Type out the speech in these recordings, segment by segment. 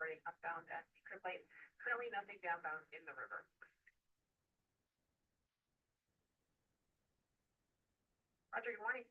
operating upbound at Secret Lake. Currently nothing downbound in the river. Roger, good morning.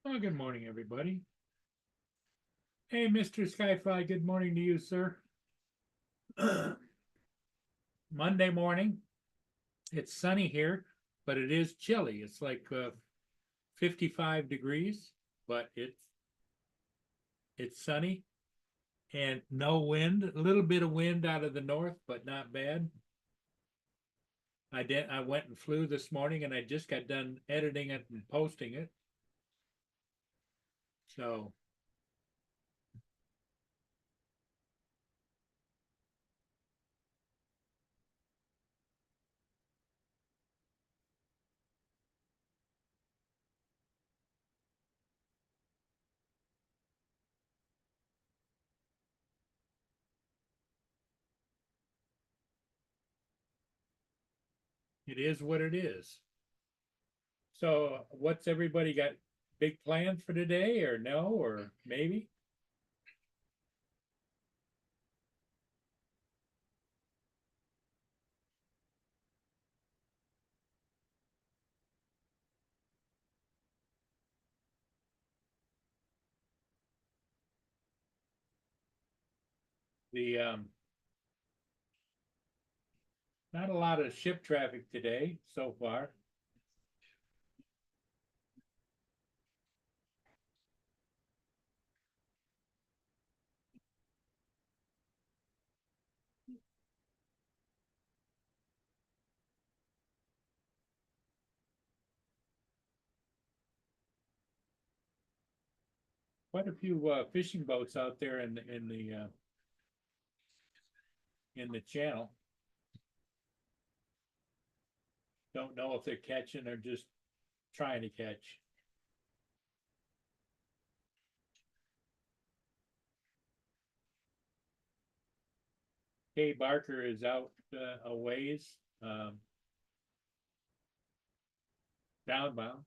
Well, good morning, everybody. Hey, Mr. Skyfly, good morning to you, sir. Monday morning. It's sunny here, but it is chilly. It's like 55 degrees, but it's sunny and no wind. A little bit of wind out of the north, but not bad. I went and flew this morning, and I just got done editing it and posting it. So it is what it is. So what's everybody got? Big plans for today, or no, or maybe? The Not a lot of ship traffic today so far. Quite a few fishing boats out there in the channel. Don't know if they're catching or just trying to catch. Kay Barker is out a ways, downbound.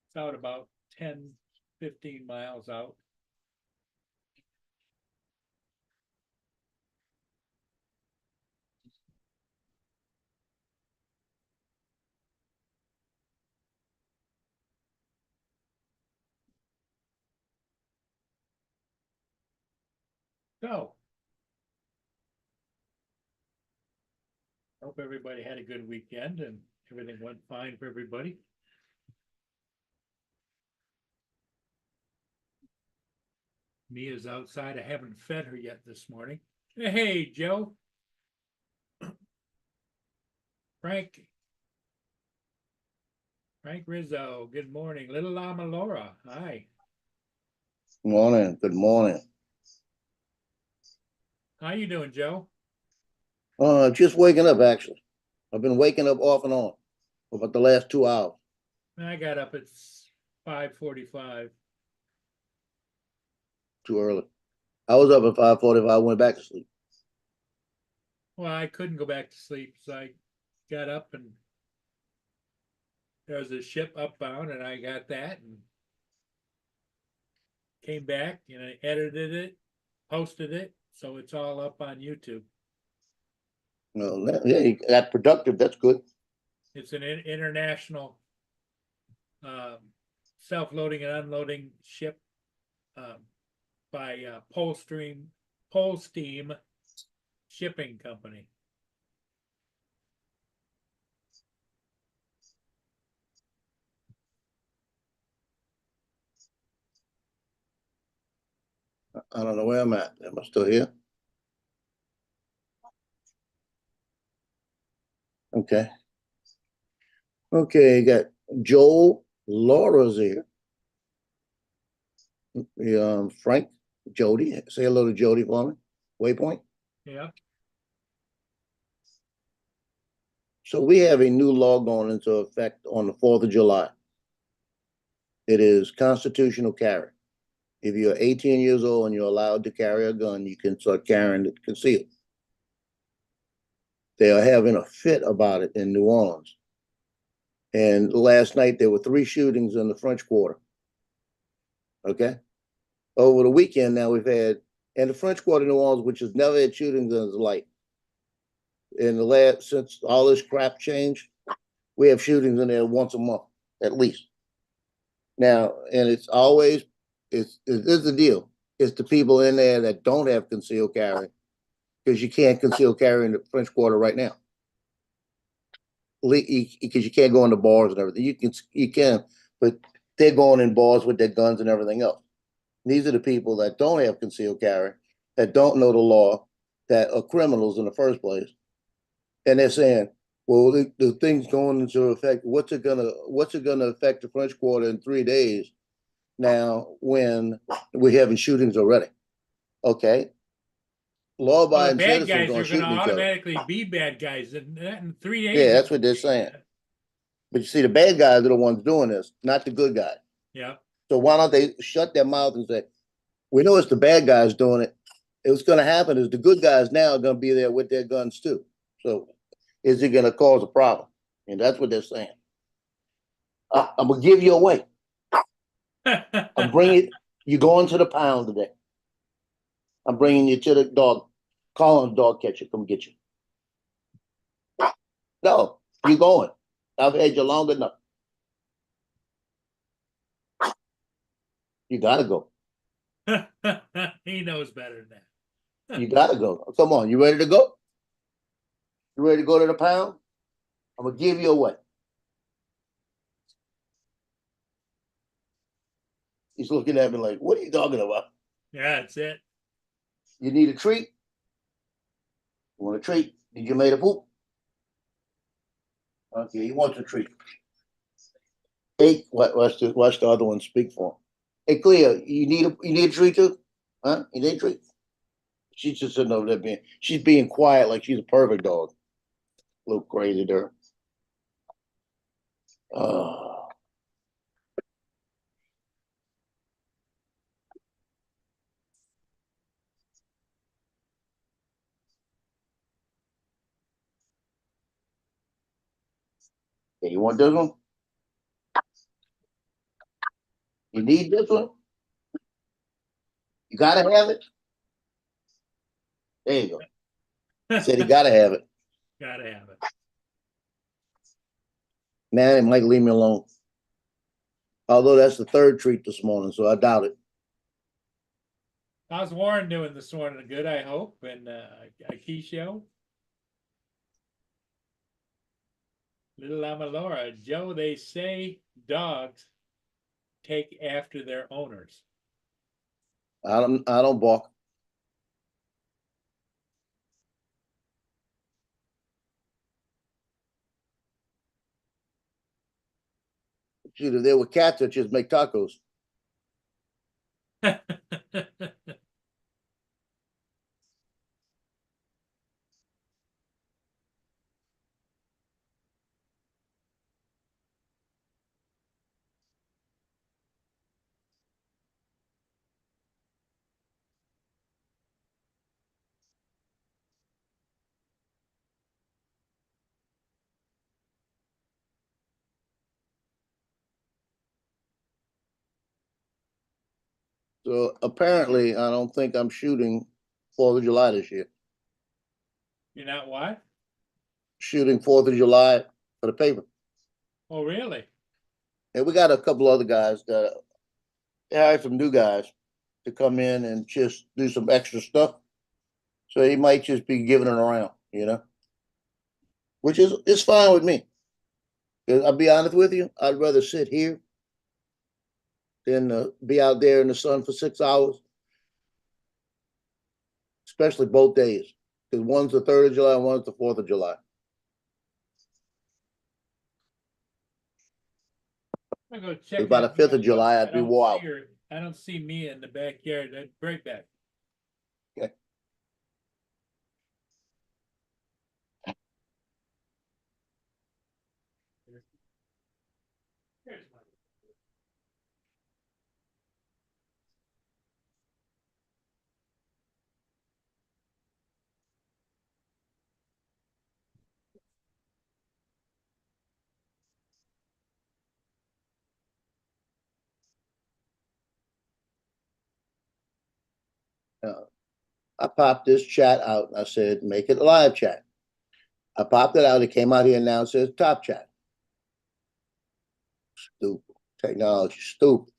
It's out about 10, 15 miles out. So, hope everybody had a good weekend and everything went fine for everybody. Mia's outside. I haven't fed her yet this morning. Hey, Joe. Frank Rizzo, good morning. Little Llama Laura, hi. Morning, good morning. How you doing, Joe? Just waking up actually. I've been waking up off and on for about the last 2 hours. I got up at 5:45. Too early. I was up at 5:45, went back to sleep. Well, I couldn't go back to sleep, so I got up and there was a ship upbound, and I got that and came back and I edited it, posted it, so it's all up on YouTube. No, yeah, you got productive, that's good. It's an international self-loading and unloading ship by Polsteam Shipping Company. I don't know where I'm at. Am I still here? Okay. Okay, got Joel Laura's here. Frank, Jody, say hello to Jody for me. Waypoint. Yeah. So we have a new law going into effect on the 4th of July. It is constitutional carry. If you're 18 years old and you're allowed to carry a gun, you can start carrying it concealed. They are having a fit about it in New Orleans. And last night there were 3 shootings in the French Quarter. Okay. Over the weekend now we've had, and the French Quarter, New Orleans, which has never had shootings in its life. In the last, since all this crap changed, we have shootings in there once a month, at least. Now, and it's always, it is the deal. It's the people in there that don't have concealed carry, because you can't conceal carry in the French Quarter right now. Because you can't go into bars and everything. You can, but they're going in bars with their guns and everything else. These are the people that don't have concealed carry, that don't know the law, that are criminals in the first place. And they're saying, well, the thing's going into effect. What's it gonna affect the French Quarter in 3 days now when we're having shootings already? Okay. Well, the Law-abiding bad citizens guys gonna are shoot gonna each other. automatically be bad guys in 3 days. Yeah, that's what they're saying. But you see, the bad guys are the ones doing this, not the good guys. Yeah. So why don't they shut their mouth and say, we know it's the bad guys doing it. What's going to happen is the good guys now are going to be there with their guns too. So is it going to cause a problem? And that's what they're saying. I'm going to give you away. I'm bringing you going to the pound today. I'm bringing you to the dog. Calling the dog catcher, come get you. No, you're going. I've had you long enough. You gotta go. He knows better than that. You gotta go. Come on, you ready to go? You ready to go to the pound? I'm gonna give you away. He's looking at me like, what are you talking about? Yeah, that's it. You need a treat? You want a treat? Did you make a poop? Okay, he wants a treat. Hey, watch the other one speak for him. Hey, Cleo, you need a treat too? Huh? You need a treat? She's just sitting over there she's being quiet like she's a perfect dog. A little crazy there. Yeah, you want this one? You need this one? You gotta have it? There you go. Said he gotta have it. Gotta have it. Man, it might leave me alone. Although that's the 3rd treat this morning, so I doubt it. How's Warren doing this morning? Good, I hope. And Keisho, little Lamalora, Joe. They say dogs take after their owners. I don't balk. Shoot, if there were cats that just make tacos. So apparently, I don't think I'm shooting 4th of July this year. You're not what? Shooting 4th of July for the paper. Oh, really? And we got a couple other guys that hired some new guys to come in and just do some extra stuff. So he might just be giving it around, which is fine with me. 'Cause I'll be honest with you, I'd rather sit here than be out there in the sun for 6 hours, especially both days. Because one's the 3rd of July, one's the 4th of July. I'm gonna go check. By the that 5th of out. July, I I'd be don't wore see out. her. I don't see me in the backyard. That break back. Okay. Here's my- I popped this chat out and I said, make it a live chat. I popped it out. It came out here now. It says top chat. Stupid. Technology, stupid.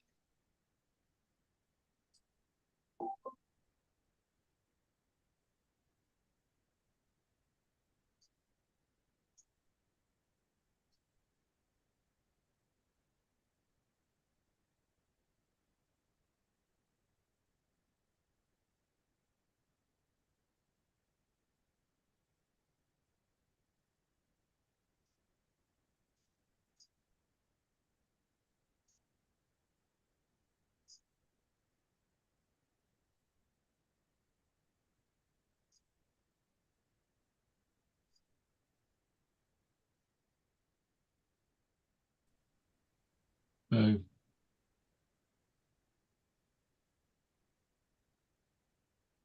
Boo.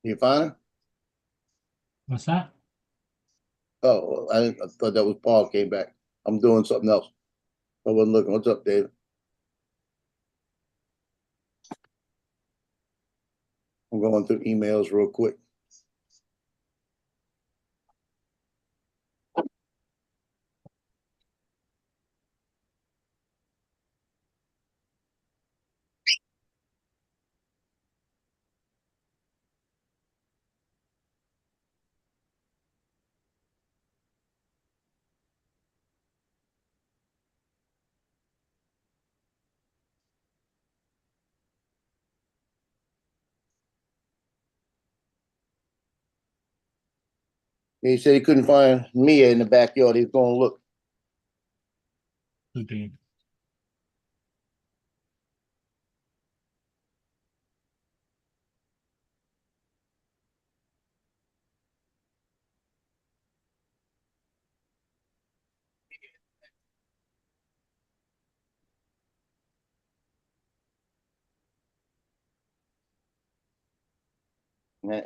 You find it? What's that? Oh, I thought that was Paul came back. I'm doing something else. I wasn't looking. What's up, David? I'm going through emails real quick. He said he couldn't find Mia in the backyard. He's going to look. Indeed.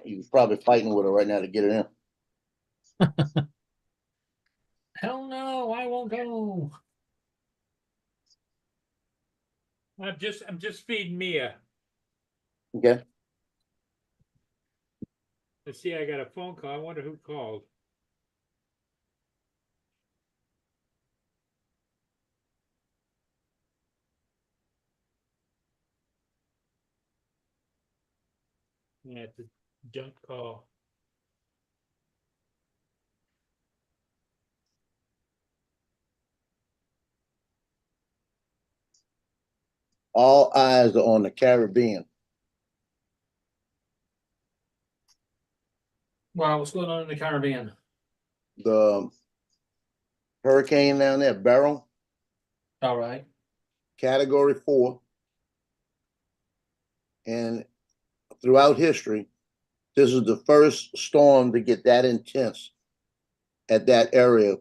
He's probably fighting with her right now to get it in. Hell no, I won't go. I'm just feeding Mia. Okay. Let's see. I got a phone call. I wonder who called. Yeah, it's a junk call. All eyes are on the Caribbean. Wow, what's going on in the Caribbean? The hurricane down there, Beryl, All right. Category 4. And throughout history, this is the first storm to get that intense at that area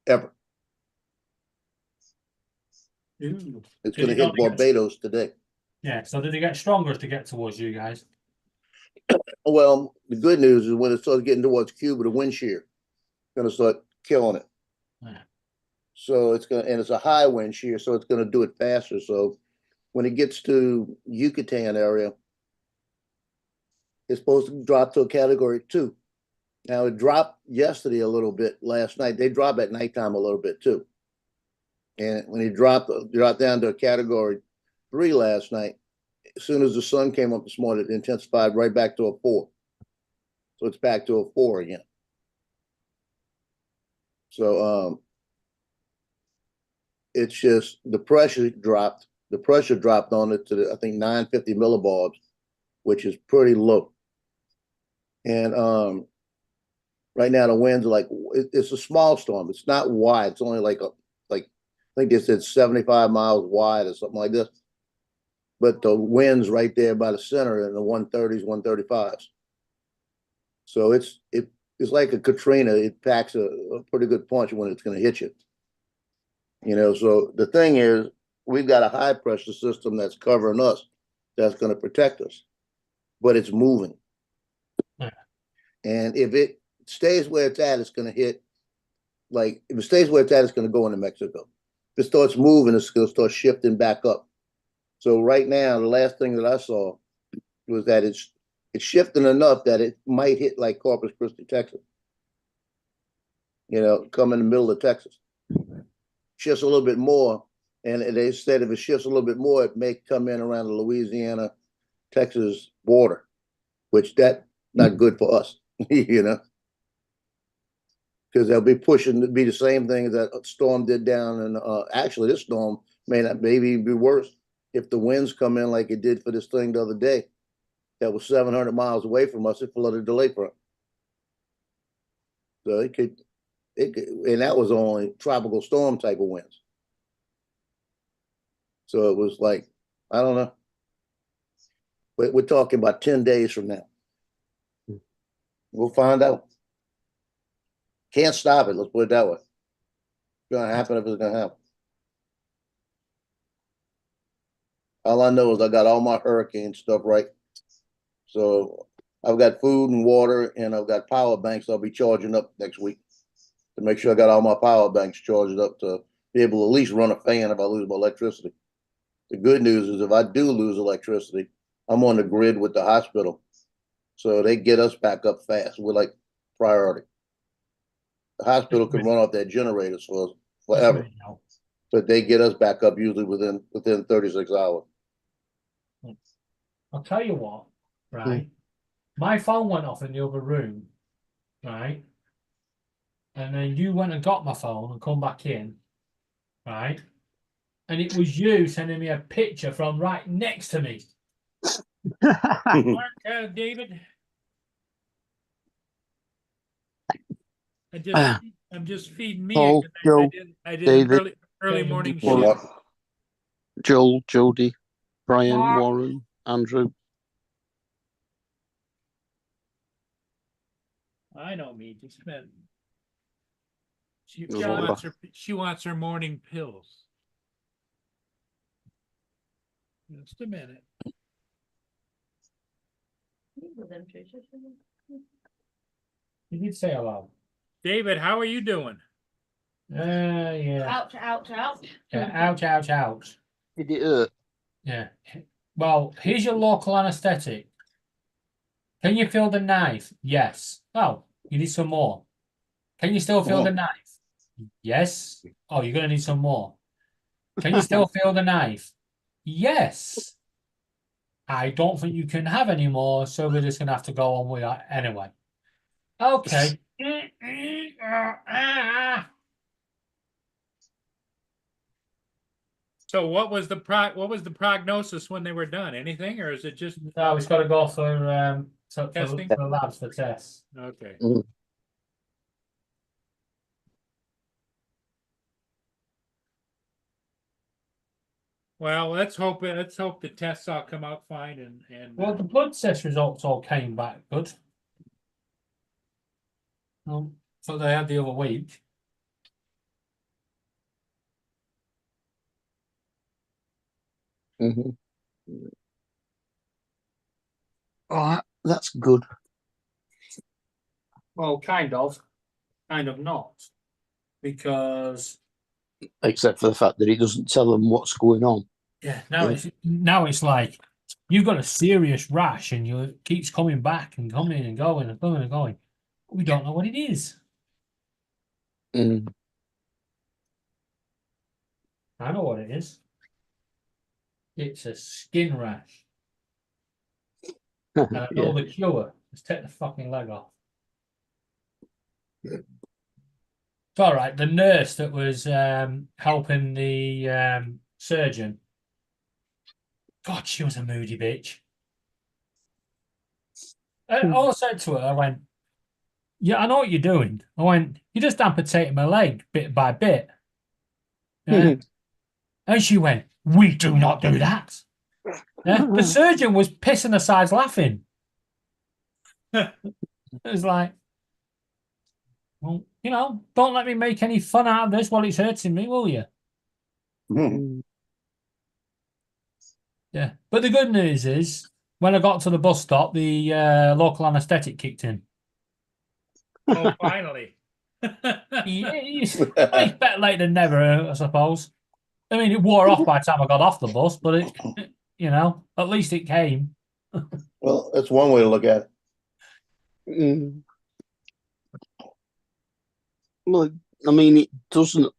ever. Ooh. It's Did going to it hit not get- Barbados today. Yeah, so did it get stronger to get towards you guys? Well, the good news is when it starts getting towards Cuba, the wind shear going to start killing it. Yeah. So it's going to, and it's a high wind shear, so it's going to do it faster. So when it gets to Yucatan area, it's supposed to drop to a Category 2. Now it dropped yesterday a little bit. Last night they drop at nighttime a little bit too. And when he dropped down to a category 3 last night, as soon as the sun came up this morning, it intensified right back to a 4. So it's back to a 4 again. So it's just the pressure dropped. The pressure dropped on it to I think 950 millibars, which is pretty low. And right now the winds are like, it's a small storm. It's not wide. It's only like I think they said 75 miles wide or something like this. But the winds right there by the center in the 130s, 135s. So it's like a Katrina. It packs a pretty good punch when it's going to hit you. You know, so the thing is, we've got a high pressure system that's covering us, that's going to protect us, but it's moving. Yeah. And if it stays where it's at, it's going to hit. Like if it stays where it's at, it's going to go into Mexico. If it starts moving, it's going to start shifting back up. So right now, the last thing that I saw was that it's shifting enough that it might hit like Corpus Christi, Texas. You know, come in the middle of Texas. Shifts a little bit more, and they said if it shifts a little bit more, it may come in around the Louisiana, Texas border, which that not good for us, you know, because they'll be pushing to be the same thing that storm did down, and actually this storm maybe be worse if the winds come in like it did for this thing the other day. That was 700 miles away from us. It flooded the lakefront. So it could, and that was only tropical storm type of winds. So it was like, I don't know. But we're talking about 10 days from now. We'll find out. Can't stop it. Let's put it that way. It's going to happen if it's going to happen. All I know is I got all my hurricane stuff right. So I've got food and water, and I've got power banks I'll be charging up next week to make sure I got all my power banks charged up to be able to at least run a fan if I lose my electricity. The good news is if I do lose electricity, I'm on the grid with the hospital. So they get us back up fast. We're like priority. The hospital can run off their generators for us forever, but they get us back up usually within 36 hours. I'll tell you what, right? My phone went off in the other room, right? And then you went and got my phone and come back in, right? And it was you sending me a picture from right next to me. David. I'm just feeding me. Paul, Joe, I did David, early morning What shift. up? Joel, Jody, Brian, Mark. Warren, Andrew. I know me, just a minute. She John. wants her morning pills. Just a minute. You did say hello. David, how are you doing? Yeah. Ouch, ouch, ouch. Yeah, ouch, ouch, ouch. Did it hurt? Yeah. Well, here's your local anesthetic. Can you feel the knife? Yes. Oh, you need some more. Can you still feel the knife? Yes. Oh, you're going to need some more. Can you still feel the knife? Yes. I don't think you can have any more, so we're just going to have to go on with that anyway. Okay. So what was the prognosis when they were done? Anything, or is it just No, it's got to go for Testing? for labs for tests. okay? Well, let's hope the tests all come out fine and Well, the blood test results all came back good. So they had the other week. Oh, that's good. Well, kind of not, because Except for the fact that he doesn't tell them what's going on. yeah, now it's like you've got a serious rash and it keeps coming back and coming and going and coming and going. We don't know what it is. I know what it is. It's a skin rash. And I know the cure. Just take the fucking leg off. It's all right. The nurse that was helping the surgeon. God, she was a moody bitch. All I said to her, I went, "Yeah, I know what you're doing." I went, "You're just amputating my leg bit by bit." Yeah. And she went, "We do not do that." Yeah. The surgeon was pissing her sides laughing. It was like, well, don't let me make any fun out of this while it's hurting me, will you? Yeah. But the good news is, when I got to the bus stop, the local anaesthetic kicked in. Oh, finally. It's better late than never, I suppose. I mean, it wore off by the time I got off the bus, but at least it came. Well, that's one way to look at it. Well, I mean, it doesn't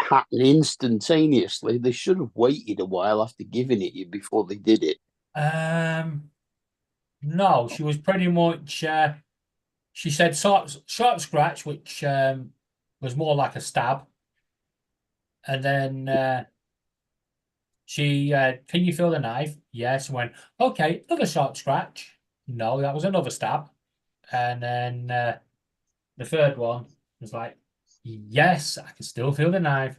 happen instantaneously. They should have waited a while after giving it you before they did it. No, she was pretty much. She said sharp scratch, which was more like a stab, and then she, can you feel the knife? Yes. Went, okay, another sharp scratch. No, that was another stab, and then the third one was like, yes, I can still feel the knife.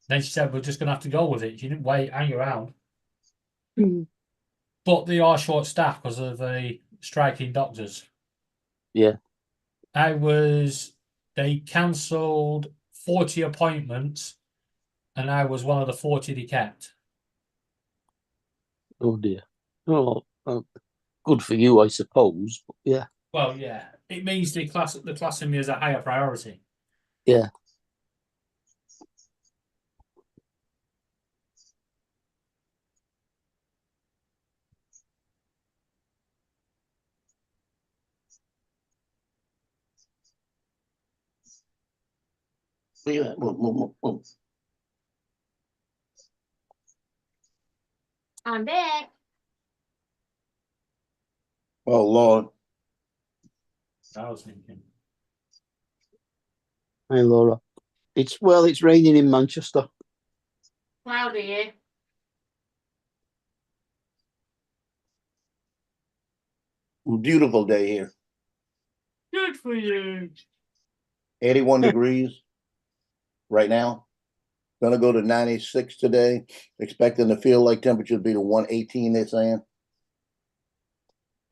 Then she said, we're just gonna have to go with it. She didn't hang around. But they are short staffed because of the striking doctors. Yeah. They cancelled 40 appointments, and I was one of the 40 they kept. Oh dear. Oh, good for you, I suppose. But yeah. Well, yeah, it means the classing me as a higher priority. Yeah. Yeah. I'm back. Oh, Lord. I was thinking. Hi, Laura. It's raining in Manchester. Cloudy here. Beautiful day here. Good for you. 81 degrees right now. Gonna go to 96 today. Expecting the feel like temperature to be to 118, they're saying.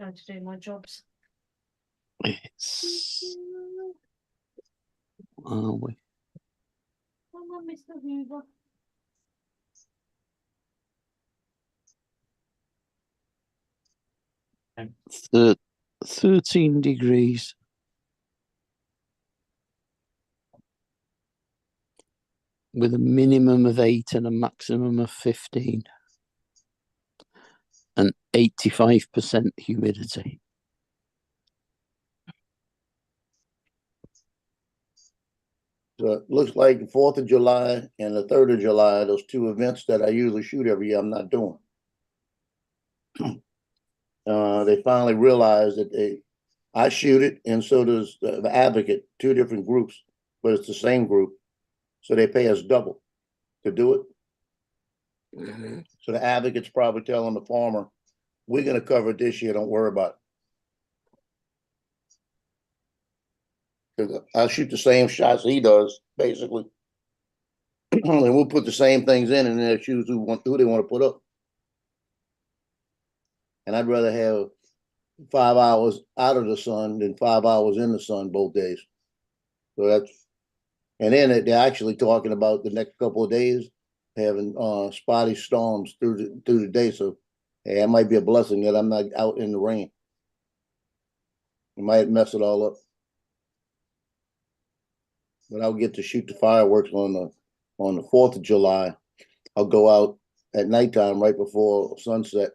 Going to do my jobs. It's. Are we? Come on, Mr. Hoover. Thir 13 degrees. With a minimum of 8 and a maximum of 15. And 85% humidity. So it looks like the 4th of July and the 3rd of July, those two events that I usually shoot every year, I'm not doing. They finally realized that I shoot it, and so does the Advocate, two different groups, but it's the same group. So they pay us double to do it. So the Advocate's probably telling the farmer, we're going to cover it this year, don't worry about it. Because I'll shoot the same shots he does, basically. And we'll put the same things in, and then they'll choose who they want to put up. And I'd rather have 5 hours out of the sun than 5 hours in the sun both days. So and then they're actually talking about the next couple of days having spotty storms through the day. So hey, that might be a blessing that I'm not out in the rain. It might mess it all up. But I'll get to shoot the fireworks on the 4th of July. I'll go out at nighttime right before sunset,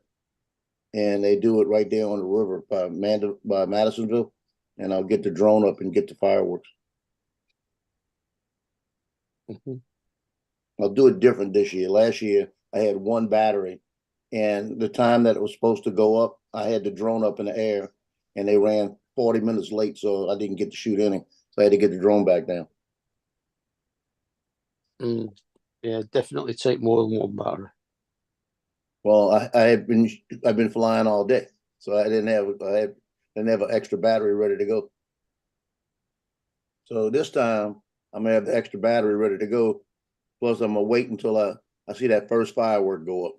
and they do it right there on the river by Madisonville, and I'll get the drone up and get the fireworks. I'll do it different this year. Last year, I had one battery, and the time that it was supposed to go up, I had the drone up in the air, and they ran 40 minutes late, so I didn't get to shoot any. So I had to get the drone back down. Yeah, definitely take more than one battery. Well, I've been flying all day, so I didn't have an extra battery ready to go. So this time I'm gonna have the extra battery ready to go. Plus, I'm gonna wait until I see that first firework go up.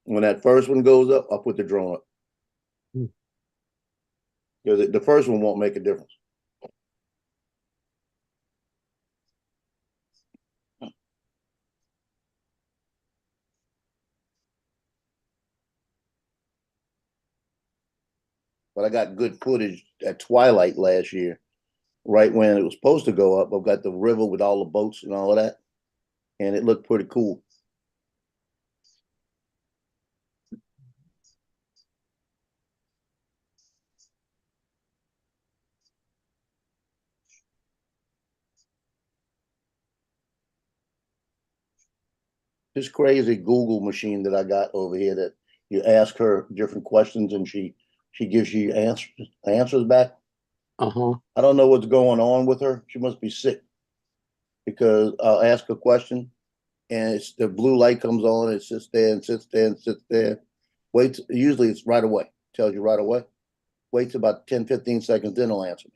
When that first one goes up, I'll put the drone up. Because the first one won't make a difference. But I got good footage at twilight last year, right when it was supposed to go up. I've got the river with all the boats and all of that, and it looked pretty cool. This crazy Google machine that I got over here that you ask her different questions and she gives you answers back. Uh-huh. I don't know what's going on with her. She must be sick because I'll ask a question and it's the blue light comes on. It sits there and sits there and sits there. Waits. Usually it's right away. Tells you right away. Waits about 10, 15 seconds, then it'll answer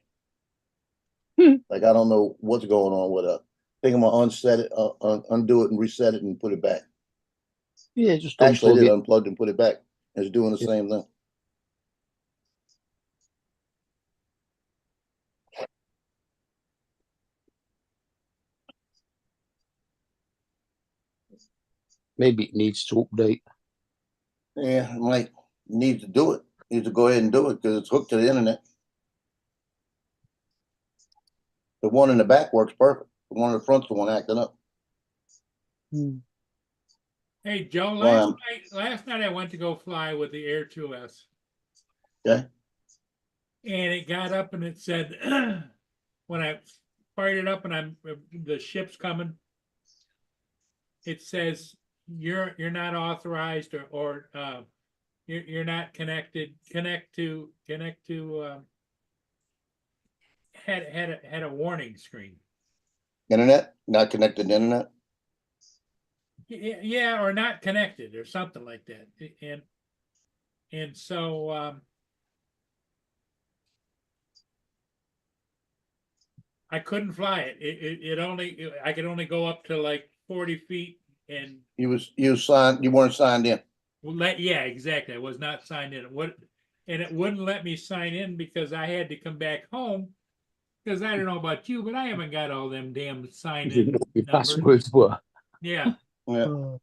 me. Like I don't know what's going on with her. I think I'm gonna unset it, undo it and reset it and put it back. Yeah, just Actually, I unplug did it. unplugged and put it back. It's doing the Yeah. same thing. Maybe it needs to update. Yeah, it might need to do it. Need to go ahead and do it because it's hooked to the internet. The one in the back works perfect. The one in the front's the one acting up. Hey, Joe, Well, last night I went to go fly with the Air 2S. Okay. And it got up and it said, when I fired it up and the ship's coming, it says you're not authorized or you're not connected. Connect to had a warning screen. Internet? Not connected to internet? Yeah, or not connected or something like that. And so I couldn't fly it. I could only go up to like 40 feet and You weren't signed in. yeah, exactly. I was not signed in. And it wouldn't let me sign in because I had to come back home. Because I don't know about you, but I haven't got all them damn sign You in know what your numbers. passwords were. Yeah. Yeah.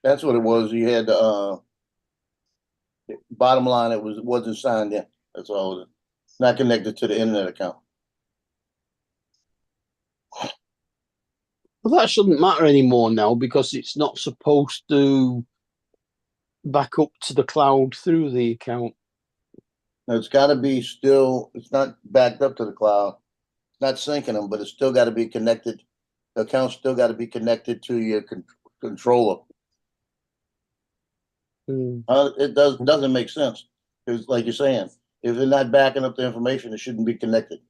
That's what it was. You had the bottom line, it wasn't signed in. That's all it was. Not connected to the internet account. Well, that shouldn't matter anymore now because it's not supposed to back up to the cloud through the account. Now, it's got to be still. It's not backed up to the cloud. It's not syncing them, but it's still got to be connected. The account's still got to be connected to your controller. It doesn't make sense because, like you're saying, if they're not backing up the information, it shouldn't be connected.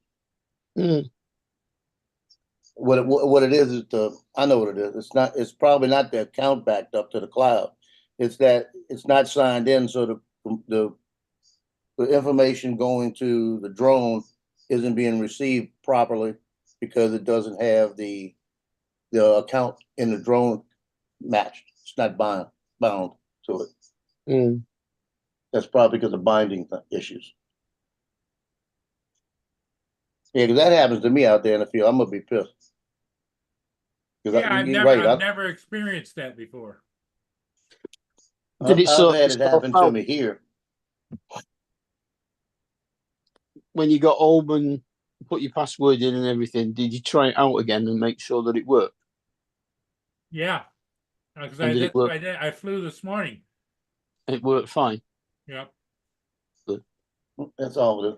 What it is I know what it is. It's not. It's probably not the account backed up to the cloud. It's that it's not signed in, so the information going to the drone isn't being received properly because it doesn't have the account in the drone matched. It's not bound to it. That's probably because of binding issues. Yeah, because that happens to me out there in the field. I'm gonna be pissed. Yeah, I've never experienced that before. Did it I've sort had it itself happen to out me here. when you got home and put your password in and everything? Did you try it out again and make sure that it worked? Yeah, because And did it work? I flew this morning. It worked fine. Yep. That's all it is.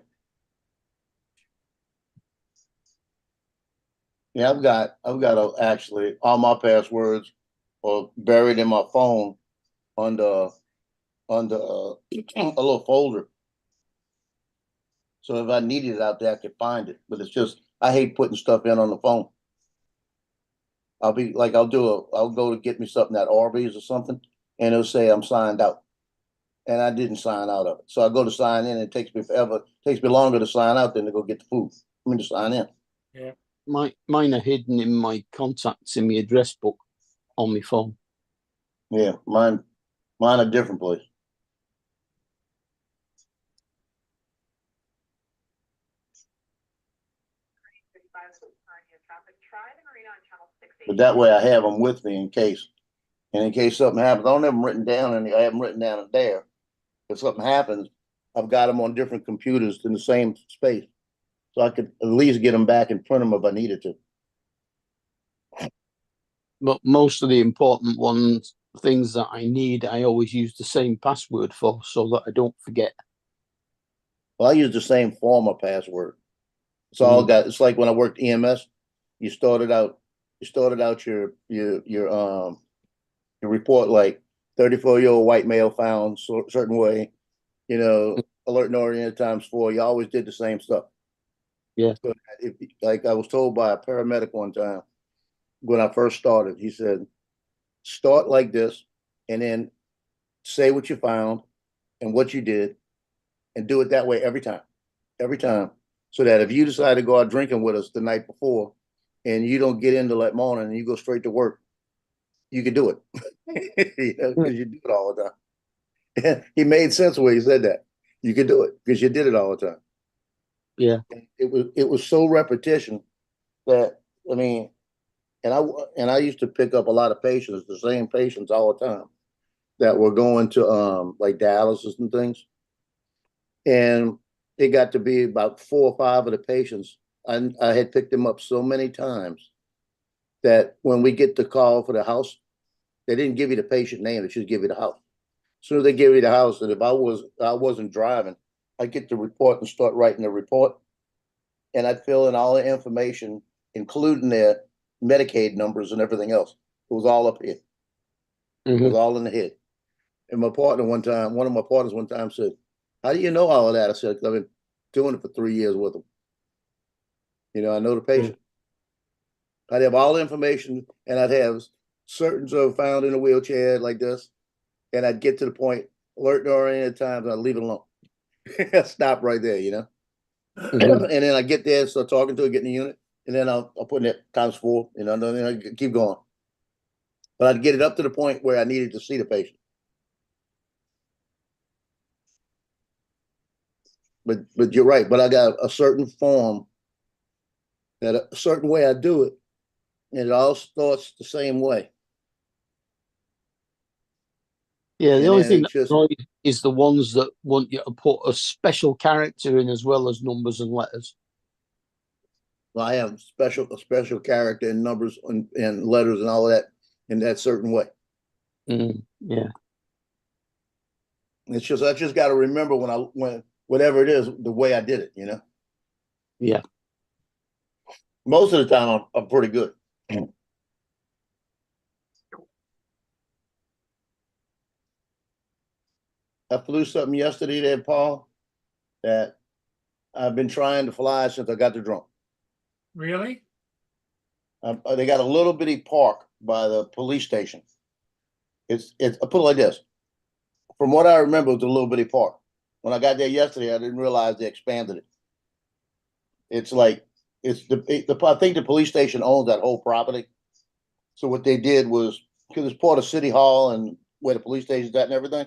Yeah, I've got actually all my passwords are buried in my phone under under a little folder. So if I needed it out there, I could find it. But it's just I hate putting stuff in on the phone. I'll be like I'll go to get me something at Arby's or something, and it'll say I'm signed out. And I didn't sign out of it. So I go to sign in, and it takes me forever. It takes me longer to sign out than to go get the food. I mean to sign in. Mine are hidden in my contacts in my address book on my phone. Yeah, mine a different place. Try the Marina on Channel 6. But that way I have them with me in case. And in case something happens, I don't have them written down and I have them written down in there. If something happens, I've got them on different computers in the same space. So I could at least get them back and print them if I needed to. But most of the important ones, things that I need, I always use the same password for so that I don't forget. Well, I use the same form of password. It's all got, it's like when I worked EMS, you started out your report like 34-year-old white male found certain way, alert and oriented ×4. You always did the same stuff. Yeah. So like I was told by a paramedic one time when I first started, he said, start like this and then say what you found and what you did and do it that way every time. So that if you decide to go out drinking with us the night before and you don't get in till that morning and you go straight to work, you can do it. Because you do it all the time. He made sense when he said that. You could do it because you did it all the time. Yeah. It was so repetition that, I mean, and I used to pick up a lot of patients, the same patients all the time that were going to like dialysis and things. And it got to be about 4 or 5 of the patients. I had picked them up so many times that when we get the call for the house, they didn't give you the patient name, they just give you the house. As soon as they give you the house, and if I wasn't driving, I'd get the report and start writing the report. And I'd fill in all the information, including their Medicaid numbers and everything else. It was all up here. It was all in the head. And one of my partners one time said, how do you know all of that? I said, I've been doing it for 3 years with them. I know the patient. I'd have all the information and I'd have certain found in a wheelchair like this. And I'd get to the point, alert and oriented times, I'd leave it alone. Stop right there, And then I get there, start talking to her, get in the unit, and then I'll put in it ×4, and then I keep going. But I'd get it up to the point where I needed to see the patient. But you're right. But I got a certain form, that a certain way I do it, and it all starts the same way. Yeah, the And only then thing it's just- that annoys is the ones that want you to put a special character in as well as numbers and letters. Well, I have a special character and numbers and letters and all of that in that certain way. Yeah. It's just I just got to remember when whatever it is, the way I did it. Yeah. Most of the time, I'm pretty good. I flew something yesterday there, Paul, that I've been trying to fly since I got the drone. Really? They got a little bitty park by the police station. It's I put it like this. From what I remember, it was a little bitty park. When I got there yesterday, I didn't realize they expanded it. It's like I think the police station owns that whole property. So what they did was, because it's part of City Hall and where the police station's at and everything,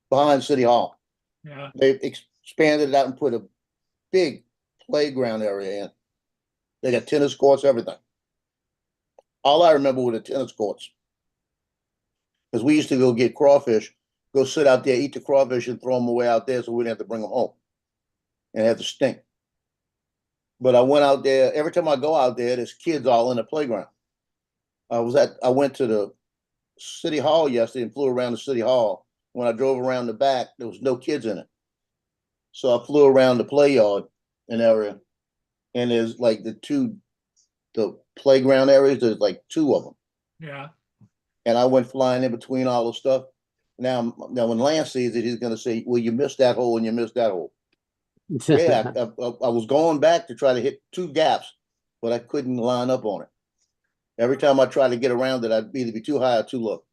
behind City Hall. Yeah. They expanded it out and put a big playground area in. They got tennis courts, everything. All I remember were the tennis courts. Because we used to go get crawfish, go sit out there, eat the crawfish, and throw them away out there so we didn't have to bring them home and have to stink. But I went out there, every time I go out there, there's kids all in the playground. I went to the City Hall yesterday and flew around the City Hall. When I drove around the back, there was no kids in it. So I flew around the play yard and area, and there's like the two the playground areas, there's like 2 of them. Yeah, And I went flying in between all the stuff. Now when Lance sees it, he's gonna say, well, you missed that hole and you missed that hole. Yeah, I was going back to try to hit 2 gaps, but I couldn't line up on it. Every time I tried to get around it, I'd either be too high or too low.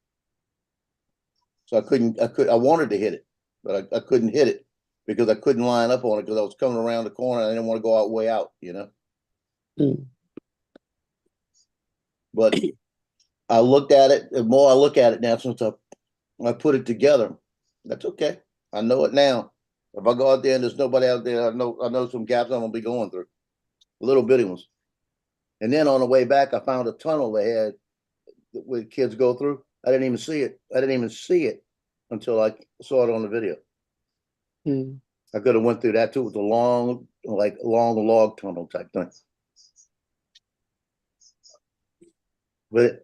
So I wanted to hit it, but I couldn't hit it because I couldn't line up on it because I was coming around the corner and I didn't want to go out way out, you know? Mm. But I looked at it, the more I look at it now, since I put it together, that's okay. I know it now. If I go out there and there's nobody out there, I know some gaps I'm gonna be going through. Little bitty ones. And then on the way back, I found a tunnel they had where kids go through. I didn't even see it. I didn't even see it until I saw it on the video. Mm. I could have went through that too. It was a long log tunnel type thing. But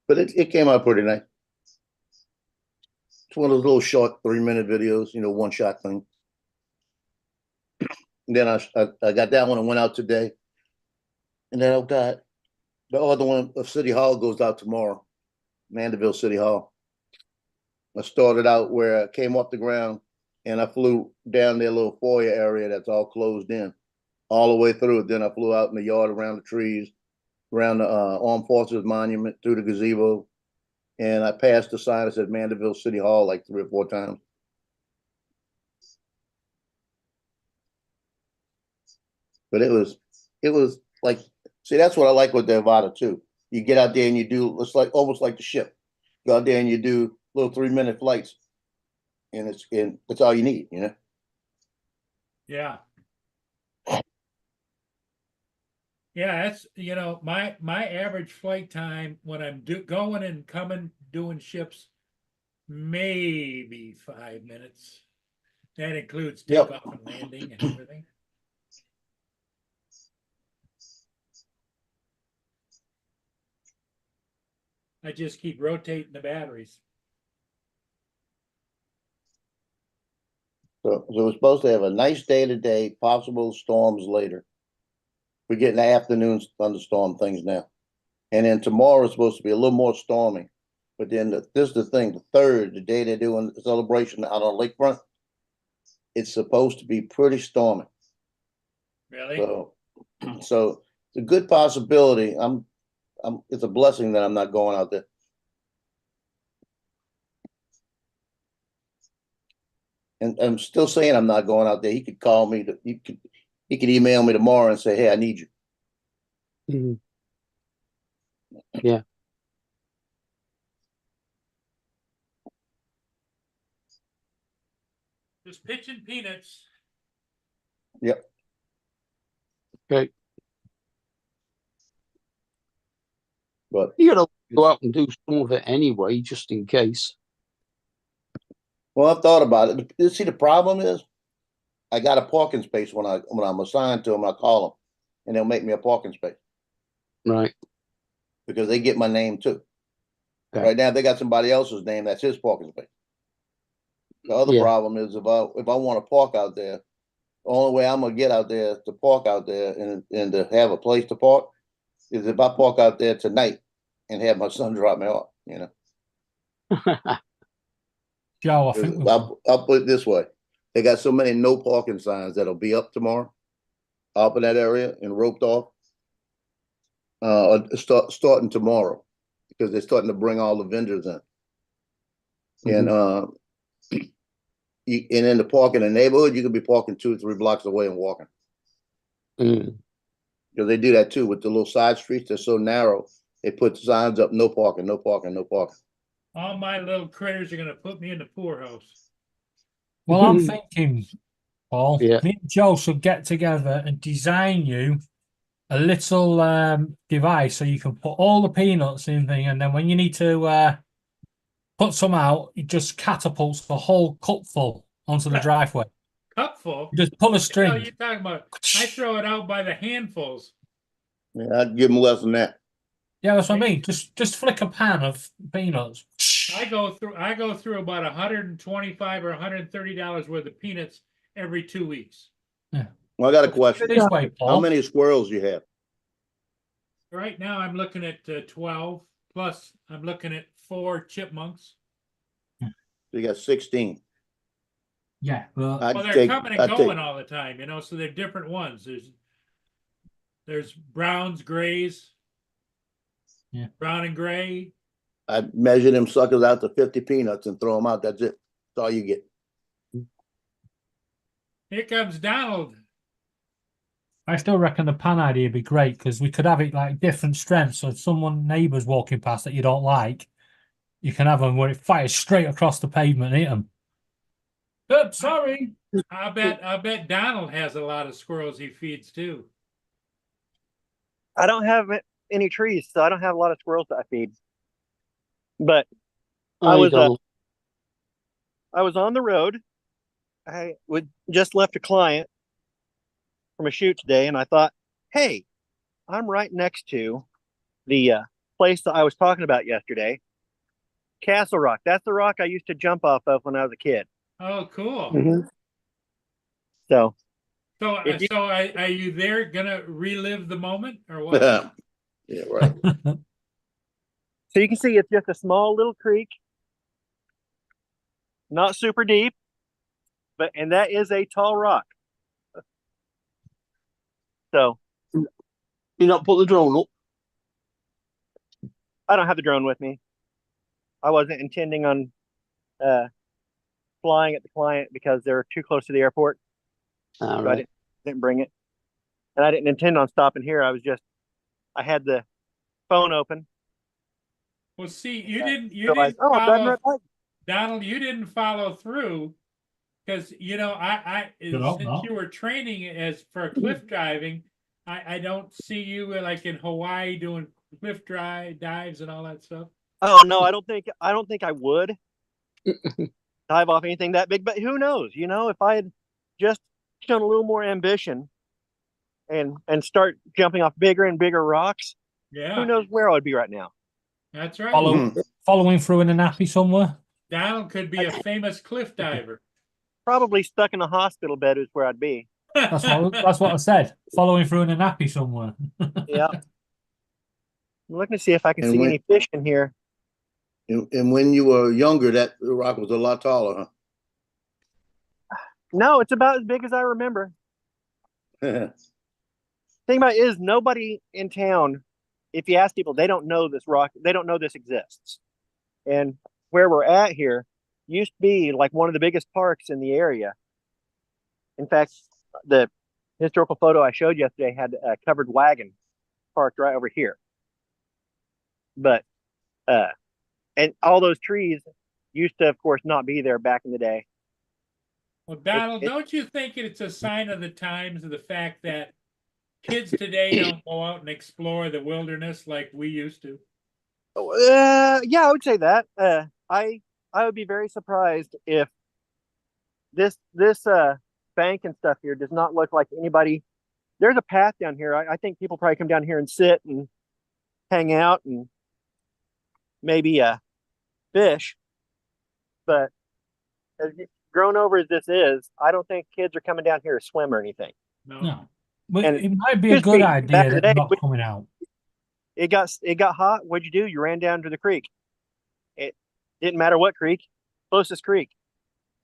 it came out pretty nice. It's one of those little short 3-minute videos, you know, 1-shot thing. And then I got that one and went out today. And then I've got the other one of City Hall goes out tomorrow, Mandeville City Hall. I started out where I came off the ground and I flew down their little foyer area that's all closed in, all the way through it. Then I flew out in the yard around the trees, around the Armed Forces Monument, through the gazebo. And I passed the sign that said Mandeville City Hall like 3 or 4 times. But it was like, see, that's what I like with the Avata too. You get out there and you do, it's like almost like the ship. Go out there and you do little 3-minute flights, and it's all you need, you know. yeah. Yeah, that's, you know, my average flight time when I'm going and coming, doing ships, maybe 5 minutes. That includes Yep. takeoff and landing and everything. I just keep rotating the batteries. So we're supposed to have a nice day today, possible storms later. We're getting afternoon thunderstorm things now. And then tomorrow is supposed to be a little more stormy. But then this is the thing, the 3rd, the day they're doing the celebration out on lakefront, it's supposed to be pretty stormy. Really? So it's a good possibility. It's a blessing that I'm not going out there. And I'm still saying I'm not going out there. He could call me. He could email me tomorrow and say, "Hey, I need you." Mm. Yeah. Just pitching peanuts. Yep. Okay. But You gotta go out and do some of it anyway, just in case. well, I've thought about it. You see, the problem is, I got a parking space when I'm assigned to them. I call them, and they'll make me a parking space Right. because they get my name too. Okay. Right now, they got somebody else's name. That's his parking space. The other Yeah. problem is if I want to park out there, the only way I'm gonna get out there to park out there and to have a place to park is if I park out there tonight and have my son drop me off. You know, Joe, I think we've I'll put it this way: they got so many no parking signs that'll be up tomorrow, up in that area and roped off. Starting tomorrow because they're starting to bring all the vendors in, and and in the park in the neighborhood, you could be parking 2 or 3 blocks away and walking. Mm. Because they do that too with the little side streets. They're so narrow. They put signs up: no parking, no parking, no parking. All my little critters are gonna put me in the poorhouse. Well, I'm thinking, Paul, Yeah. me and Joe should get together and design you a little device so you can put all the peanuts in thing, and then when you need to put some out, it just catapults the whole cupful onto the driveway. Cupful? You just pull a What the hell are string. you talking about? I throw it out by the handfuls. Yeah, I'd give them less than that. Yeah, that's what I mean. Just flick a pan of peanuts. I go through about $125 or $130 worth of peanuts every 2 weeks. Well, I got a question. This way, How Paul. many squirrels you have? right now I'm looking at 12, plus I'm looking at 4 chipmunks. We got 16. Yeah, but I'd Well, they're take, coming and I'd going take, all the time, so they're different ones. There's browns, grays. Yeah. Brown and gray. I'd measure them suckers out to 50 peanuts and throw them out. That's it. That's all you get. Here comes Donald. I still reckon the pan idea would be great because we could have it like different strengths. So if someone neighbours walking past that you don't like, you can have them where it fires straight across the pavement and hit them. Oops, sorry. I bet Donald has a lot of squirrels he feeds too. I don't have any trees, so I don't have a lot of squirrels that I feed. But I was on the road. I would just left a client from a shoot today, and I thought, hey, I'm right next to the place that I was talking about yesterday, Castle Rock. That's the rock I used to jump off of when I was a kid. Oh, cool. So So, If you- are you there gonna relive the moment or what? Yeah, right. So you can see it's just a small little creek, not super deep, and that is a tall rock. So You not put the drone up? I don't have the drone with me. I wasn't intending on flying at the client because they're too close to the airport. All So right. I didn't bring it. And I didn't intend on stopping here. I had the phone open. Well, see, you didn't Realized, I'm driving right by. Donald, you didn't follow through because I Good hope since not. you were training as for cliff diving, I don't see you like in Hawaii doing cliff dives and all that stuff. Oh no, I don't think I would dive off anything that big, but who knows? If I had just shown a little more ambition and start jumping off bigger and bigger rocks, Yeah, who knows where I would be right now. that's right. Following through in a nappy somewhere. Donald could be a famous cliff diver. Probably stuck in a hospital bed is where I'd be. That's what I said. Following through in a nappy somewhere. Yeah. I'm looking to see if I can And see when- any fish in here. And when you were younger, that rock was a lot taller, No, it's about as big as I remember. huh? Thing about it is nobody in town, if you ask people, they don't know this rock, they don't know this exists. And where we're at here used to be like one of the biggest parks in the area. In fact, the historical photo I showed yesterday had a covered wagon parked right over here. But and all those trees used to, of course, not be there back in the day. Well, Donald, it- don't you think it's a sign of the times of the fact that kids today don't go out and explore the wilderness like we used to? Yeah, I would say that. I would be very surprised if this bank and stuff here does not look like anybody. There's a path down here. I think people probably come down here and sit and hang out and maybe fish. But as grown over as this is, I don't think kids are coming down here to swim or anything. No. But And it might be a just good back idea in the that day, they're not coming out. It got hot. What'd you do? You ran down to the creek. It didn't matter what creek, closest creek.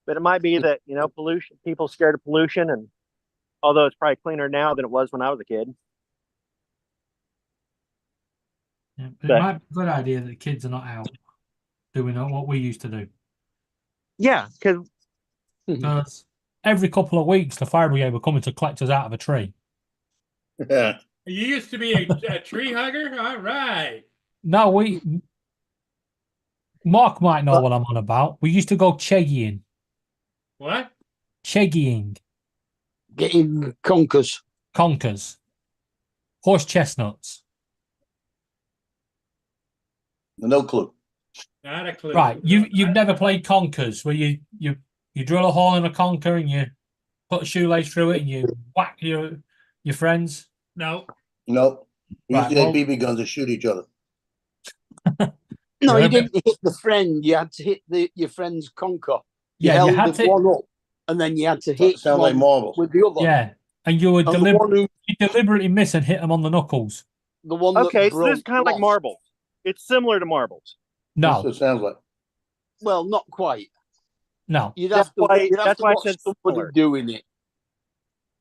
But it might be that, pollution, people scared of pollution, and although it's probably cleaner now than it was when I was a kid. Yeah, but But- it might be a good idea that the kids are not out doing what we used to do. Yeah, because Because every couple of weeks, the fire brigade were coming to collect us out of a tree. Yeah. You used to be a tree hugger? All right. No, Mark might know what I'm on about. We used to go cheggying. What? Cheggying. Getting conkers. Conkers. Horse chestnuts. No clue. Not a clue. Right. You've never played conkers where you drill a hole in a conker and you put a shoelace through it and you whack your friends. No. Nope. We used Right, to well- take BB guns and shoot each other. No, Yeah, you but- didn't hit the friend. You had to hit your friend's conker. Yeah, you held had the to. one up, and then you had to hit Sound like one marbles. with the other. Yeah, and you would And the one who deliberately miss and hit them on the knuckles. The one that Okay, so this is broke kind of like lost. marbles. It's similar to marbles. That's what No, it sounds like. Well, not quite. no. You'd That's have to. why- You'd have that's to why I watch said somebody similar. doing it.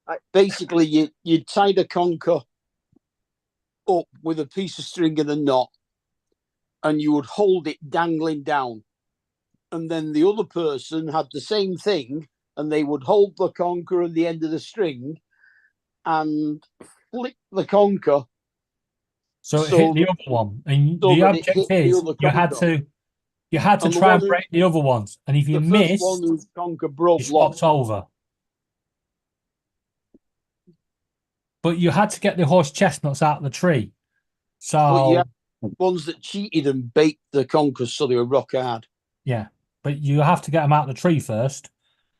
I- Basically, you tie the conker up with a piece of string and a knot, and you would hold it dangling down, and then the other person had the same thing, and they would hold the conker at the end of the string, and flick the conker. So it So hit the that- other one, and so the that it object hit the is other you had conker. to And the try one and who- break the other ones, and if you The miss, first one whose conker you broke swapped lost. over. But you had to get the horse chestnuts out of the tree. So But you had ones that cheated and baked the conkers so they were rock hard. yeah, but you have to get them out of the tree first.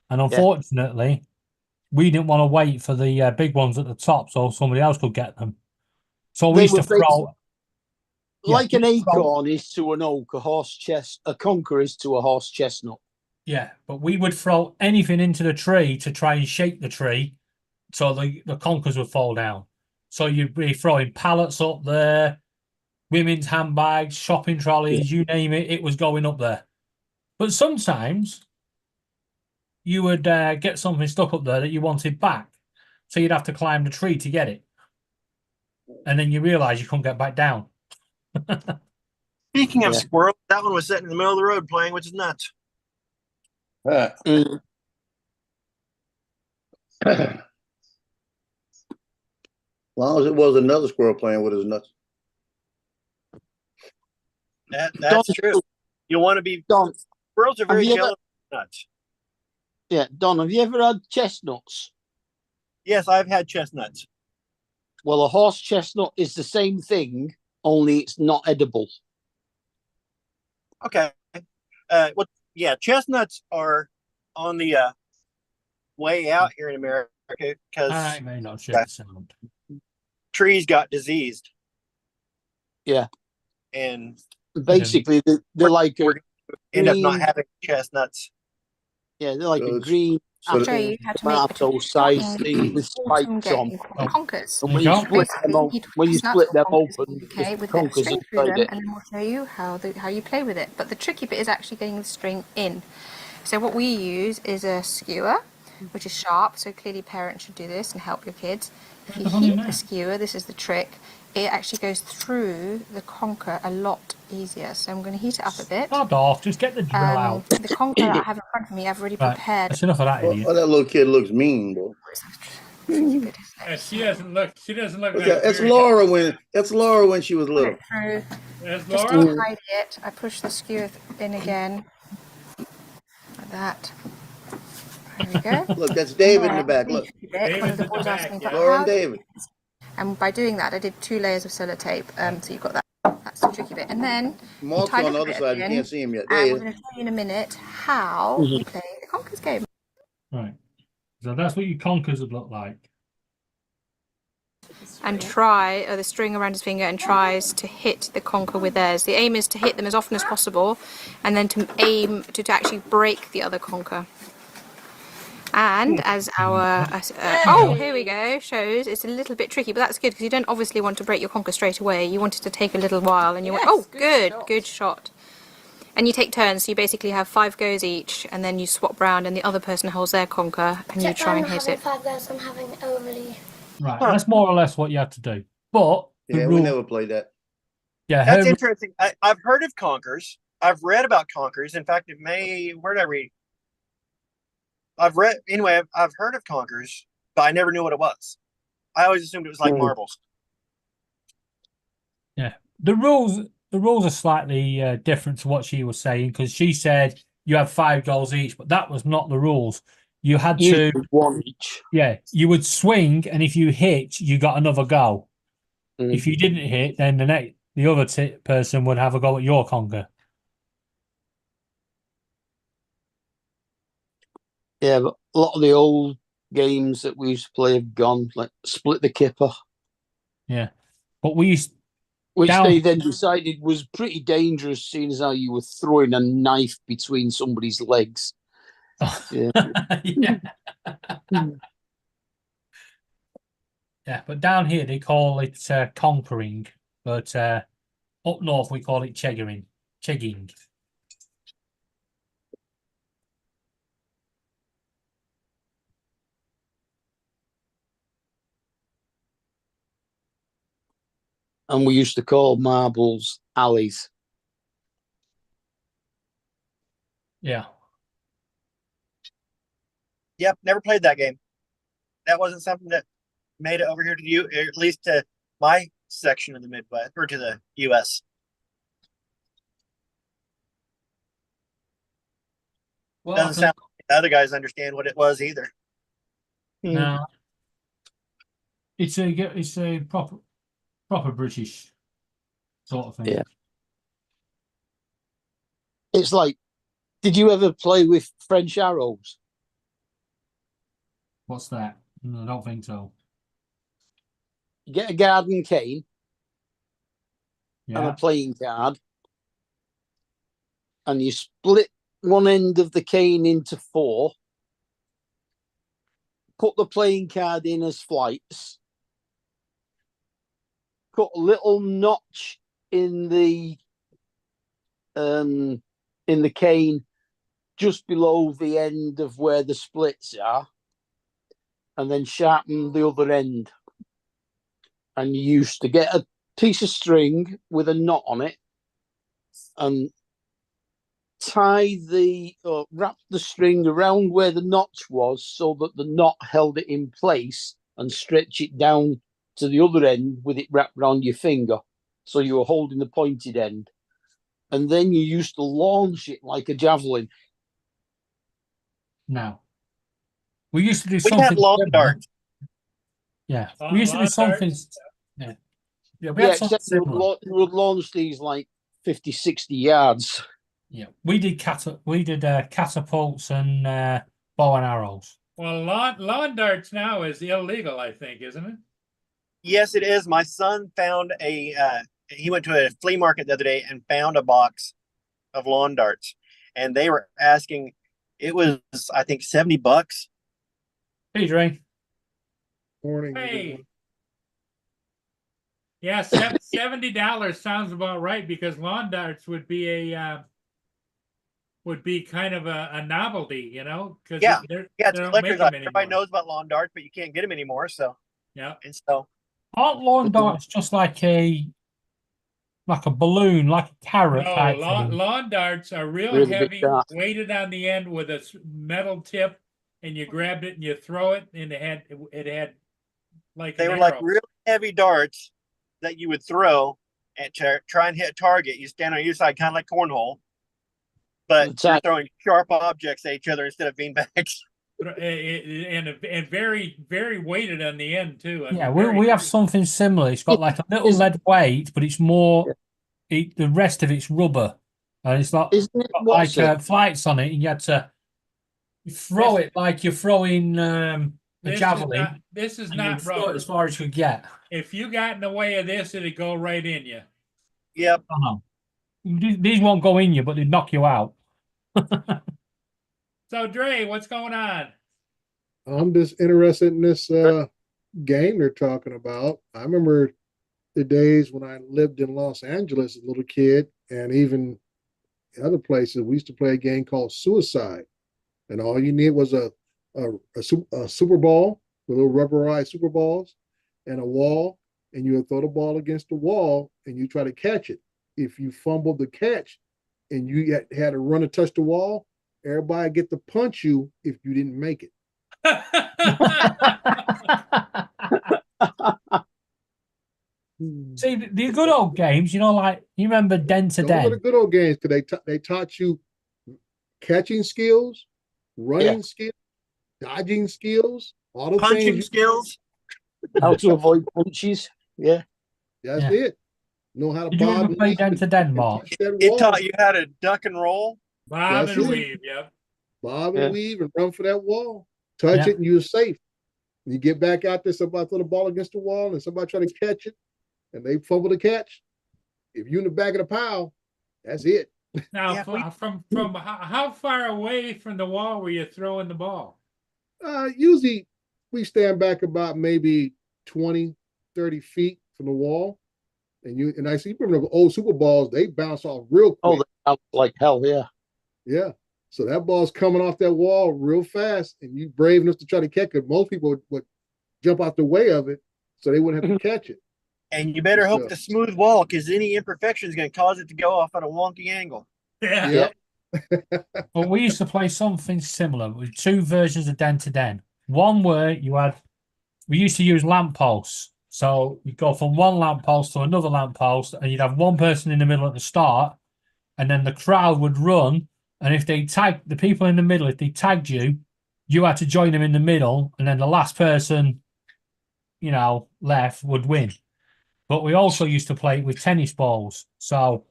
And unfortunately, we didn't want to wait for the big ones at the top so somebody else could get them. So we They used to were baked- throw. Yeah, Like an we used to throw- acorn is to an oak, a conker is to a horse chestnut. Yeah, but we would throw anything into the tree to try and shake the tree so the conkers would fall down. So you'd be throwing pallets up there, women's handbags, shopping trolleys, you name it, it was going up there. But sometimes you would get something stuck up there that you wanted back. So you'd have to climb the tree to get it. And then you realise you couldn't get back down. Speaking of Yeah. squirrels, that one was sitting in the middle of the road playing, which is nuts. Huh. Mm. As long as it was another squirrel playing with his nuts. That's true. You want to be Don, squirrels are very you ever- jealous of nuts. yeah, Don, have you ever had chestnuts? Yes, I've had chestnuts. Well, a horse chestnut is the same thing, only it's not edible. Okay. Yeah, chestnuts are on the way out here in America because I may not share the sound. trees got diseased. Yeah. And Basically, they're like we're end up not green- having chestnuts. yeah, they're like So a it's- green so I'll the- show you how to make a tomato sized traditional thing with autumn spikes on. game called Oh. conkers. And when Okay. you split them, Basically, when you nuts split or them conkers, open, okay, the with the conkers string through inside them, it. and then we'll show you how you play with it. But the tricky bit is actually getting the string in. So what we use is a skewer, which is sharp. So clearly, parents should do this and help your kids. If you What the hell is heat that? the skewer, this is the trick. It actually goes through the conker a lot easier. So I'm going to heat it up a bit. Start off, just get the drill out. The conker that I have in front of me, I've already Right, prepared. that's enough of that, Oh, idiot. that little kid looks mean, bro. Tricky bit, isn't it? She doesn't look like Okay, that's Laura when she was Put little. it through. That's Just Laura? to hide it, I push the skewer in again, like that. There we go. Look, that's David in the back. Look, One of David's the in the boys asked back, me, yeah. Laura how and do you David. do this? And by doing that, I did 2 layers of sellotape, so you've got that. That's the tricky bit. And then Mark's tie on the a other bit side. You in, can't see him yet. There and he we're is. going to show you in a minute how you play the conkers game. Right. So that's what your conkers would look like. And try the string around his finger and tries to hit the conker with theirs. The aim is to hit them as often as possible, and then to aim to actually break the other conker. And as our oh, here we go, shows it's a little bit tricky, but that's good because you don't obviously want to break your conker straight away. You want it to take a little while, and you want good shot. And you take turns, so you basically have 5 goes each, and then you swap round, and the other person holds their conker, and you try and hit it. 5 goes, I'm having overly. Right, that's more or less what you have to do. But the Yeah, we rule, never played that. yeah, That's her- interesting. I've heard of conkers. I've read about conkers. In fact, where did I read? I've heard of conkers, but I never knew what it was. I always assumed it was like marbles. the rules are slightly different to what she was saying because she said you have 5 goals each, but that was not the rules. You had to, You did one each. yeah, you would swing, and if you hit, you got another goal. Mm. If you didn't hit, then the other person would have a go at your conker. Yeah, but a lot of the old games that we used to play have gone, like Split the Kipper, Yeah, but we used which Down- they then decided was pretty dangerous, seeing as how you were throwing a knife between somebody's legs. Yeah. yeah. Yeah, but down here they call it conquering, but up north we call it cheggering. Chegging. And we used to call marbles alleys. Yeah. Yep, never played that game. That wasn't something that made it over here to you, at least to my section of the Midwest or to the U.S. Well, Doesn't sound like the other guys understand what it was either. no. It's a proper British sort of thing. Yeah. It's like, did you ever play with French arrows? What's that? No, I don't think so. You get a garden cane and Yeah. a playing card, and you split one end of the cane into 4, put the playing card in as flights, put a little notch in the cane just below the end of where the splits are, and then sharpen the other end. And you used to get a piece of string with a knot on it and wrap the string around where the notch was so that the knot held it in place, and stretch it down to the other end with it wrapped around your finger. So you were holding the pointed end. And then you used to launch it like a javelin. No. We used to do We something. had lawn similar. darts. Yeah. Lawn- We used to do lawn something. darts? Yeah. Yeah, we had something except you similar. would launch these like 50, 60 yards. Yeah. We did catapults and bow and arrows. Well, lawn darts now is illegal, I think, isn't it? Yes, it is. My son found he went to a flea market the other day and found a box of lawn darts, and they were asking, it was, I think, $70. Hey, Dre. Morning. Hey. Yeah, $70 sounds about right, because lawn darts would be kind of a novelty, you know? Because Yeah. they Yeah, it's don't collector's make them item. Everybody anymore. knows about lawn darts, but you can't get them anymore. So, Yeah. and so Aren't lawn darts just like a balloon, like a carrot No, type thing? lawn darts are real Really big heavy, dart. weighted on the end with a metal tip, and you grabbed it and you throw it, and it had like they an were like arrow. really heavy darts that you would throw and try and hit a target. You stand on your side, kind of like cornhole, but That's you're right. throwing sharp objects at each other instead of beanbags. And very, very weighted on the end too. I mean, Yeah, very we have heavy. something similar. It's got like a little lead weight, but it's more. The rest of it's rubber, and it's like Isn't it got what's like it? flights on it, and you had to throw it like you're throwing a javelin. This is And you'd not throw it rubber. as far as you could get. If you got in the way of this, it'd go right in you. Yep. These won't go in you, but they knock you out. So, Dre, what's going on? I'm just interested in this game they're talking about. I remember the days when I lived in Los Angeles as a little kid, and even other places. We used to play a game called Suicide, and all you need was a super ball with little rubberized super balls and a wall, and you would throw the ball against the wall and you try to catch it. If you fumbled the catch and you had to run and touch the wall, everybody get to punch you if you didn't make it. See, the good old games, you know, like you remember Den to Those are the Den. good old games because they taught you catching skills, running skills, dodging skills, all the Punching things. skills. How to avoid punches. Yeah. That's Yeah. it. Know how to Did you bob ever and play weave Den to Den, and Mark? touch that It wall. taught you how to duck and roll. Bob That's and it. weave, yep. Bob Yeah. and weave and run for that wall. Touch Yeah. it and you're safe. You get back out there, somebody throw the ball against the wall and somebody try to catch it and they fumble the catch. If you're in the back of the pile, that's it. Now, Yeah, from how far away from the wall were you throwing the ball? Usually we stand back about maybe 20, 30 feet from the wall. And I see remember the old Super Balls, they bounce off real quick. Oh, they bounce like hell, yeah. Yeah. So that ball's coming off that wall real fast, and you brave enough to try to catch it. Most people would jump out the way of it so they wouldn't have to catch it. And you better hope So- the smooth wall, because any imperfection is going to cause it to go off at a wonky angle. Yeah. Yeah. But we used to play something similar with two versions of Den to Den. One where we used to use lampposts. So you go from one lamppost to another lamppost, and you'd have one person in the middle at the start, and then the crowd would run. And if they tagged the people in the middle, if they tagged you, you had to join them in the middle, and then the last person, left would win. But we also used to play with tennis balls. So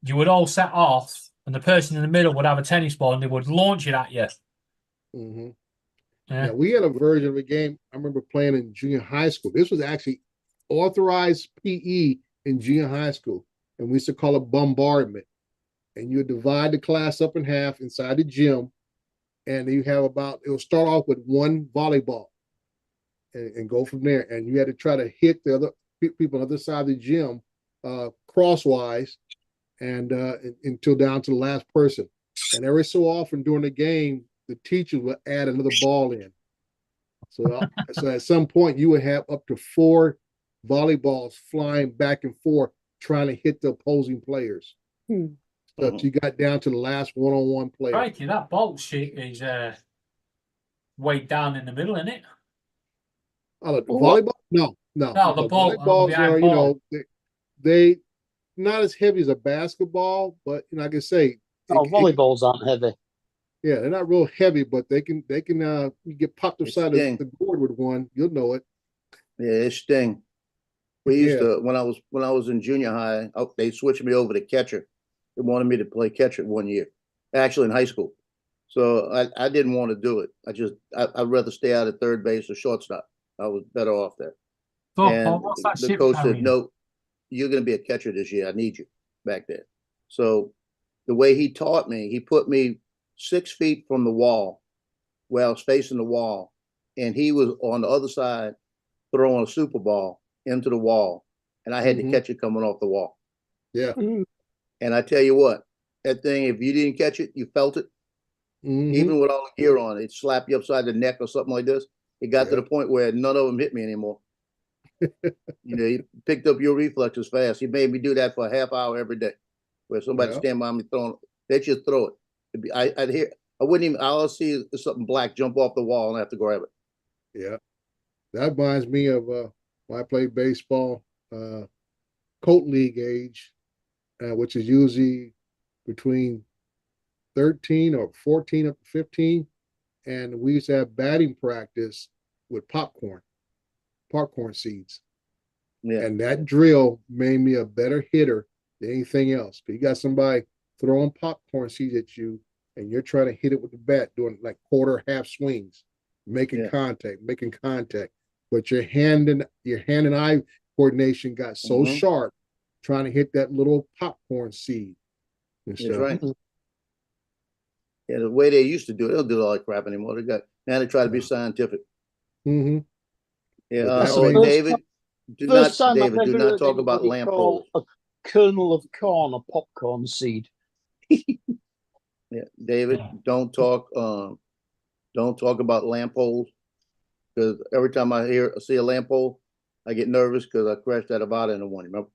you would all set off, and the person in the middle would have a tennis ball, and they would launch it at you. Mm-hmm. Yeah. Now, we had a version of a game I remember playing in junior high school. This was actually authorized PE in junior high school, and we used to call it bombardment. And you would divide the class up in half inside the gym, and you have it'll start off with one volleyball and go from there. And you had to try to hit the other people on the other side of the gym crosswise and until down to the last person. And every so often during the game, the teacher would add another ball in. So at some point you would have up to 4 volleyballs flying back and forth trying to hit the opposing players. So you got down to the last one-on-one player. Crikey, that bolt sheet is way down in the middle, isn't it? Oh, the volleyball? No. No, the ball, Volleyballs behind are, ball. they not as heavy as a basketball, but like I say, Volleyballs aren't heavy. yeah, they're not real heavy, but they can you get popped upside sting. the board with one, you'll know it. Yeah, it sting. We used Yeah. to when I was in junior high, they switched me over to catcher. They wanted me to play catcher 1 year, actually in high school. So I didn't want to do it. I'd rather stay out at third base or shortstop. I was better off there. But And what's that the ship coach said, carrying? "No, you're going to be a catcher this year. I need you back there." So the way he taught me, he put me 6 feet from the wall, where I was facing the wall, and he was on the other side throwing a super ball into the wall, and I had Mhm. to catch it coming off the wall. Yeah. And I tell you what, that thing, if you didn't catch it, you felt it. Mhm. Even with all the gear on, it'd slap you upside the neck or something like this. It got to Yeah. the point where none of them hit me anymore. You picked up your reflexes fast. He made me do that for a half hour every day, where somebody Yeah. stand by me throwing. They just throw it. I'd hear. I wouldn't even. I'll see something black jump off the wall and I have to grab it. Yeah. That reminds me of when I played baseball, Colt League age, which is usually between 13 or 14 up to 15. And we used to have batting practice with popcorn seeds. Yeah, And that drill made me a better hitter than anything else. But you got somebody throwing popcorn seeds at you, and you're trying to hit it with the bat, doing like quarter, half swings, making Yeah. contact. But your hand and eye coordination got so Mhm. sharp trying to hit that little popcorn seed. And that's stuff. right. Yeah, the way they used to do it, they don't do all that crap anymore. Now they try to be No. scientific. Mhm. Yeah, But that so made- David, First time David, I've do ever not heard talk about anybody lamp call poles. a kernel of corn a popcorn seed. Yeah, David, Yeah. don't talk about lamp poles, because every time I see a lamp pole, I get nervous because I crashed out of Nevada in the one. Remember?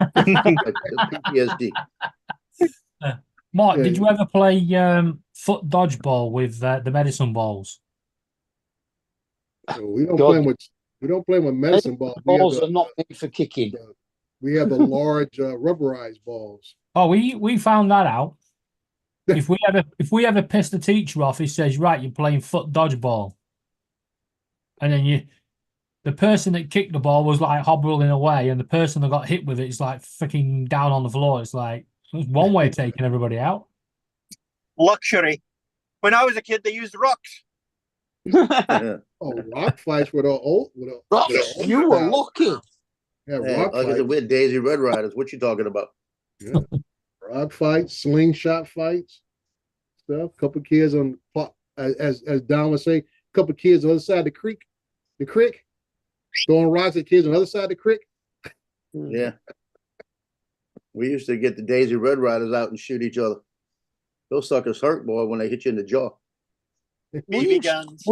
PTSD. Mark, Yeah, did you ever play foot dodgeball with the medicine balls? So we don't God. play with medicine balls. We have Balls the, are not made for kicking. we have the large rubberized balls. Oh, we found that out. If we ever piss the teacher off, he says, "Right, you're playing foot dodgeball," and then the person that kicked the ball was like hobbling away, and the person that got hit with it is like freaking down on the floor. It's like there's one way of taking everybody out. Luxury. When I was a kid, they used rocks. Yeah, Oh, rock fights with old. Rocks, you were lucky. Yeah, like rock I said, fights. we're Daisy Red Riders. What you talking about? Yeah. Rock fights, slingshot fights, stuff. Couple kids as Don would say, couple kids on the other side of the creek, throwing rocks at kids on the other side of the creek. Yeah. We used to get the Daisy Red Riders out and shoot each other. Those suckers hurt, boy, when they hit you in the jaw. BB guns.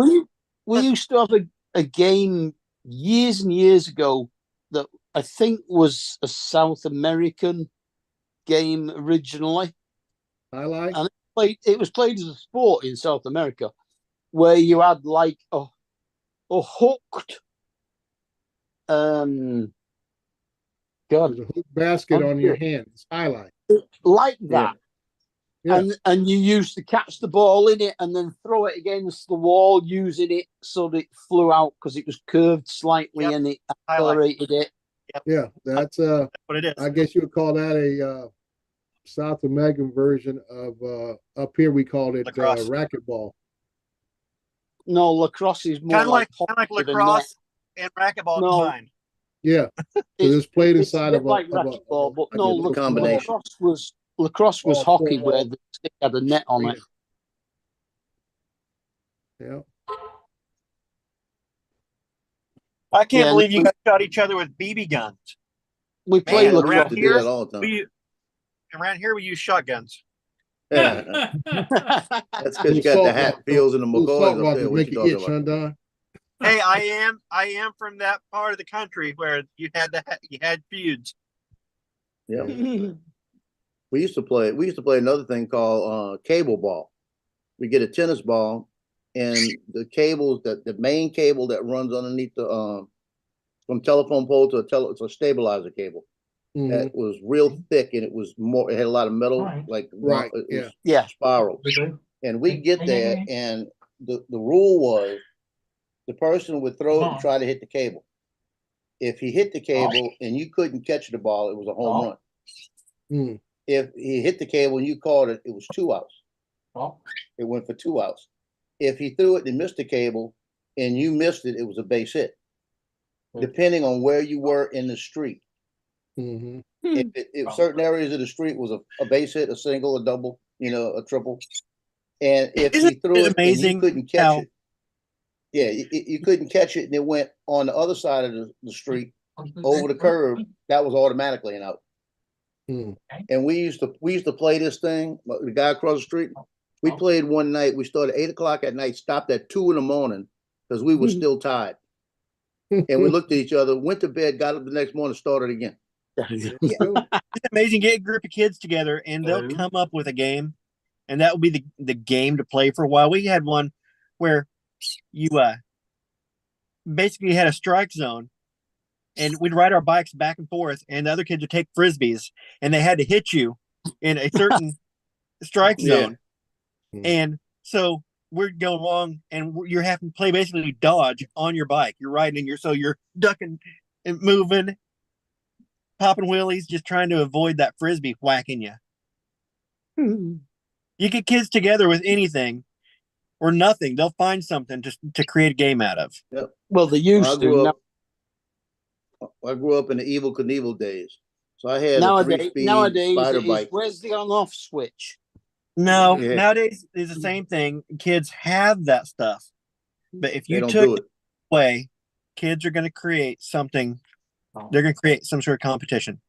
We used to have a game years and years ago that I think was a South American game originally. Highlight. And it was played as a sport in South America, where you had like a hooked There's God, a hook basket on your hand. It's highlight. like that. Yeah. And you used to catch the ball in it and then throw it against the wall using it so that it flew out because it was curved slightly Yep. and it Highlight. accelerated it. Yeah, that's What it is. I guess you would call that a South American version of up here we called it Lacrosse. racquetball. No, lacrosse is more Kind of like hockey than lacrosse and racquetball No. combined. Yeah, that. it's played It's inside a of bit a, like of a- racquetball, but like no, a combination. lacrosse was Oh, hockey full where on. the stick had a net on it. Yeah, I can't Yeah, believe you and- guys shot each other with BB guns. We played Man, We used around lacrosse. to here- do that all the time. Around here, we use shotguns. That's because you got the Hatfields and the Little McCoys salt up rock there. to What make you it talking itch, about? huh, Don? Hey, I am from that part of the country where you had feuds. Yeah. We used to play another thing called cable ball. We get a tennis ball and the cables the main cable that runs underneath the from telephone pole to it's a stabilizer cable Mhm. that was real thick and it had a lot of metal, Right. like Right, it was Yeah. spiral. And we get there and the rule was the person would throw it and try to hit the cable. If he hit the cable and you couldn't catch the ball, it was a home run. Mm. If he hit the cable and you caught it, it was 2 outs. It went for 2 outs. If he threw it and missed the cable and you missed it, it was a base hit. Depending on where you were in the street. Mhm. If certain areas of the street was a base hit, a single, a double, a triple. And if he Isn't threw it it and amazing you couldn't catch how- it, yeah, you couldn't catch it and it went on the other side of the street over the curb, that was automatically an out. Mm. And we used to play this thing, the guy across the street. We played one night, we started 8 o'clock at night, stopped at 2 a.m. because we were still tired. And we looked at each other, went to bed, got up the next morning, started again. Let's go. It's amazing. Get a group of kids together and they'll come up with a game, and that will be the game to play for a while. We had one where you basically had a strike zone, and we'd ride our bikes back and forth, and the other kids would take frisbees, and they had to hit you in a certain strike Yeah. zone. Hmm. And so we're going along, and you're having to play basically dodge on your bike. You're riding, and you're ducking and moving, popping wheelies, just trying to avoid that frisbee whacking you. You get kids together with anything or nothing, they'll find something to create a game out of. Well, they I used to. I grew up in the Evel Knievel days. So I had a Nowadays, 3-speed nowadays spider it is, bike. where's the on-off switch? No, Yeah. nowadays it's the same thing. Kids have that stuff, but if They you don't took do it it. away, kids are going to create something. They're going to create some sort of competition.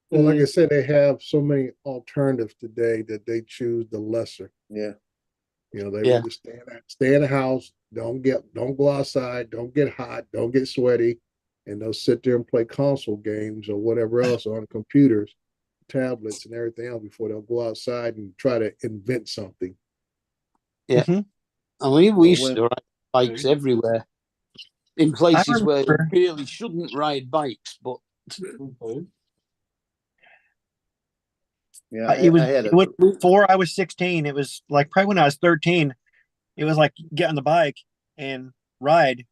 Well, like I said, they have so many alternatives today that they choose the lesser. Yeah. They Yeah. rather stay in the house, don't go outside, don't get hot, don't get sweaty, and they'll sit there and play console games or whatever else on computers, tablets, and everything else before they'll go outside and try to invent something. I mean, we Well, used when- to ride bikes everywhere in places where you remember- really shouldn't ride bikes, but Yeah. It was, I had it was before I was 16. It was like probably when I was 13. It was like get on the bike and ride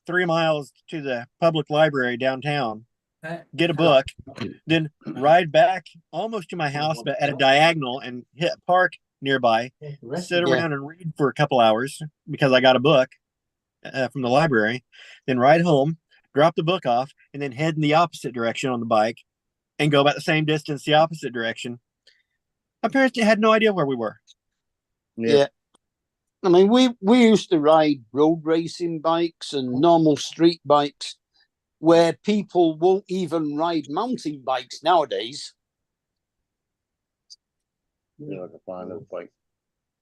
3 miles to the public library downtown, get a book, then ride back almost to my house, but at a diagonal, and hit a park nearby, sit around and read for a couple hours because I got a book from the library, then ride home, drop the book off, and then head in the opposite direction on the bike and go about the same distance the opposite direction. My parents had no idea where we were. Yeah. I mean, we used to ride road racing bikes and normal street bikes where people won't even ride mountain bikes nowadays. You know, I can find those bikes.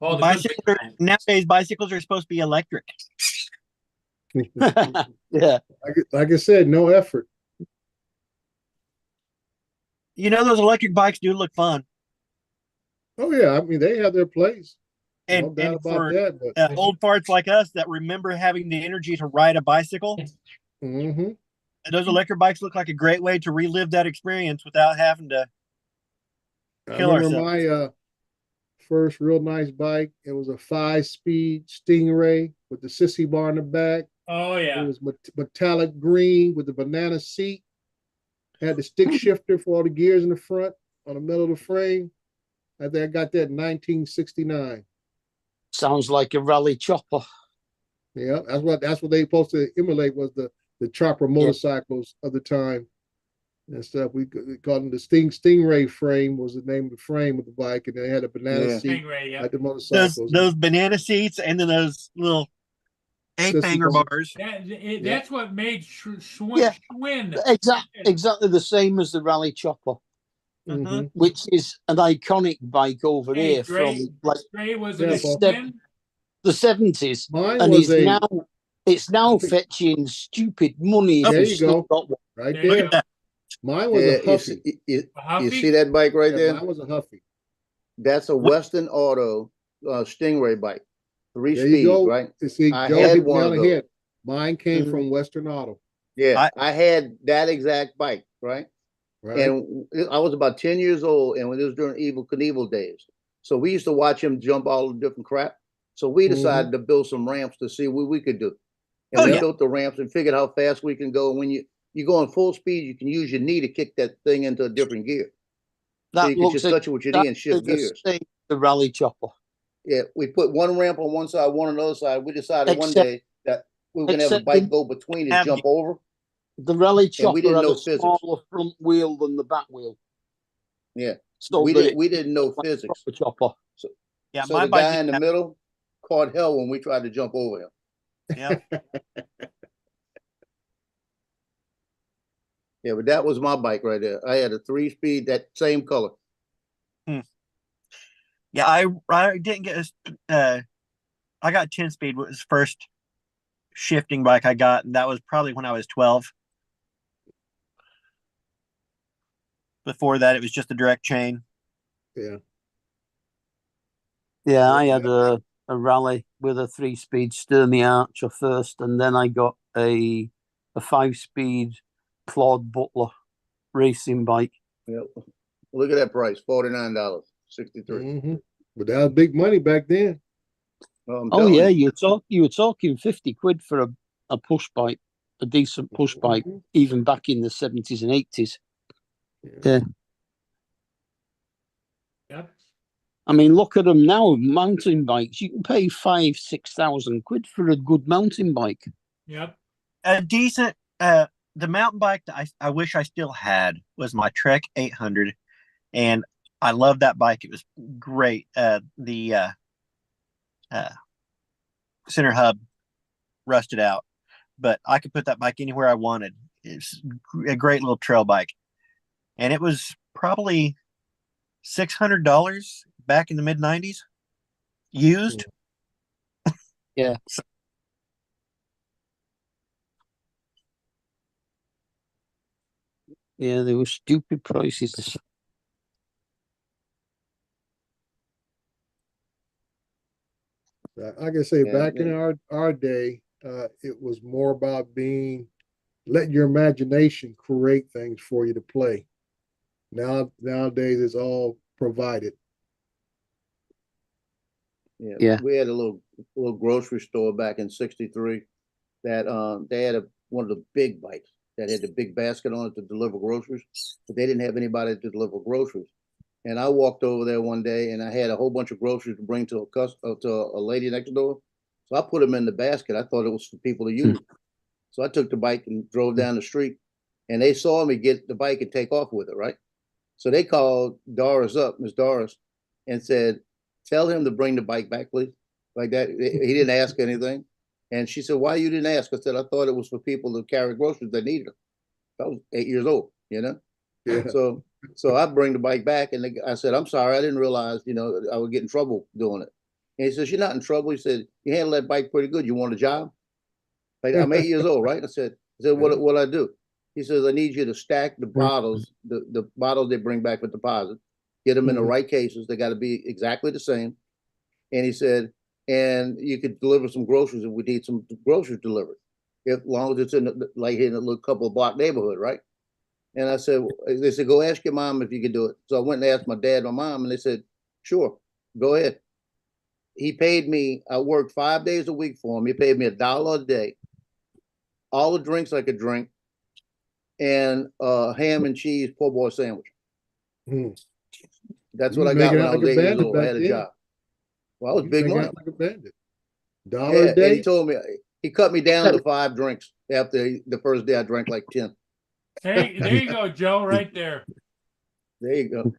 All the good Bicycles are, bikes. nowadays, bicycles are supposed to be electric. Yeah. Like I said, no effort. You know, those electric bikes do look fun. Oh yeah, I mean they have their place. No And, doubt and about for that. But old farts like us that remember having the energy to ride a bicycle, mhm. those electric bikes look like a great way to relive that experience without having to I kill remember ourselves. my first real nice bike. It was a 5-speed Stingray with the sissy bar in the back. Oh, It yeah. was metallic green with the banana seat. Had the stick shifter for all the gears in the front on the middle of the frame. I think I got that in 1969. Sounds like a rally chopper. Yeah, that's what they supposed to emulate was the chopper motorcycles of the time and stuff. We called them the Stingray frame was the name of the frame of the bike, and they had a banana Yeah. seat Stingray, yeah. like the Those motorcycles. those banana seats and then those little ape Sissy hanger bar. bars. That's what made Yeah. Schwinn. Exactly the same as the rally chopper, Mhm. which is an iconic bike over Hey, here from like Stray was Yeah, it a Paul. Schwinn? the 70s, Mine and was it's now I think- fetching stupid money. If There you've you still go. got one. right There you there. Look at that. Mine was Yeah, a Huffy. you A Huffy? see that bike right Yeah, there? mine was a Huffy. That's a Western Auto Stingray bike. Three There you speeds, go. right? You see, I Joe had hit me one on of the those. head. Mine came Mhm. from Western Auto, Yeah, I had that exact bike, right? right? And I was about 10 years old, and when it was during Evil Knievel days. So we used to watch him jump all the different crap. So we decided to build some ramps to see what we could do. And Oh, we yeah. built the ramps and figured how fast we can go. When you go in full speed, you can use your knee to kick that thing into a different gear. So That you can looks just touch it with your knee and shift exactly the gears. same as the rally chopper. Yeah, we put one ramp on one side, one on the other side. We decided one Except- day that we were gonna have a except bike the- go between and have jump over. The rally And we chopper didn't had know a physics. smaller front wheel than the back wheel. Yeah, So we that didn't know like a physics. proper chopper. Yeah, So my the bike guy didn't in the have- middle caught hell when we tried to jump over him. Yeah. Yeah, but that was my bike right there. I had a 3-speed, that same color. Yeah, I didn't get I got 10-speed was the first shifting bike I got, and that was probably when I was 12. Before that, it was just a direct chain. Yeah. Yeah, I had a rally with a 3-speed Sturmey Archer first, and then I got a 5-speed Claude Butler racing bike. Yeah. Look at that price, $49.63. Mhm. But that was big money back then. Well, I'm Oh telling yeah, you. you were talking 50 quid for a push bike, a decent push bike, Mhm. even back in the 70s and 80s. Yeah. Yep. I mean, look at them now, mountain bikes. You can pay 5,000-6,000 quid for a good mountain bike. Yep. A decent the mountain bike that I wish I still had was my Trek 800, and I love that bike. It was great. The center hub rusted out, but I could put that bike anywhere I wanted. It's a great little trail bike, and it was probably $600 back in the mid 90s, used. Yeah. Yeah, they were stupid prices. Like I say, Yeah, back in our day, it was more about letting your imagination create things for you to play. Nowadays, it's all provided. Yeah. We had a little grocery store back in '63 that they had one of the big bikes that had the big basket on it to deliver groceries, but they didn't have anybody to deliver groceries. And I walked over there one day and I had a whole bunch of groceries to bring to a lady next door. So I put them in the basket. I thought it was for people to use. So I took the bike and drove down the street, and they saw me get the bike and take off with it, right? So they called Doris up, Miss Doris, and said, "Tell him to bring the bike back, please." like that. He didn't ask anything. And she said, why you didn't ask? I said, I thought it was for people to carry groceries that needed them. I was 8 years old, you know? Yeah. So I bring the bike back and I said, I'm sorry, I didn't realize, I would get in trouble doing it. And he says, you're not in trouble. He said, you handle that bike pretty good. You want a job? Like, I'm 8 years old, right? I said, what I do? He says, I need you to stack the bottles, the bottles they bring back for deposit, get them in the right cases. They got to be exactly the same. And he said, and you could deliver some groceries if we need some groceries delivered, as long as it's in like in a little couple of block neighborhood, right? And I said, they said, go ask your mom if you can do it. So I went and asked my dad and my mom, and they said, sure, go ahead. He paid me, I worked 5 days a week for him. He paid me $1 a day, all the drinks I could drink, and ham and cheese po' boy sandwich. That's what I got when I was 8 years old. I had a job. Well, I was big money. Like a bandit. Yeah, $1 a day. and he told me, he cut me down to 5 drinks after the first day I drank like 10. Hey, there you go, Joe, right there. There you go.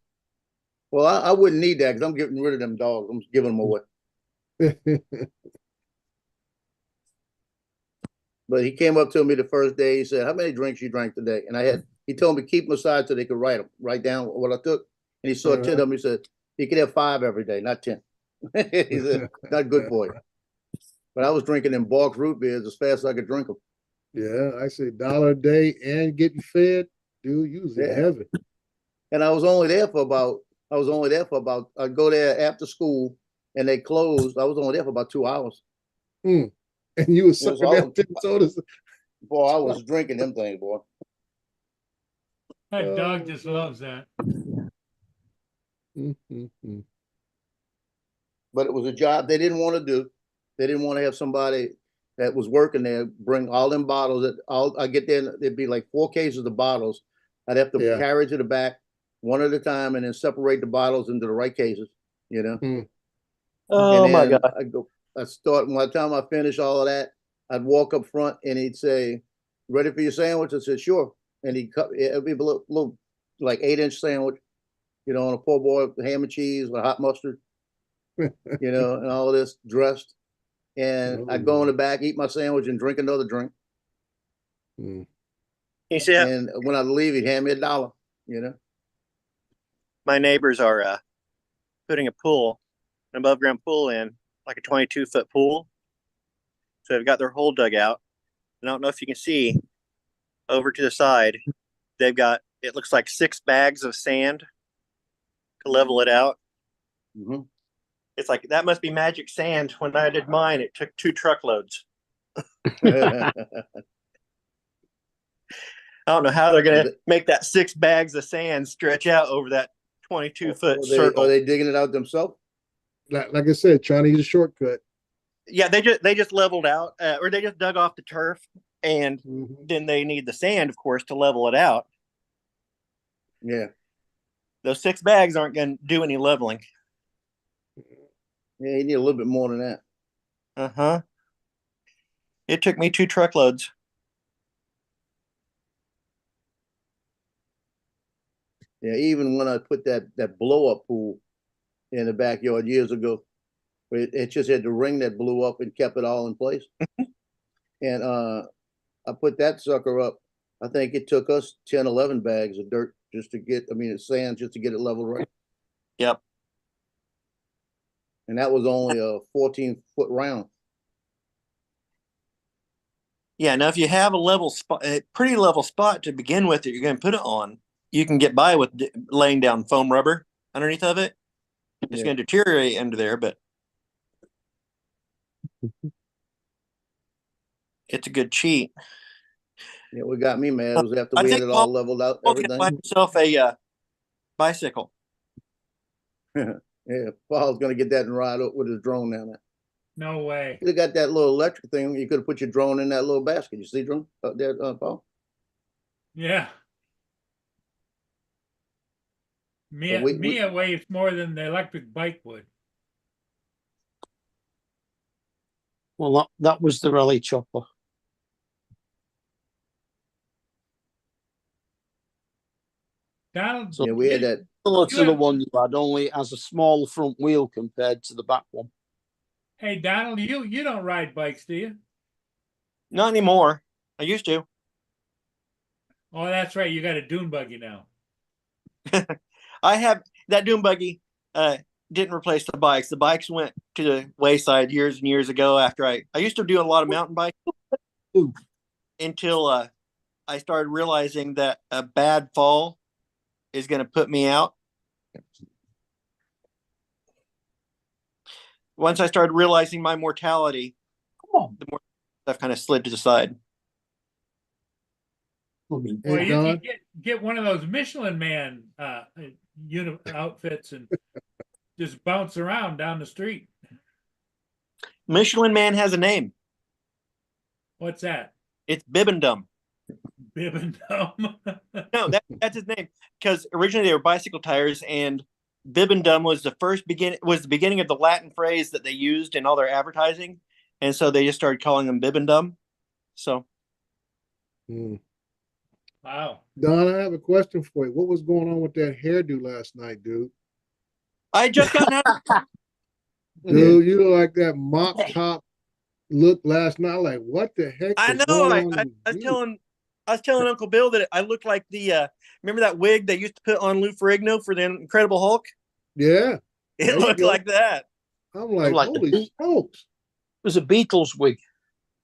Well, I wouldn't need that because I'm getting rid of them dogs. I'm giving them away. But he came up to me the first day. He said, how many drinks you drank today? And he told me keep them aside so they could write down what I took. And he saw 10 of them. He said, you could have 5 every day, not 10. He said, not good for you. But I was drinking them Bork's root beers as fast as I could drink them. Yeah, I say $1 a day and getting fed, dude, you was in heaven. And I was only there for about, I'd go there after school and they closed. I was only there for about 2 hours. And you was sucking down 10 sodas. Boy, I was drinking them things, boy. That dog just loves that. But it was a job they didn't want to do. They didn't want to have somebody that was working there bring all them bottles. I get there, there'd be like 4 cases of bottles. I'd have to carry to the back one at a time and then separate the bottles into the right cases, you know? Oh my God. By the time I finish all of that, I'd walk up front and he'd say, ready for your sandwich? I said, sure. And he'd cut, it'd be a little like 8-inch sandwich, you know, on a po' boy, ham and cheese with hot mustard, you know, and all of this dressed. And I'd go in the back, eat my sandwich and drink another drink. You see, and when I'd leave, he'd hand me $1, you know. my neighbors are putting a pool, an above ground pool in, like a 22-foot pool. So they've got their hole dug out. I don't know if you can see over to the side, they've got, it looks like 6 bags of sand to level it out. It's like, that must be magic sand. When I did mine, it took 2 truckloads. I don't know how they're going to make that 6 bags of sand stretch out over that 22-foot circle. Are they digging it out themselves? Like I said, trying to use a shortcut. Yeah, they just leveled out, or they just dug off the turf, and then they need the sand, of course, to level it out. Yeah. Those 6 bags aren't going to do any leveling. Yeah, you need a little bit more than that. It took me 2 truckloads. Yeah, even when I put that blow up pool in the backyard years ago, it just had the ring that blew up and kept it all in place. And I put that sucker up. I think it took us 10, 11 bags of dirt just to get, it's sand just to get it leveled right. Yep. And that was only a 14-foot round. Yeah, now if you have a level spot, a pretty level spot to begin with that you're going to put it on, you can get by with laying down foam rubber underneath of it. It's going to deteriorate under there, but it's a good cheat. Yeah, what got me mad was after we had it all leveled out, everything. Buy himself a bicycle. Yeah, Paul's gonna get that and ride up with his drone down there. No way. You got that little electric thing. You could have put your drone in that little basket. You see, drone out there, Paul? Yeah. Mia weighs more than the electric bike would. Well, that was the rally chopper. Donald, Yeah, we had that. Similar to the one you had, only it has a small front wheel compared to the back one. Hey, Donald, you don't ride bikes, do you? Not anymore. I used to. Oh, that's right. You got a dune buggy now. I have that dune buggy. Didn't replace the bikes. The bikes went to the wayside years and years ago. After I used to do a lot of mountain biking until I started realizing that a bad fall is going to put me out. Once I started realizing my mortality, the more stuff kind of slid to the side. Well, Hey, you Don, get one of those Michelin Man outfits and just bounce around down the street. Michelin Man has a name. What's that? It's Bibendum. Bibendum. No, that's his name because originally they were bicycle tires, and Bibendum was the beginning of the Latin phrase that they used in all their advertising, and so they just started calling them Bibendum. So, Wow. Don, I have a question for you. What was going on with that hairdo last night, dude? I just got out. Dude, you look like that mop top look last night. Like, what the heck I is know. going on I with was you? telling Uncle Bill that I looked like the remember that wig they used to put on Lou Ferrigno for the Incredible Hulk? Yeah, It there you looked go. like that. I'm like, like holy it smokes. was a Beatles wig.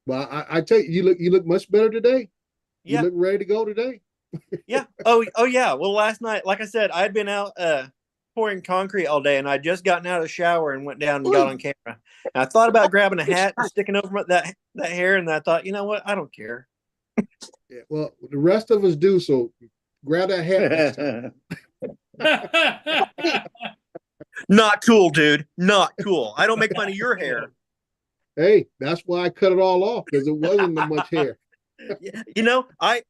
Well, I tell you, you look much better today. You Yeah. look ready to go today. Yeah. Oh yeah. Well, last night, like I said, I'd been out pouring concrete all day, and I'd just gotten out of the shower and went down and got on camera. And I thought about grabbing a hat and sticking over that hair, and I thought, you know what? I don't care. Yeah, well, the rest of us do. So grab that hat next time. Not cool, dude. Not cool. I don't make fun of your hair. Hey, that's why I cut it all off because it wasn't that much hair. You know, I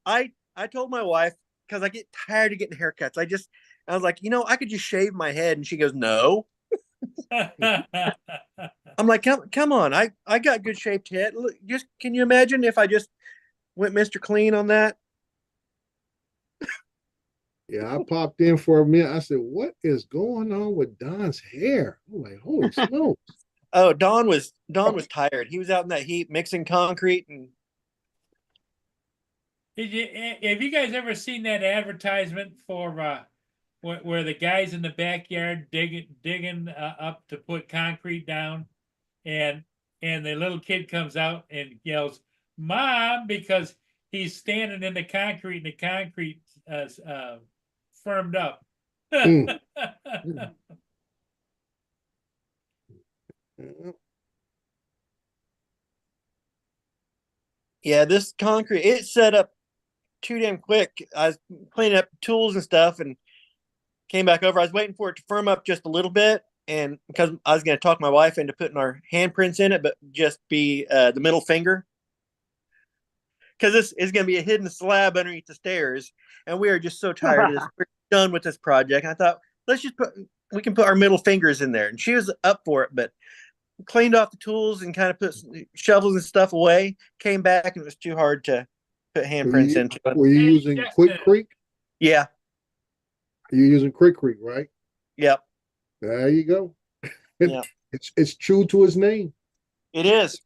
told my wife because I get tired of getting haircuts. I was like, I could just shave my head, and she goes, no. I'm like, come on. I got good shaped head. Look, can you imagine if I just went Mr. Clean on that? Yeah, I popped in for a minute. I said, what is going on with Don's hair? I'm like, holy smokes. Oh, Don was tired. He was out in that heat mixing concrete and Have you guys ever seen that advertisement for where the guys in the backyard digging up to put concrete down, and the little kid comes out and yells, "Mom!" because he's standing in the concrete and the concrete firmed up. Mm. yeah, this concrete it set up too damn quick. I was cleaning up tools and stuff and came back over. I was waiting for it to firm up just a little bit, and because I was going to talk my wife into putting our handprints in it, but just be the middle finger, because this is going to be a hidden slab underneath the stairs, and we are just so tired of this. We're done with this project. I thought we can put our middle fingers in there, and she was up for it, but cleaned off the tools and kind of put shovels and stuff away. Came back, and it was too hard to put handprints into it. Were you using Quick Creek? Yeah. You're using Quick Creek, right? Yep. There you go. Yep. It's true to his name. It is.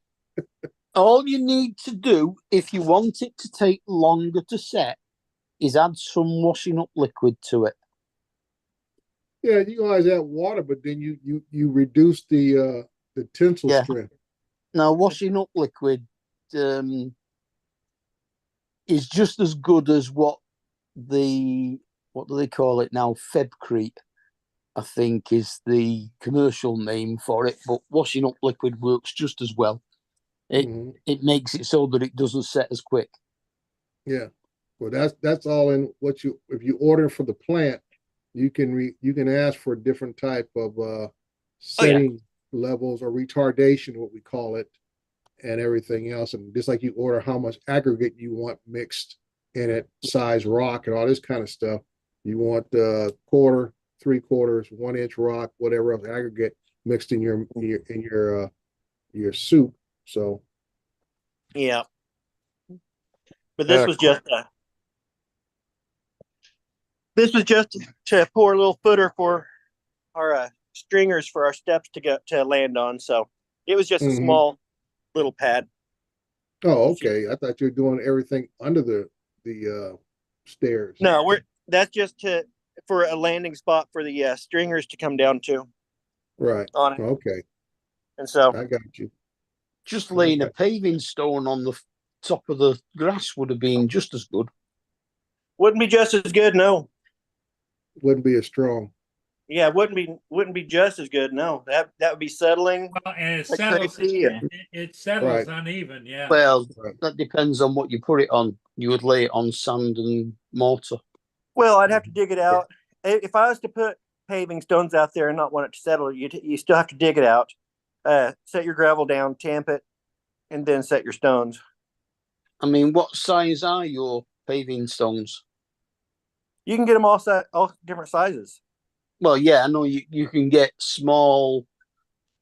All you need to do if you want it to take longer to set is add some washing up liquid to it. Yeah, you can always add water, but then you reduce the tensile strength. Now, washing up liquid is just as good as what do they call it now? Febcrete, I think, is the commercial name for it. But washing up liquid works just as well. It makes it so that it doesn't set as quick. Yeah, well, that's all in what if you order for the plant, you can ask for a different type of setting levels or retardation, what we call it, and everything else. And just like you order how much aggregate you want mixed in it, size rock and all this kind of stuff. You want quarter, 3/4, 1 inch rock, whatever else aggregate mixed in your soup. So yeah. But this was just to pour a little footer for our stringers for our steps to land on. So It was just a Mhm. small little pad. Oh, okay. I thought you were doing everything under the stairs. No, that's just for a landing spot for the stringers to come down to Right. on it. Okay. And so I got you. Just laying a Okay. paving stone on the top of the grass would have been just as good. wouldn't be just as good. No. Wouldn't be as strong. Yeah, wouldn't be just as good. No, that would be settling. Well, and it like settles, crazy, and it settles Right. uneven, yeah. Well, Right. that depends on what you put it on. You would lay it on sand and mortar. Well, I'd have to dig it out. If I was to put paving stones out there and not want it to settle, you still have to dig it out, set your gravel down, tamp it, and then set your stones. I mean, what size are your paving stones? You can get them all different sizes. Well, yeah, I know you can get small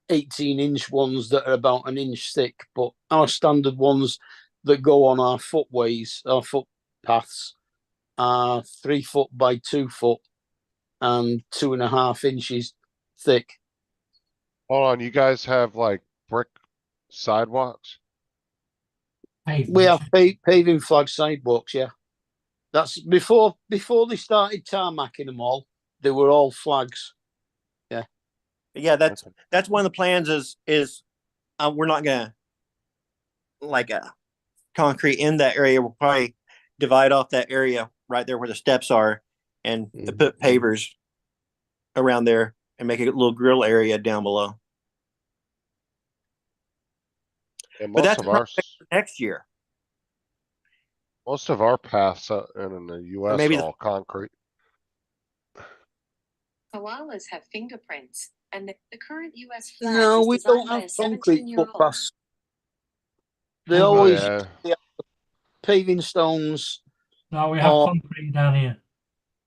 18-inch ones that are about an inch thick, but our standard ones that go on our footways, our footpaths, are 3 foot by 2 foot and 2.5 inches thick. Hold on, you guys have like brick sidewalks? We have paving flag sidewalks, yeah. That's before they started tarmacking them all. They were all flags. Yeah, that's Okay. one of the plans. Is we're not gonna concrete in that area. We'll probably divide off that area right there where the steps are, and Mhm. put pavers around there and make a little grill area down below. And But most that's of our, next year. most of our paths in the US maybe are the- all concrete. Koalas have fingerprints, and the current U.S. flag No, was we designed don't by have a concrete 17-year-old. footpaths. They Oh, always yeah. paving stones. No, we have Oh. concrete down here.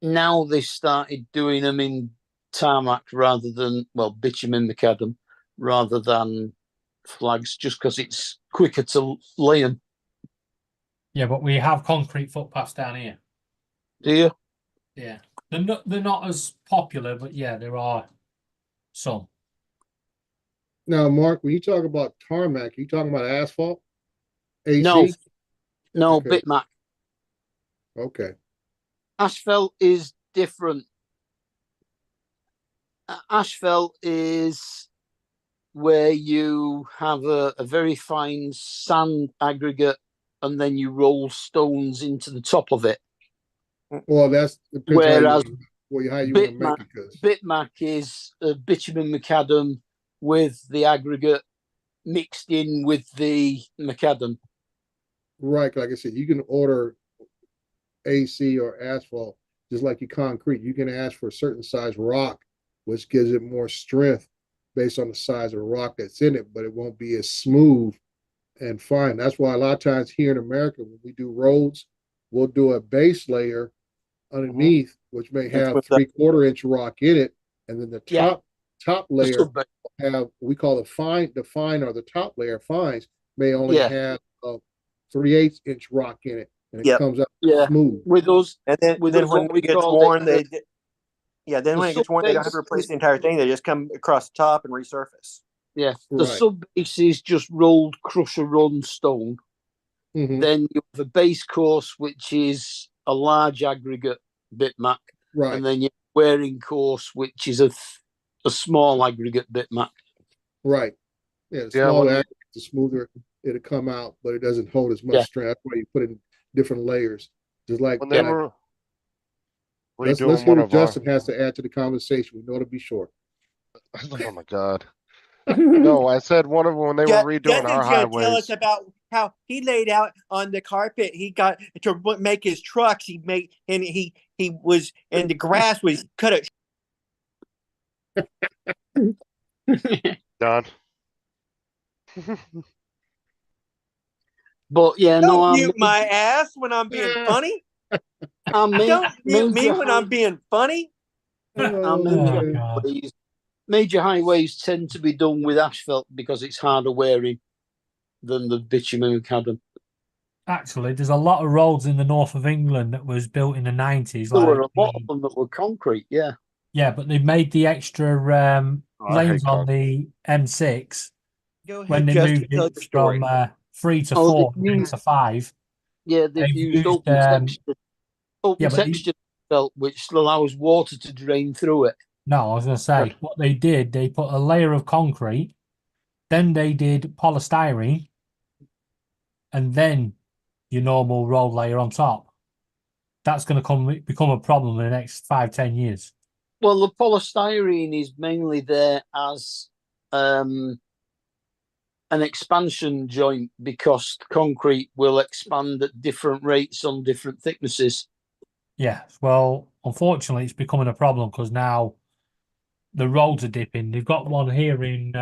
Now they started doing them in tarmac rather than, well, bitumen macadam rather than flags, just because it's quicker to lay them. Yeah, but we have concrete footpaths down here. Do you? Yeah. They're not as popular, but yeah, there are some. Now, Mark, when you talk about tarmac, you talking about asphalt? AC? No, Okay. bitmac. Okay. Asphalt is different. Asphalt is where you have a very fine sand aggregate and then you roll stones into the top of it. Well, that's depends Whereas how you want to make it. Cause bitmac is a bitumen macadam with the aggregate mixed in with the macadam. right, like I said, you can order AC or asphalt just like you concrete. You can ask for a certain size rock, which gives it more strength based on the size of the rock that's in it, but it won't be as smooth and fine. That's why a lot of times here in America, when we do roads, we'll do a base layer underneath, which may have with the- 3/4 inch rock in it, and then the Yeah. top The layer sub- have we call the fine or the top layer fines may only Yeah. have a 3/8 inch rock in it, and it Yep. comes out Yeah. smooth. With us, And then, With then us, when what it we gets call worn, the- then when it gets worn, they don't have to sub-base replace the entire thing. They just come across the top and resurface. yeah, the Right. sub base is just rolled crusher run stone. Mhm. Then you have a base course, which is a large aggregate bitmac, Right. and then your wearing course, which is a small aggregate bitmac. Right. Yeah, the Yeah, smaller when- aggregate, the smoother it'll come out, but it doesn't hold as much Yeah. strength. That's why you put in different layers. Just like When they like- were let's redoing hear one what of our, Justin has to add to the conversation. We know to be short. oh my God. No, I said when they were redoing our highways. about how he laid out on the carpet. He got to make his trucks. He was, and the grass was cut it. Done. But yeah, no, Don't I'm mute my ass when I'm being funny. I'm Don't mute me major when I'm being funny. I'm Okay. major highways. Major highways tend to be done with asphalt because it's harder wearing than the bitumen macadam. Actually, there's a lot of roads in the north of England that was built in the 90s. There were a Like lot of them that were concrete, yeah. yeah, but they made the extra Oh, I hate lanes on the M6 Go ahead, when they Justin, moved tell your it story. from 3 to Oh, 4, they've then used, to 5. yeah, they've They've used used open yeah, but texture belt, which allows water to drain through it. no, I was going to say what they did. They put a layer of concrete, then they did polystyrene, and then your normal road layer on top. That's going to become a problem in the next 5-10 years. Well, the polystyrene is mainly there as an expansion joint because concrete will expand at different rates on different thicknesses. Yeah, well, unfortunately, it's becoming a problem because now the roads are dipping. They've got one here in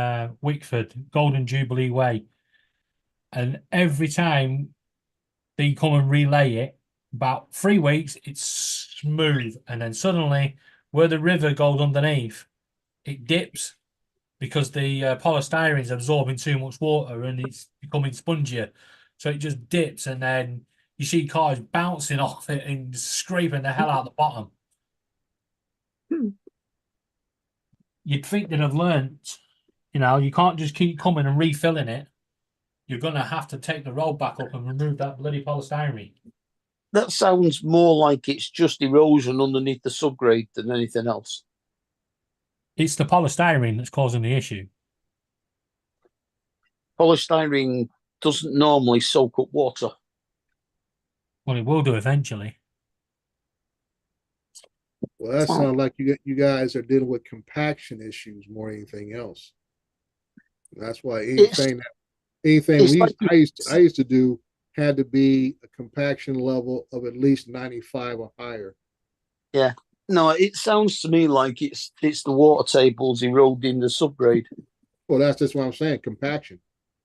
Wickford, Golden Jubilee Way, and every time they come and relay it, about 3 weeks, it's smooth, and then suddenly, where the river goes underneath, it dips because the polystyrene is absorbing too much water and it's becoming spongier, so it just dips, and then you see cars bouncing off it and scraping the hell out of the bottom. You'd think they'd have learnt, you can't just keep coming and refilling it. You're going to have to take the road back up and remove that bloody polystyrene. That sounds more like it's just erosion underneath the subgrade than anything else. It's the polystyrene that's causing the issue. Polystyrene doesn't normally soak up water. Well, it will do eventually. Well, that sounds like you guys are dealing with compaction issues more than anything else. That's why anything I used to do had to be a compaction level of at least 95 or higher. Yeah. No, it sounds to me like it's the water tables eroding the subgrade. Well, that's just what I'm saying, compaction.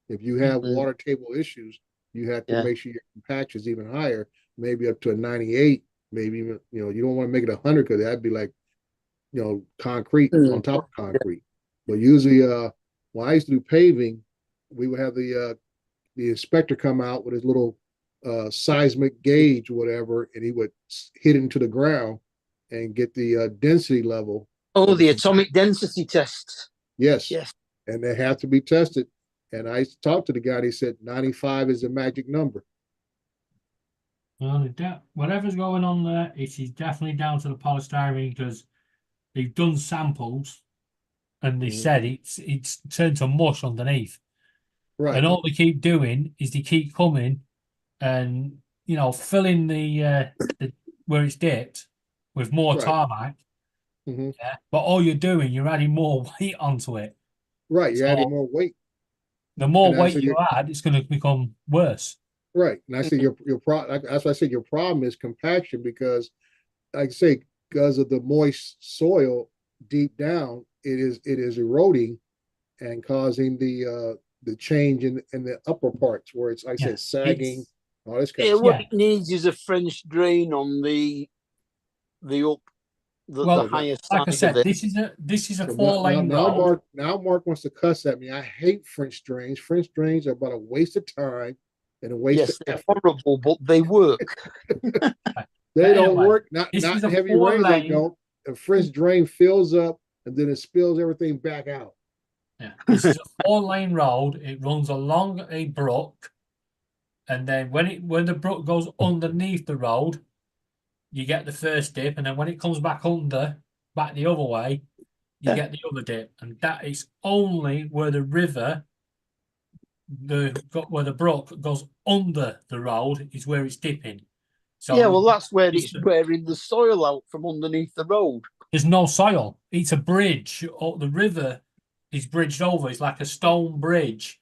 If you have water table issues, you have to make sure your compaction is even higher, maybe up to a 98, maybe even, you don't want to make it 100 because that'd be like, concrete on top of concrete. But usually, when I used to do paving, we would have the inspector come out with his little seismic gauge or whatever, and he would hit it into the ground and get the density level. Oh, the atomic density tests. Yes. Yes. And they have to be tested. And I talked to the guy, and he said 95 is the magic number. Well, whatever's going on there, it is definitely down to the polystyrene because they've done samples and they said it's turned to mush underneath. Right. And all they keep doing is they keep coming and filling the where it's dipped with more tarmac. Mm-hmm. Yeah, but all you're doing, you're adding more weight onto it. Right, you're adding more weight. The more weight you add, it's going to become worse. Right, and I said your problem. That's why I said your problem is compaction because, like I say, because of the moist soil deep down, it is eroding and causing the change in the upper parts where it's like I said sagging. All this kind of stuff. What it needs is a French drain on the higher side. Like I said, of it. this is a So 4-lane road. Now Mark wants to cuss at me. I hate French drains. French drains are about a waste of time and a waste of they're effort. horrible, but they work. They don't work. Not in heavy rain. They don't. A French drain fills up and then it spills everything back out. Yeah, this is a 4-lane road. It runs along a brook, and then when the brook goes underneath the road, you get the first dip, and then when it comes back the other way, you get the other dip, and that is only where the river, where the brook goes under the road is where it's dipping. So that's where it's wearing the soil out from underneath the road. There's no soil. It's a bridge. The river is bridged over. It's like a stone bridge.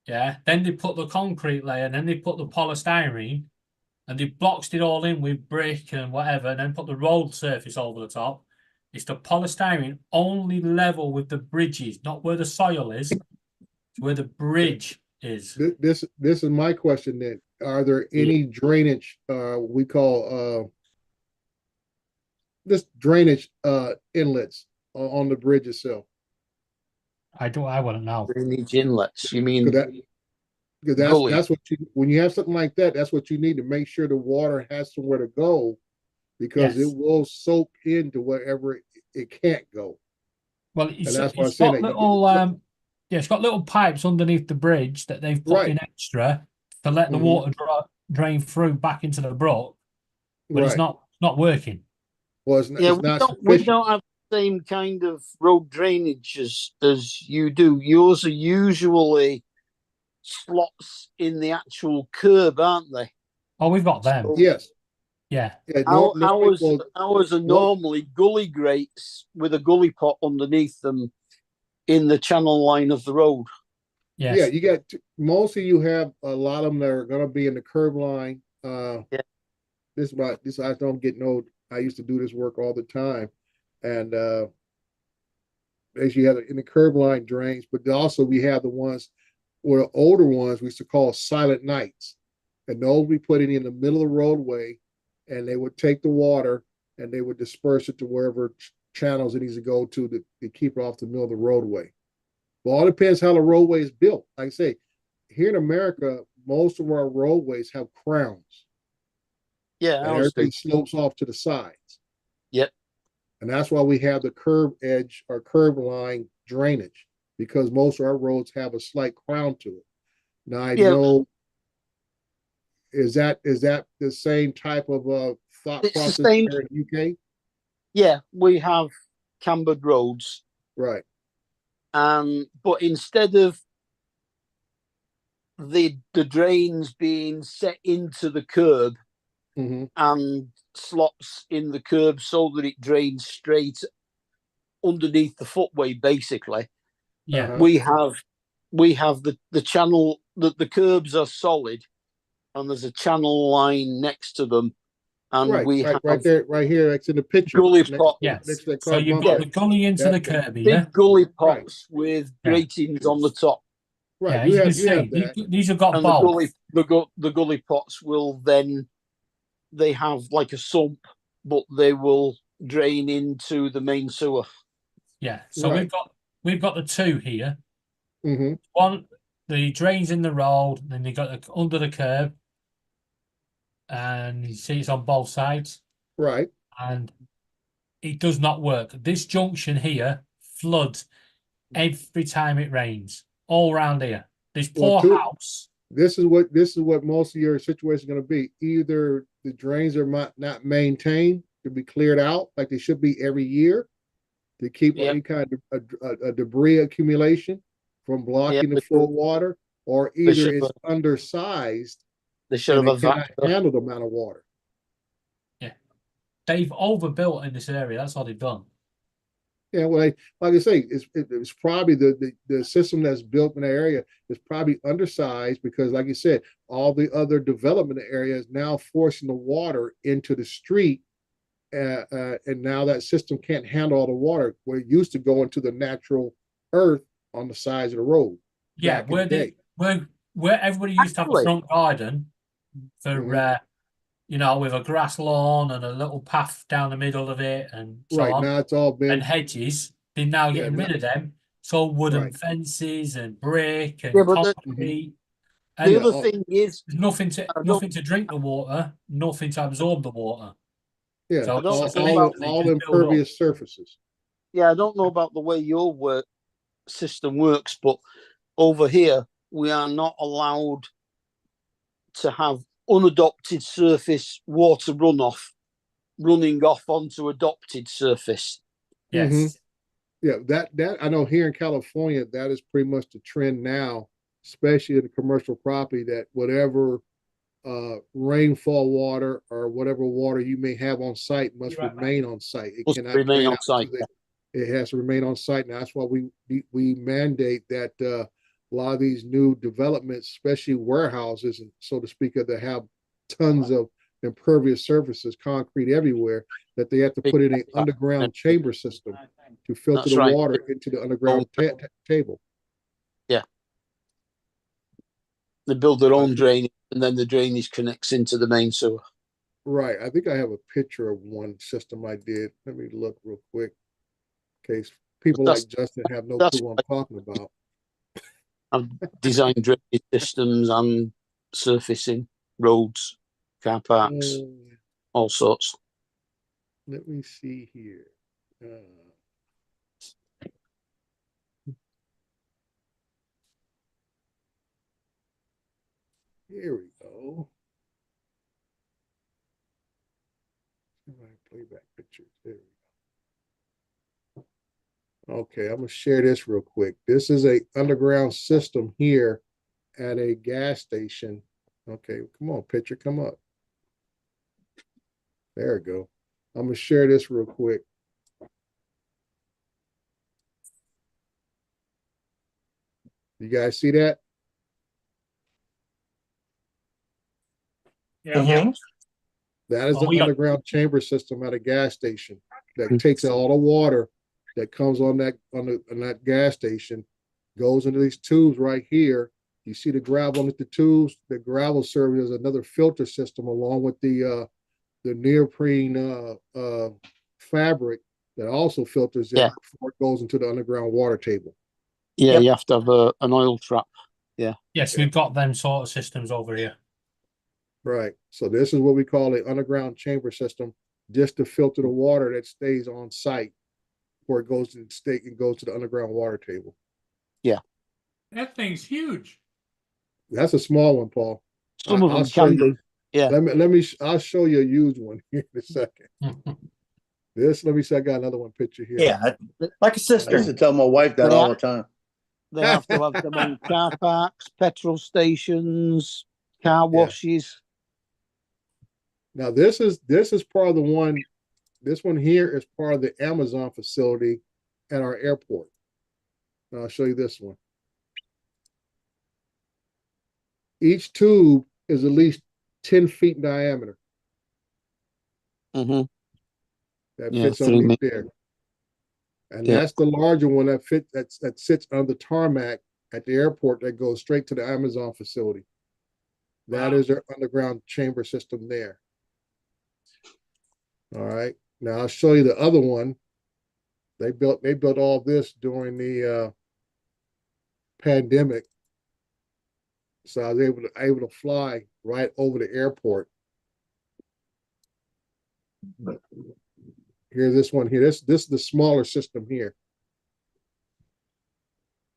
Yeah. Then they put the concrete layer, and then they put the polystyrene, and they boxed it all in with brick and whatever, and then put the road surface over the top. It's the polystyrene only level with the bridges, not where the soil is. It's where the bridge is. This is my question then. Are there any drainage we call this drainage inlets on the bridge itself? I wouldn't know. Drainage inlets. You mean that's what when you have something like that, that's what you need to make sure the water has somewhere to go because it will soak into wherever it can't go. Well, that's why I'm saying Yeah, it's got little pipes underneath the bridge that they've put in extra to let the Mhm. water drain through back into the brook, but it's Right. not working. Well, Yeah, it's not we sufficient. don't have the same kind of road drainage as you do. Yours are usually slots in the actual curb, aren't they? Oh, we've got them. So Yes. Yeah. Yeah, ours are normally gully grates with a gully pot underneath them in the channel line of the road. Yes. yeah, you got mostly you have a lot of them that are gonna be in the curb line. Yeah. This I don't get no. I used to do this work all the time, and as you have in the curb line drains, but also we have the ones or the older ones we used to call silent nights, and those we put it in the middle of the roadway, and they would take the water and they would disperse it to wherever channels it needs to go to keep it off the middle of the roadway. Well, all depends how the roadway is built. Like I say, here in America, most of our roadways have crowns, Yeah, and ours do. everything slopes off to the sides. Yep. And that's why we have the curb edge or curb line drainage, because most of our roads have a slight crown to it. Now I Yeah. know, is that the same type of thought It's the process same. here in the UK? Yeah, we have cambered roads, Right. but instead of the drains being set into the curb Mm-hmm. and slots in the curb so that it drains straight underneath the footway, basically. Yeah. Uh-huh. We have the channel that the curbs are solid, and there's a channel line next to them, and Right, we have right there, right here, that's in the picture. gully next, pot. next Yes. to that So car you've bumper. got the gully into That- the curb big here. gully Right. pots with Yeah. gratings on the top. Right, Yeah, you as you have can see, that. these have got And both. the gully pots will then, they have like a sump, but they will drain into the main sewer. Yeah. So Right. we've got the two here. Mm-hmm. One, the drains in the road, then you got the, under the curb, and you see it's on both sides, Right. and it does not work. This junction here floods every time it rains, all around here. This Well, poor house. This is what most of your situation is going to be. Either the drains are not maintained to be cleared out like they should be every year to keep Yep. any kind of a debris accumulation from blocking the flow of water, or either it's undersized They should and have it a cannot handle the amount of water. Yeah. They've overbuilt in this area. That's all they've done. Yeah, well, like I say, it's probably the system that's built in the area is probably undersized because, like you said, all the other development area is now forcing the water into the street, and now that system can't handle all the water where it used to go into the natural earth on the sides of the road. Yeah, back in the day. where everybody used to have a Actually- front garden for Mhm. with a grass lawn and a little path down the middle of it and so Right on, now, it's all been and hedges. They're now Yeah, getting no- rid of them. It's all wooden Right. fences and brick and Yeah, but concrete. the And other all- thing is, there's nothing to I don't- nothing to drink the water, nothing to absorb the water. yeah, So don't it's know all about- effectively all just build up. impervious surfaces. yeah, I don't know about the way your work system works, but over here we are not allowed to have unadopted surface water runoff running off onto adopted surface. Yes. Mhm. Yeah, that I know here in California, that is pretty much the trend now, especially in the commercial property, that whatever rainfall water or whatever water you may have on site must You're right, remain on site. It Must cannot remain drain on out to site. it has to remain on site. Now that's why we mandate that a lot of these new developments, especially warehouses and so to speak, that have tons of impervious surfaces, concrete everywhere, that they have to put in an underground chamber system to filter That's the right. water into the underground table. They build their own drainage, and then the drainage connects into the main sewer. Right. I think I have a picture of one system I did. Let me look real quick. In case people That's- like Justin have no that's clue what I'm talking about. I've designed drainage systems and surfacing roads, car parks, all sorts. Let me see here. Okay, I'm gonna share this real quick. This is a underground system here at a gas station. Okay, come on, picture, come up. There we go. I'm gonna share this real quick. You guys see that? Yeah. That is Oh, the we got- underground chamber system at a gas station that takes all the water that comes on that gas station, goes into these tubes right here. You see the gravel underneath the tubes. The gravel serves as another filter system along with the neoprene fabric that also filters it Yeah. before it goes into the underground water table. Yeah, Yep. you have to have an oil trap. Yes, we've got them sort of systems over here. Right. So this is what we call an underground chamber system, just to filter the water that stays on site before it goes to the state and goes to the underground water table. That thing's huge. That's a small one, Paul. Some of I'll them show can you. be. Yeah. I'll show you a used one here in a second. Let me see. I got another one picture here. Yeah, like a I used cistern. to tell my wife that all the time. They have to have them on car parks, petrol stations, car washes. Now this is part of the one. This one here is part of the Amazon facility at our airport. And I'll show you this one. Each tube is at least 10 feet in diameter. Mm-hmm. That Yeah, fits 3 underneath meters. there. And Yeah. that's the larger one that sits under the tarmac at the airport that goes straight to the Amazon facility. That Wow. is their underground chamber system there. All right. Now I'll show you the other one. They built all this during the pandemic. So I was able to fly right over the airport. Here's this one here. This is the smaller system here.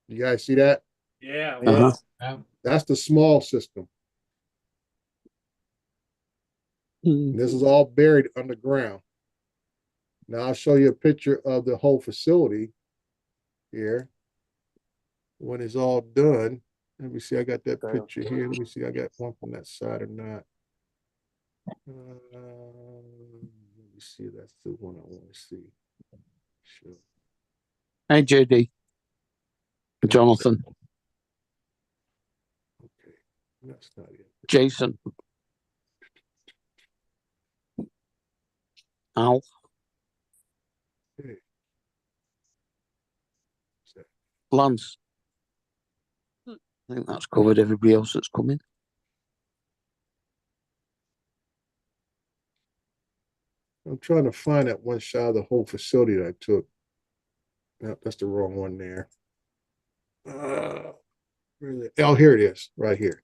You guys see that? Yeah. Uh-huh. That's the small system. Mm. And this is all buried underground. Now I'll show you a picture of the whole facility here. When it's all done. Let me see, I got that picture here. Let me see, I got one from that side or not. Let me see, that's the one I want to see. Sure. Hey, JD. Jonathan. Okay, that's not it. Jason. Al. Okay. Lance. I think that's covered everybody else that's coming. I'm trying to find that one shot of the whole facility that I took. No, that's the wrong one there. Where is it? Oh, here it is, right here.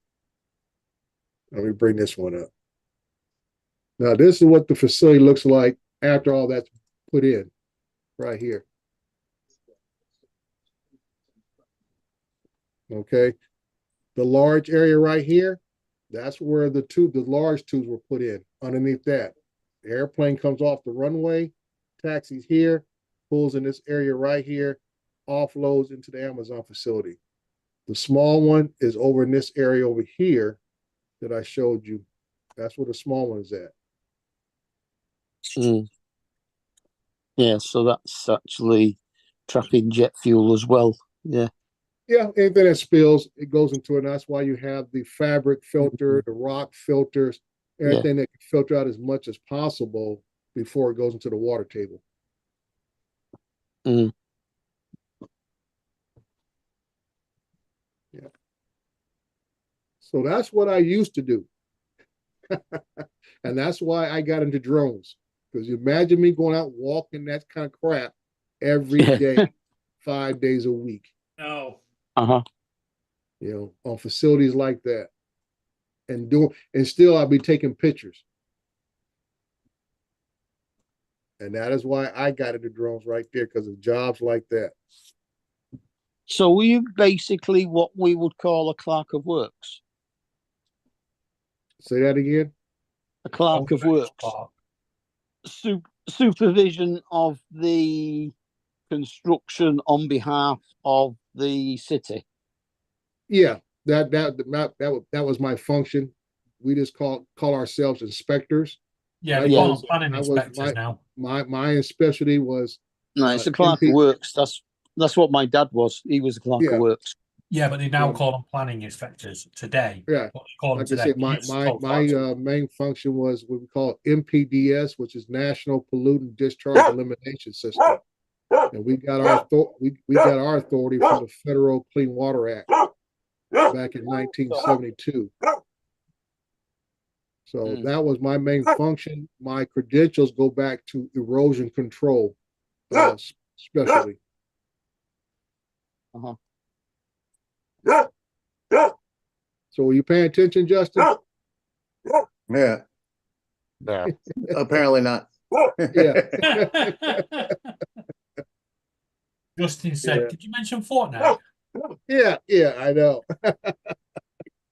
Let me bring this one up. Now, this is what the facility looks like after all that's put in, right here. Okay. The large area right here, that's where the large tubes were put in. Underneath that, the airplane comes off the runway, taxis here, pulls in this area right here, offloads into the Amazon facility. The small one is over in this area over here that I showed you. That's where the small one is at. Mm. Yeah, so that's actually trapping jet fuel as well. Yeah. Yeah, anything that spills, it goes into it. And that's why you have the fabric filter, the rock filters, everything that can filter out as much as possible before it goes into the water table. Mm. Yeah. So that's what I used to do. And that's why I got into drones. Because you imagine me going out walking that kind of crap every day, 5 days a week. No. Uh-huh. You know, on facilities like that. And still I'll be taking pictures. And that is why I got into drones right there, because of jobs like that. So were you basically what we would call a clerk of works? Say that again? A clerk of works. Supervision of the construction on behalf of the city. Yeah, that was my function. We just call ourselves inspectors. Yeah, I they call was- them planning I was inspectors now. My specialty was No, it's a MP clerk of works. That's what my dad was. He was a clerk Yeah. of works. Yeah, but they now Yeah. call them planning inspectors today. Yeah. What they call them Like I today. said, my Used to call main function was what we call MPDS, which is National Pollutant Discharge Elimination System. And we got our authority from the Federal Clean Water Act back in 1972. So that was my main function. My credentials go back to erosion control, specialty. Uh-huh. So were you paying attention, Justin? Yeah, Yeah. apparently not. Yeah. Justin said, Yeah. "Did you mention Fortnite?" Yeah, I know.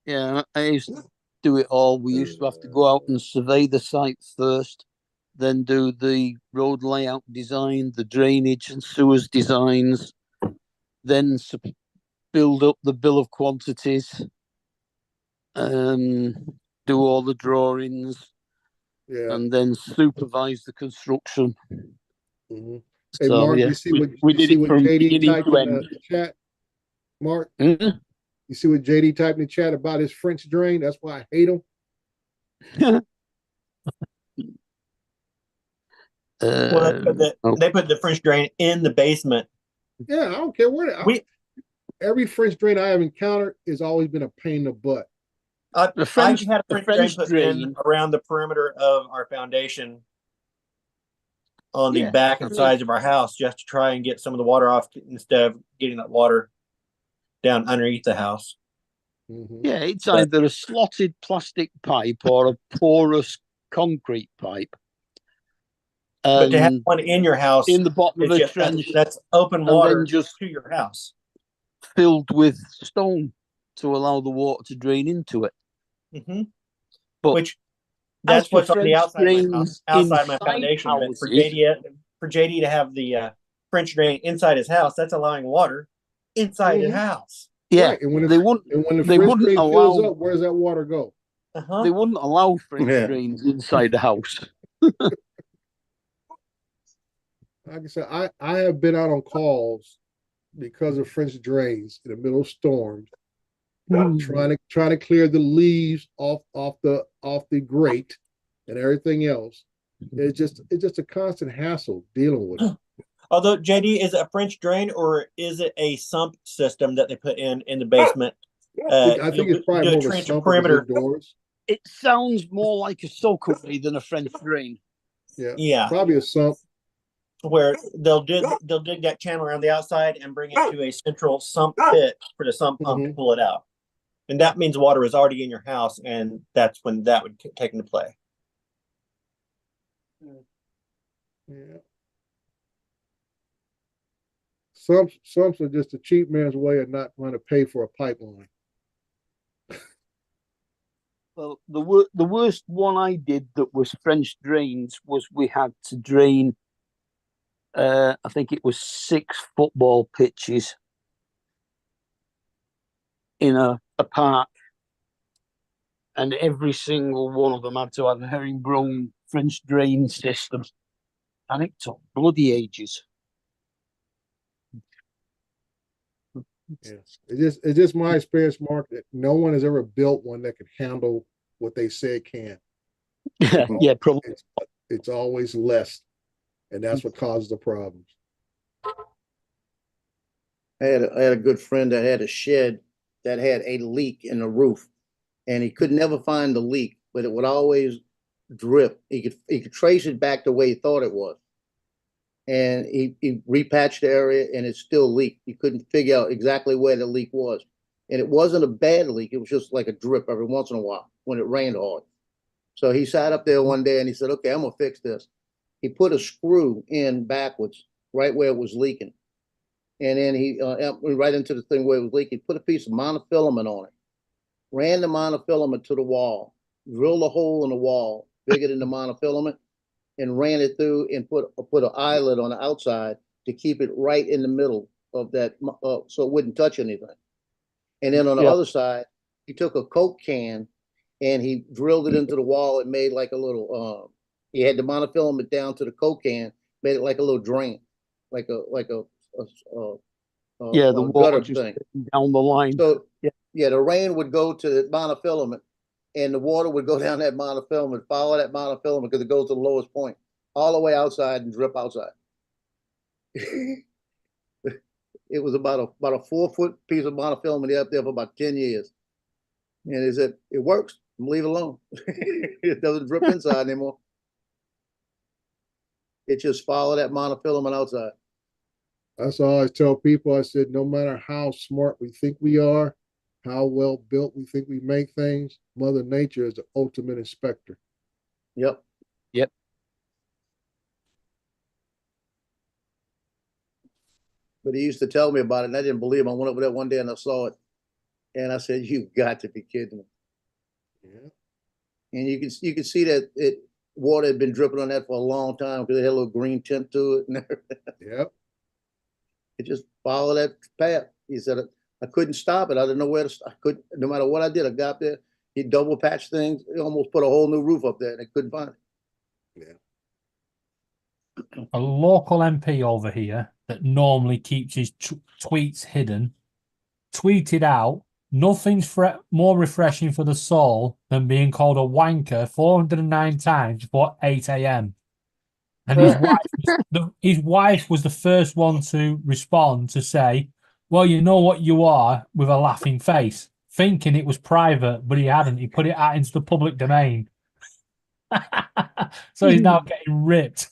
Yeah, I used to do it all. We used to have to go out and survey the site first, then do the road layout design, the drainage and sewers designs, then build up the bill of quantities, do all the drawings, Yeah. and then supervise the construction. Mhm. Hey, So Mark, yeah, you see we did it from JD beginning typed to in end. the chat? Mark, Mhm. you see what JD typed in the chat about his French drain? That's why I hate him. Well, they put the French drain in the basement. Yeah, I don't care where. Every French drain I have encountered has always been a pain in the butt. The French, I've had a the French French drain put in drain. around the perimeter of our foundation on the Yeah, back I and mean- sides of our house, just to try and get some of the water off instead of getting that water down underneath the house. Mhm. Yeah, it's either a slotted plastic pipe or a porous concrete pipe. But to have And one in your house, in the bottom of it's a just- trench, that's open and then water just to your house. filled with stone to allow the water to drain into it. Mm-hmm. But Which as that's for what's on the French outside of my house, drains outside my inside foundation. But houses, for JD to have the French drain inside his house, that's allowing water inside his Mhm. house. yeah, Right, and when they the wouldn't French wouldn't drain fills allow up, where does that water go? Uh-huh. they wouldn't allow French Yeah. drains inside the house. Like I said, I have been out on calls because of French drains in the middle of storms, trying to clear the leaves off the grate and everything else. It's just a constant hassle dealing with it. Although JD, is it a French drain or is it a sump system that they put in the basement? I think it's probably more of a trench sump perimeter. indoors. It sounds more like a soakaway than a French drain. Yeah, Probably a sump. where they'll dig that channel around the outside and bring it to a central sump pit for the sump pump to Mhm. pull it out. And that means water is already in your house, and that's when that would take into play. Yeah. Sumps are just a cheap man's way of not trying to pay for a pipeline. Well, the worst one I did that was French drains was we had to drain. I think it was 6 football pitches in a park, and every single one of them had to have a herringbone French drain system, and it took bloody ages. Yeah. It's just my experience, Mark, that no one has ever built one that can handle what they say it can. Yeah, probably. It's always less, and that's what causes the problems. I had a good friend that had a shed that had a leak in the roof, and he could never find the leak, but it would always drip. He could trace it back the way he thought it was, and he repatched the area, and it still leaked. He couldn't figure out exactly where the leak was, and it wasn't a bad leak. It was just like a drip every once in a while when it rained hard. So he sat up there one day and he said, "Okay, I'm gonna fix this." He put a screw in backwards, right where it was leaking. And then he went right into the thing where it was leaking, put a piece of monofilament on it, ran the monofilament to the wall, drilled a hole in the wall bigger than the monofilament, and ran it through and put an eyelet on the outside to keep it right in the middle of that, so it wouldn't touch anything. And then on the Yeah. other side, he took a Coke can and he drilled it into the wall. It made like a little, he had the monofilament down to the Coke can, made it like a little drain, like a Yeah, the water gutter just thing. down the line. So Yeah. yeah, the rain would go to the monofilament, and the water would go down that monofilament, follow that monofilament because it goes to the lowest point, all the way outside and drip outside. It was about a 4-foot piece of monofilament up there for about 10 years, and he said it works. Leave it alone. It doesn't drip inside anymore. It just follow that monofilament outside. That's all I tell people. I said, no matter how smart we think we are, how well built we think we make things, Mother Nature is the ultimate inspector. Yep. Yep. But he used to tell me about it, and I didn't believe him. I went over there one day and I saw it, and I said, "You've got to be kidding me!" Yeah. And you can see that water had been dripping on that for a long time because it had a little green tint to it and everything. Yep. It just followed that path. He said, I couldn't stop it. I didn't know where to stop. I couldn't, no matter what I did. I got there. He double patched things. He almost put a whole new roof up there and I couldn't find it. Yeah. A local MP over here that normally keeps his tweets hidden tweeted out, "Nothing's more refreshing for the soul than being called a wanker 409 times before 8 a.m." And his wife was the first one to respond to say, "Well, you know what you are," with a laughing face, thinking it was private, but he hadn't. He put it out into the public domain. So he's now getting ripped.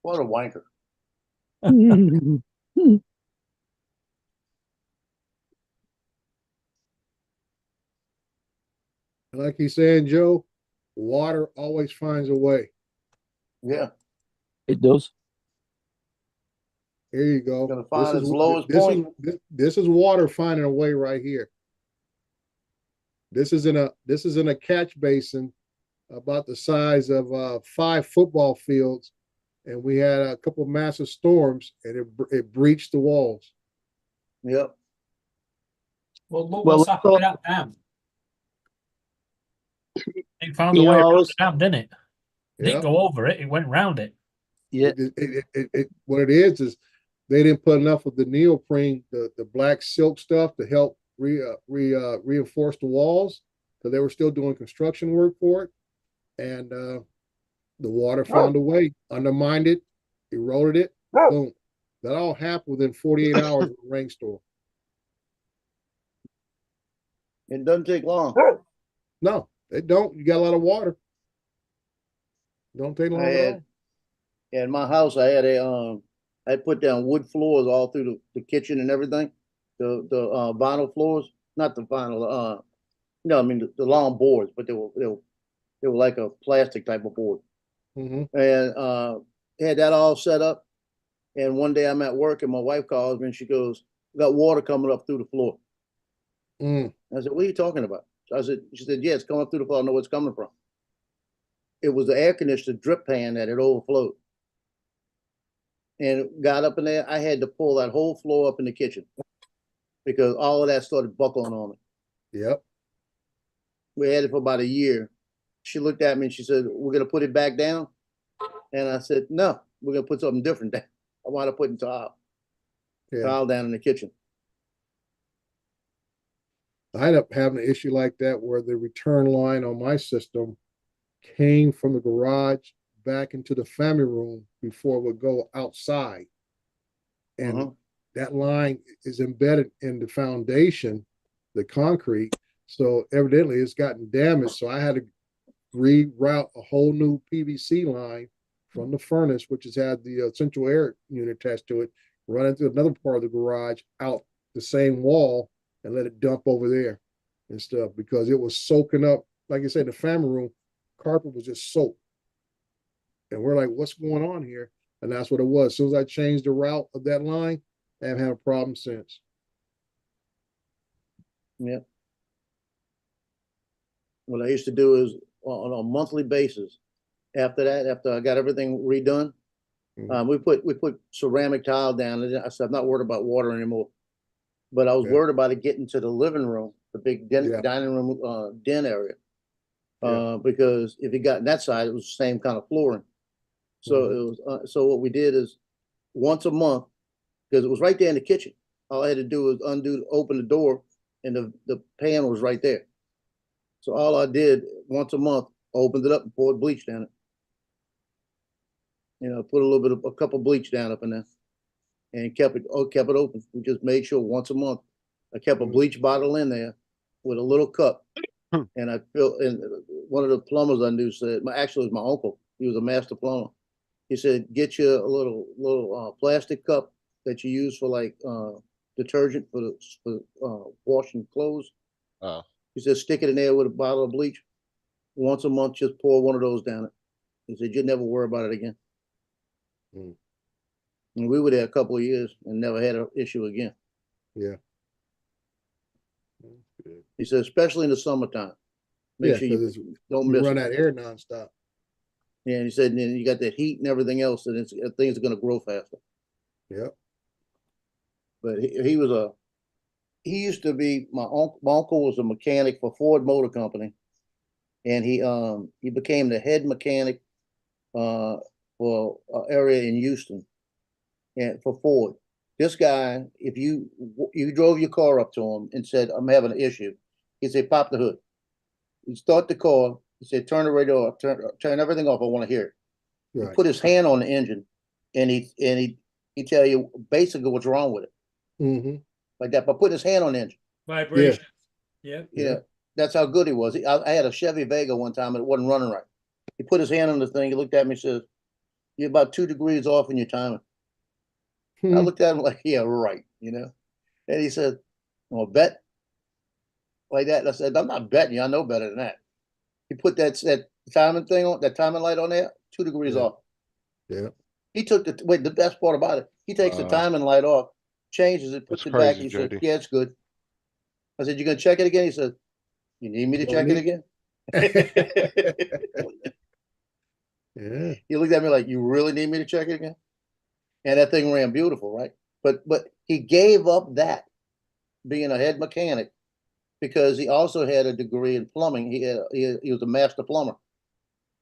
What a wanker. Like he's saying, Joe, water always finds a way. Yeah. It does. Here you go. Gonna find its lowest point. This is water finding a way right here. This is in a catch basin about the size of 5 football fields, and we had a couple massive storms, and it breached the walls. Yep. Well, look Well, what's happened to that dam. It found a You way know, I around was- the dam, didn't it? It didn't Yep. go over it, it went round it. Yeah. What it is they didn't put enough of the neoprene, the black silk stuff to help reinforce the walls, because they were still doing construction work for it, and the water found a way, undermined it, eroded it, boom. That all happened within 48 hours of a rainstorm. It doesn't take long. No, they don't. You got a lot of water. Don't take long I at had, all. in my house, I had I put down wood floors all through the kitchen and everything. The vinyl floors, not the vinyl, no, I mean the long boards, but they were like a plastic type of board. Mhm. And had that all set up. And one day I'm at work and my wife calls me and she goes, "Got water coming up through the floor." Mm. I said, "What are you talking about?" She said, "Yeah, it's coming up through the floor. I know where it's coming from." It was the air conditioner drip pan that had overflowed. And it got up in there. I had to pull that whole floor up in the kitchen because all of that started buckling on me. Yep. We had it for about a year. She looked at me and she said, "We're going to put it back down." And I said, "No, we're going to put something different down." I want to put tile down in the kitchen. I ended up having an issue like that where the return line on my system came from the garage back into the family room before it would go outside. And that line is embedded in the foundation, the concrete. So evidently it's gotten damaged. So I had to reroute a whole new PVC line from the furnace, which has had the central air unit attached to it, run into another part of the garage, out the same wall, and let it dump over there and stuff, because it was soaking up. Like I said, the family room carpet was just soaked. And we're like, what's going on here? And that's what it was. As soon as I changed the route of that line, I haven't had a problem since. Yeah. What I used to do is on a monthly basis, after that, after I got everything redone. We put ceramic tile down, and I said, I'm not worried about water anymore. But I was Yeah. worried about it getting to the living room, the big Yeah. dining room, den area. Yeah. Because if it got on that side, it was the same kind of flooring. So Mhm. it was, so what we did is once a month, because it was right there in the kitchen. All I had to do was open the door, and the pan was right there. So all I did once a month, opened it up and poured bleach down it. Put a cup of bleach down up in there, and kept it open. We just made sure once a month, I kept a bleach bottle in there with a little cup, and I filled. And one of the plumbers I knew said, actually it was my uncle. He was a master plumber. He said, get you a little plastic cup that you use for like detergent for washing clothes. Oh, He said, stick it in there with a bottle of bleach. Once a month, just pour one of those down it. He said, you'd never worry about it again. Mm. And we were there a couple of years and never had an issue again. Yeah. That's good. He said, especially in the summertime, make Yeah, sure because you don't you miss run it. that air nonstop. Yeah, and he said, and then you got that heat and everything else, and things are going to grow faster. Yep. But he used to be my uncle was a mechanic for Ford Motor Company, and he became the head mechanic for area in Houston, and for Ford. This guy, if you drove your car up to him and said, I'm having an issue, he'd say, pop the hood. He'd start the car. He said, turn the radio off, turn everything off. I want to hear it. He Right. put his hand on the engine, and he tell you basically what's wrong with it, Mm-hmm. like that. But put his hand on the engine. Vibrations. Yep. Yeah, that's how good he was. I had a Chevy Vega one time, and it wasn't running right. He put his hand on the thing. He looked at me and says, you're about 2 degrees off in your timing. I looked at him like, yeah, right, And he said, well, bet like that. And I said, I'm not betting you. I know better than that. He put that timing thing on, that timing light on there, 2 degrees Yeah. off. Yeah. He took the best part about it. He takes the timing light off, changes it, puts that's it back. crazy, He said, JD. yeah, it's good. I said, you gonna check it again? He said, you need me to Don't check it need- again? Yeah. He looked at me like, you really need me to check it again? And that thing ran beautiful, right? But he gave up that being a head mechanic because he also had a degree in plumbing. He was a master plumber.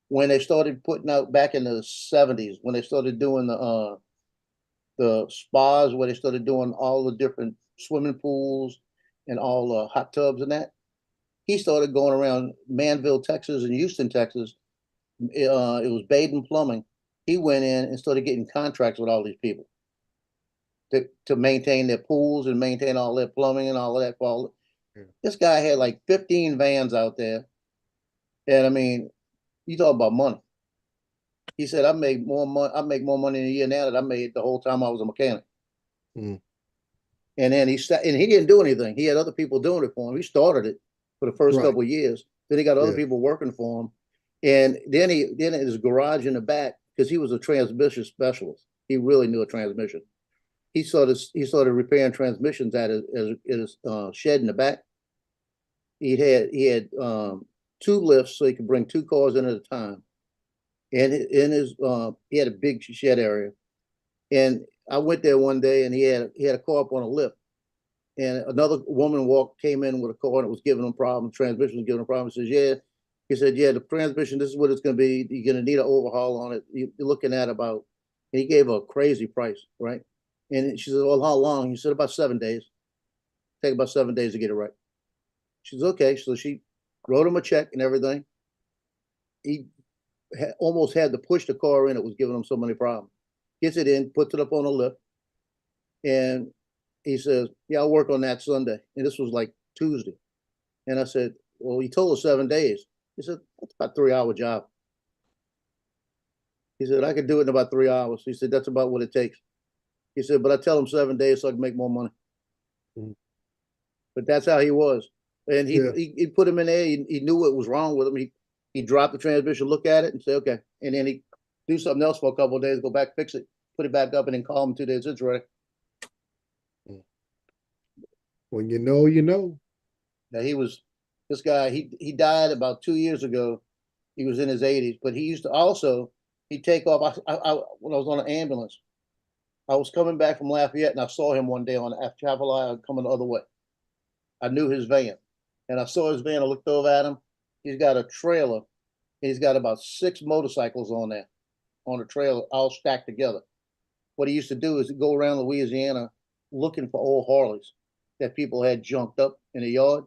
When they started putting out back in the 70s, when they started doing the spas, where they started doing all the different swimming pools and all the hot tubs and that, he started going around Manville, Texas, and Houston, Texas. It was Baden Plumbing. He went in and started getting contracts with all these people to maintain their pools and maintain all their plumbing and all of that. Yeah. This guy had like 15 vans out there. And I mean, you talk about money. He said, I make more money in a year now than I made the whole time I was a mechanic. Mm. And then he didn't do anything. He had other people doing it for him. He started it for the first Right. couple of years. Then he got other Yeah. people working for him. And then in his garage in the back, because he was a transmission specialist. He really knew a transmission. He started repairing transmissions at his shed in the back. He had 2 lifts, so he could bring 2 cars in at a time. And he had a big shed area. And I went there one day, and he had a car up on a lift. And another woman came in with a car, and it was giving him problems. Transmission was giving him problems. He says, yeah. He said, yeah, the transmission, this is what it's going to be. You're going to need an overhaul on it. You're looking at about, and he gave her a crazy price, right? And she said, well, how long? He said, about 7 days. Take about 7 days to get it right. She said, okay. So she wrote him a check and everything. He almost had to push the car in. It was giving him so many problems. Gets it in, puts it up on a lift. And he says, yeah, I'll work on that Sunday. And this was like Tuesday. And I said, well, he told us 7 days. He said, that's about a 3-hour job. He said, I could do it in about 3 hours. He said, that's about what it takes. He said, but I tell him 7 days so I can make more money. Mhm. But that's how he was. And Yeah. he put him in there. He knew what was wrong with him. He dropped the transmission, look at it, and say, okay. And then he do something else for a couple of days, go back, fix it, put it back up, and then call him 2 days. It's ready. When you know, you know. Now this guy, he died about 2 years ago. He was in his 80s, but he used to also, he'd take off. When I was on an ambulance, I was coming back from Lafayette and I saw him one day on Chapel Island coming the other way. I knew his van and I saw his van. I looked over at him. He's got a trailer. He's got about 6 motorcycles on there, on a trailer, all stacked together. What he used to do is go around Louisiana looking for old Harleys that people had junked up in the yard.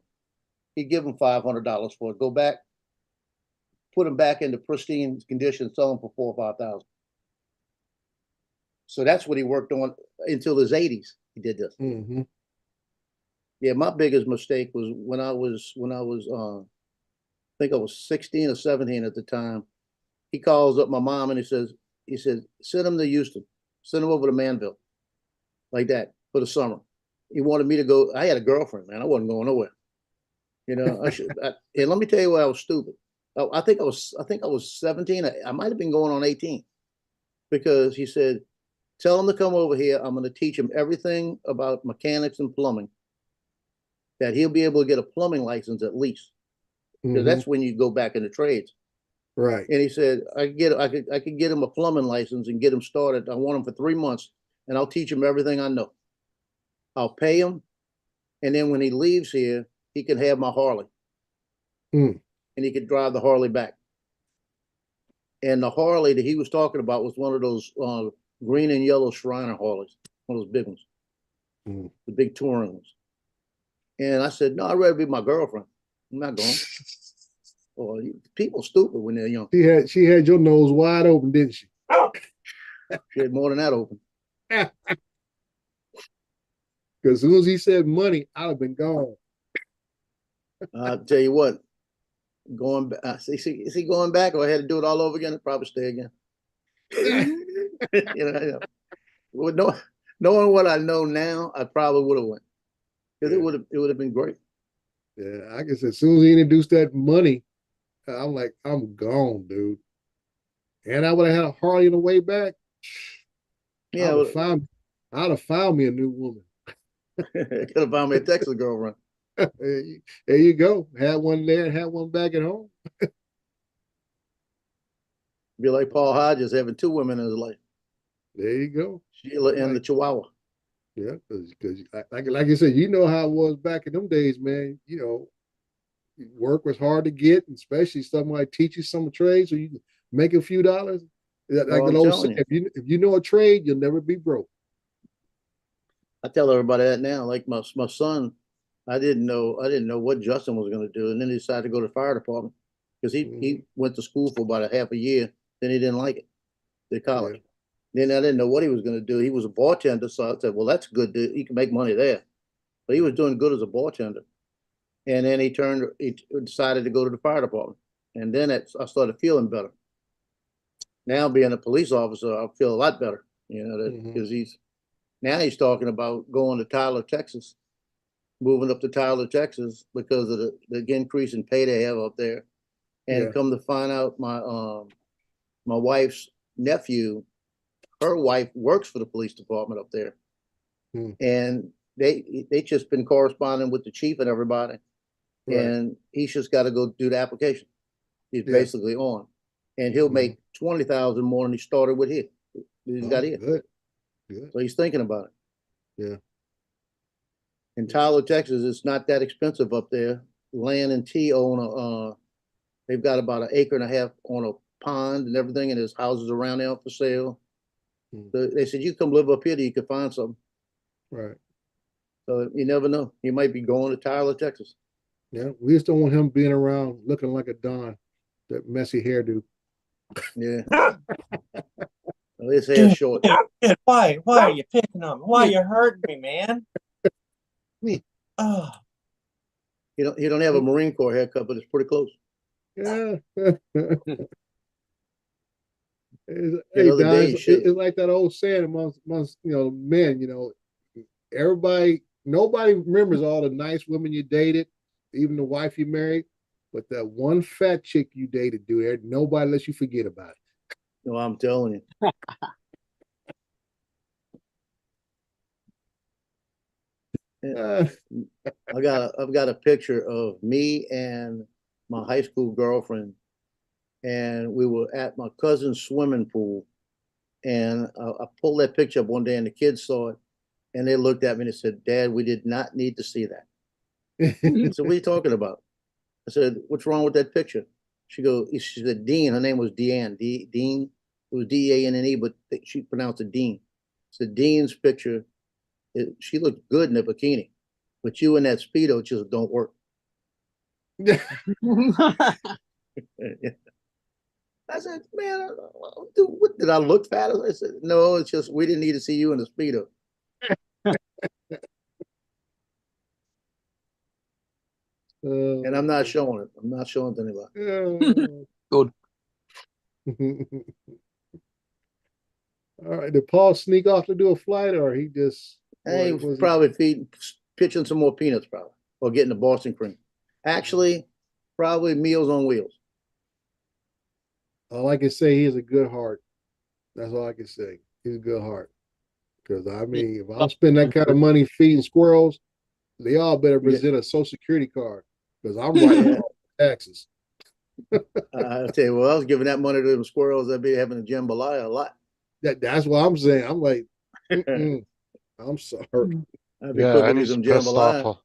He'd give them $500 for it. Go back, put them back into pristine condition, sell them for $4,000 or $5,000. So that's what he worked on until his 80s. He did this. Mm-hmm. Yeah, my biggest mistake was when I was I think I was 16 or 17 at the time. He calls up my mom and he says, send him to Houston, send him over to Manville, like that for the summer. He wanted me to go. I had a girlfriend, man. I wasn't going nowhere. You know, and let me tell you why I was stupid. I think I was 17. I might have been going on 18, because he said, tell him to come over here. I'm going to teach him everything about mechanics and plumbing, that he'll be able to get a plumbing license at least, because that's when you go back into trades. Right. And he said, I could get him a plumbing license and get him started. I want him for 3 months and I'll teach him everything I know. I'll pay him. And then when he leaves here, he can have my Harley. And he could drive the Harley back. And the Harley that he was talking about was one of those green and yellow Shriner Harleys, one of those big ones, the big touring ones. And I said, no, I'd rather be my girlfriend. I'm not going. Well, people stupid when they're young. She had your nose wide open, didn't she? She had more than that open. Because as soon as he said money, I'd have been gone. I'll tell you what, going back, is he going back, or I had to do it all over again? I'd probably stay again. With knowing what I know now, I probably would have went, because it would have been great. Yeah, I guess as soon as he introduced that money, I'm like, I'm gone, dude. And I would have had a Harley on the way back. Yeah, I'd have found me a new woman. Could have found me a Texas girlfriend. There you go. Had one there and had one back at home. Be like Paul Hodges having 2 women in his life. There you go. Sheila and the Chihuahua. Yeah, because like you said, you know how it was back in them days, man. You know, work was hard to get, and especially somebody teach you some trade so you can make a few dollars. Like the old saying, if you know a trade, you'll never be broke. I tell everybody that now. Like my son, I didn't know what Justin was going to do, and then he decided to go to the fire department because he went to school for about a half a year. Then he didn't like it, the college. Yeah. Then I didn't know what he was going to do. He was a bartender, so I said, "Well, that's good. He can make money there." But he was doing good as a bartender, and then he decided to go to the fire department, and then I started feeling better. Now being a police officer, I feel a lot better, because he's talking about going to Tyler, Texas, moving up to Tyler, Texas, because of the increase in pay they have up there. And come to find out, my wife's nephew, her wife works for the police department up there. And they just been corresponding with the chief and everybody. And he's just got to go do the application. He's basically on. And he'll make $20,000 more than he started with here. He's got here. Good. So he's thinking about it. Yeah. In Tyler, Texas, it's not that expensive up there. Land and T own they've got about 1.5 acres on a pond and everything, and there's houses around there for sale. So they said, you come live up here till you can find something. Right. So you never know. He might be going to Tyler, Texas. Yeah. We just don't want him being around looking like a Don, that messy hairdo. Yeah. Well, his hair's short. Why are you picking on me? Why are you hurting me, man? Oh. He don't have a Marine Corps haircut, but it's pretty close. Yeah. It's like that old saying amongst men, nobody remembers all the nice women you dated, even the wife you married, but that one fat chick you dated, dude, nobody lets you forget about it. No, I'm telling you. I've got a picture of me and my high school girlfriend and we were at my cousin's swimming pool. And I pulled that picture up one day and the kids saw it and they looked at me and they said, Dad, we did not need to see that. I said, what are you talking about? I said, what's wrong with that picture? She said, Dean, her name was Deanne, Dean, it was D-A-N-N-E, but she pronounced it Dean. So Dean's picture, she looked good in a bikini, but you in that Speedo just don't work. I said, man, what, did I look fat? I said, no, it's just we didn't need to see you in the Speedo. And I'm not showing it. I'm not showing it to anybody. Good. All right. Did Paul sneak off to do a flight, or he just? He was probably pitching some more peanuts, probably, or getting the Boston cream. Actually, probably Meals on Wheels. All I can say, he has a good heart. That's all I can say. He's a good heart. Because I mean, if I'm spending that kind of money feeding squirrels, they all better present a Social Security card. Because I'm writing all the taxes. I tell you, well, I was giving that money to them squirrels. I'd be having a jambalaya a lot. That's what I'm saying. I'm like, I'm sorry. I'd be cooking me some jambalaya.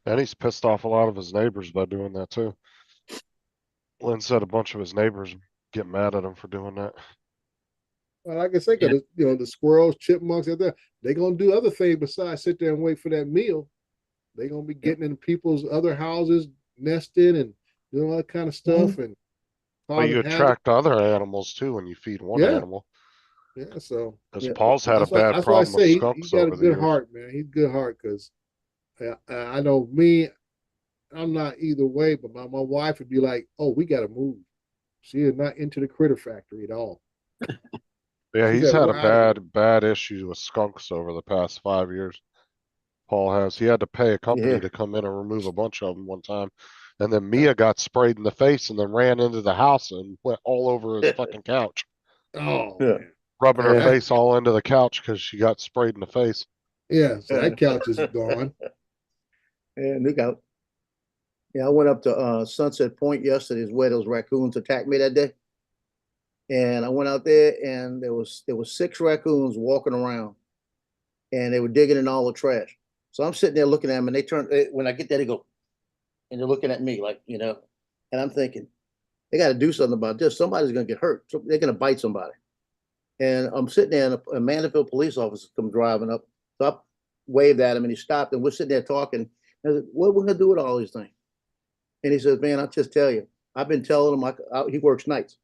And he's pissed off a lot of his neighbors by doing that too. Lynn said a bunch of his neighbors get mad at him for doing that. Well, like I say, because the squirrels, chipmunks, they're gonna do other things besides sit there and wait for that meal. They're gonna be getting in people's other houses, nesting and doing all that kind of stuff. And But you attract other animals too when you feed one animal. Yeah, so because Paul's had a bad problem with skunks he got over a the good years. heart, man. He's a good heart because I know me, I'm not either way, but my wife would be like, "Oh, we got to move." She is not into the critter factory at all. Yeah, She he's said, had "We're out of bad issue with skunks over the past 5 years. Paul has. He had to pay a company to come in and remove a bunch of them one time. And then Mia got sprayed in the face and then ran into the house and went all over his fucking couch. Oh, man. Rubbing her face all into the couch because she got sprayed in the face. Yeah, so that couch is gone. And look out. Yeah, I went up to Sunset Point yesterday, is where those raccoons attacked me that day. And I went out there and there was 6 raccoons walking around and they were digging in all the trash. So I'm sitting there looking at them and they turn, when I get there, they go, and they're looking at me like, and I'm thinking, they got to do something about this. Somebody's going to get hurt. So they're going to bite somebody. And I'm sitting there and a Mandeville police officer come driving up. So I waved at him and he stopped and we're sitting there talking. I said, what are we going to do with all these things? And he says, man, I'll just tell you, I've been telling him, he works nights.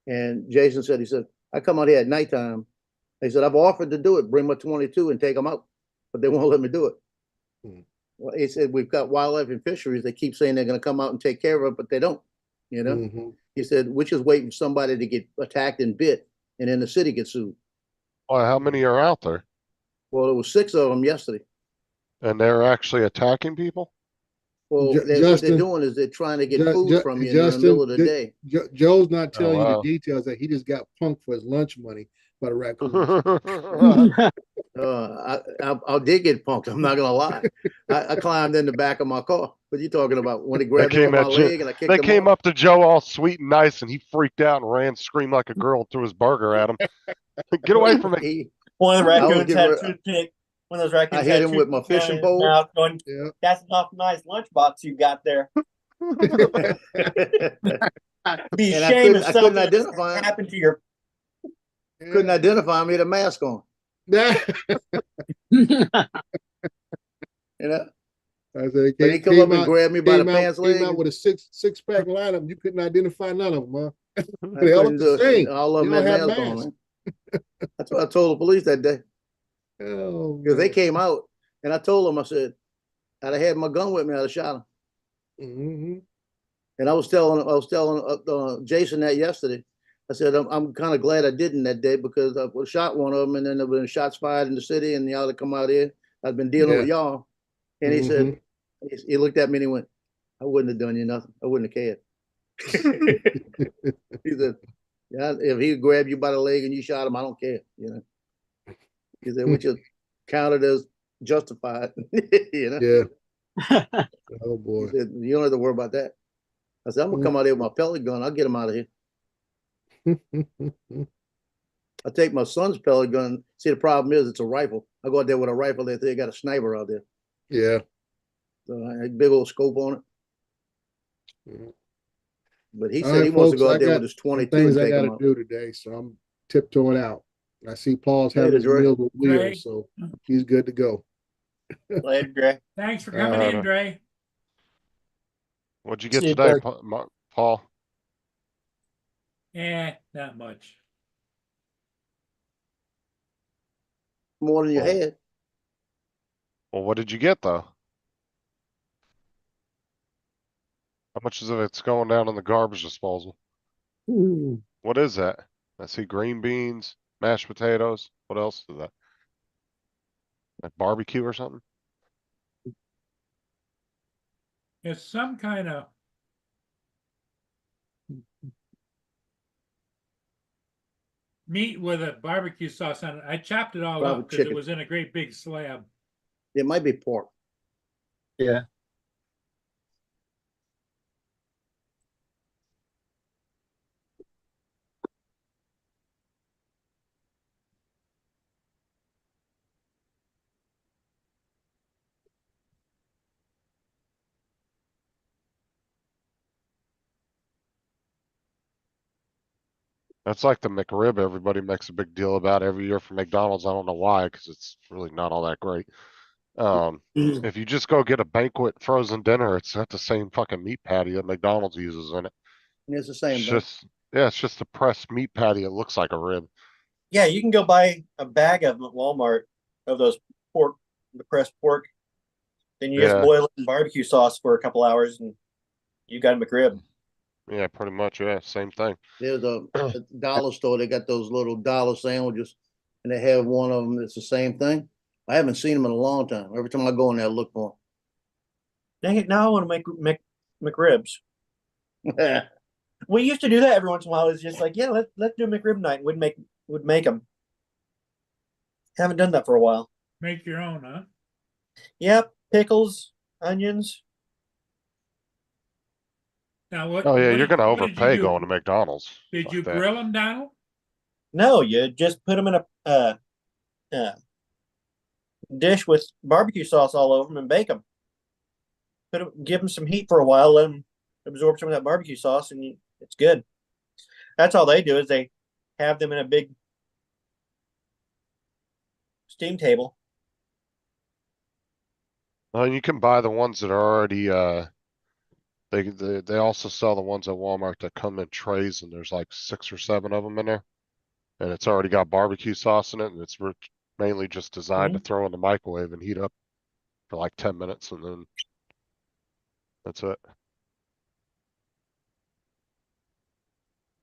And Jason said, I come out here at nighttime. He said, I've offered to do it, bring my 22 and take them out, but they won't let me do it. Well, he said, we've got wildlife and fisheries. They keep saying they're going to come out and take care of it, but they don't, He said, we're just waiting for somebody to get attacked and bit, and then the city gets sued. Well, how many are out there? Well, there was 6 of them yesterday. And they're actually attacking people? Well, what they're doing is they're trying to get food from you in the middle of the day. Joe's not telling you the details that he just got punked for his lunch money by the raccoons. I did get punked. I'm not gonna lie. I climbed in the back of my car. What are you talking about? When he grabbed me on my leg and I kicked him came off? up to Joe all sweet and nice, and he freaked out and ran, screamed like a girl, threw his burger at him. Get away from me! One of the raccoons had a toothpick. One of those raccoons I hit him with my fishing pole. Going, that's an awful nice lunchbox you got there. Be ashamed if something happened to your. Couldn't identify him. He had a mask on. I said, but he come up and grabbed me by the pants leg. Came out with a six pack lineup. You couldn't identify none of them, huh? They all look the same. All of them had masks on. Man. That's what I told the police that day. Because they came out and I told them, I said, I'd have had my gun with me, I'd have shot him. And I was telling Jason that yesterday. I said, I'm kind of glad I didn't that day because I shot one of them and then there been shots fired in the city and y'all to come out here. I've been dealing with y'all. And he said, he looked at me and he went, I wouldn't have done you nothing. I wouldn't have cared. He said, yeah, if he grabbed you by the leg and you shot him, I don't care. He said, which is counted as justified. Yeah. Oh boy. He said, you don't have to worry about that. I said, I'm gonna come out here with my pellet gun. I'll get him out of here. I take my son's pellet gun. See, the problem is it's a rifle. I go out there with a rifle. They got a sniper out there. Yeah. So I had a big old scope on it. Yeah. But he All said he right, wants to folks, go I out there got with his some 22 things and I take got him to out. do today, so I'm tiptoeing out. I see Paul's Later, having his Dre. meals with Dre. wheels, so he's good to go. Later, Dre. Thanks for coming in, Dre. What'd you get See you, today, Dre. Paul? Not much. More than you Oh. had. Well, what did you get though? How much of it's going down in the garbage disposal? What is that? I see green beans, mashed potatoes. What else is that? Like barbecue or something? It's some kind of meat with a barbecue sauce on it. I chopped it all Probably up because it chicken. was in a great big slab. It might be pork. Yeah. That's like the McRib everybody makes a big deal about every year from McDonald's. I don't know why, because it's really not all that great. If you just go get a banquet frozen dinner, it's got the same fucking meat patty that McDonald's uses in it. It's the same It's thing. just, yeah, it's just a pressed meat patty. It looks like a rib. Yeah, you can go buy a bag of them at Walmart of those pork, the pressed pork. Then you just Yeah. boil it in barbecue sauce for a couple hours, and you got a McRib. Yeah, pretty much. Yeah, same thing. There's a dollar store. They got those little dollar sandwiches, and they have one of them that's the same thing. I haven't seen them in a long time. Every time I go in there, I look for Dang it! Now I want to make McRibs. them. We used to do that every once in a while. It's just like, yeah, let's do a McRib night. Would make them. Haven't done that for a while. Make your own, huh? Yep, pickles, onions. Now what? Oh yeah, what you're did- gonna what did you overpay do? going to McDonald's. Did Fuck you that. grill them, Donald? No, you just put them in a dish with barbecue sauce all over them and bake them. Give them some heat for a while, let them absorb some of that barbecue sauce, and it's good. That's all they do is they have them in a big steam table. Well, you can buy the ones that are already they also sell the ones at Walmart that come in trays and there's like 6 or 7 of them in there. And it's already got barbecue sauce in it and it's mainly just designed to throw in the microwave and heat up for like 10 minutes and then that's it.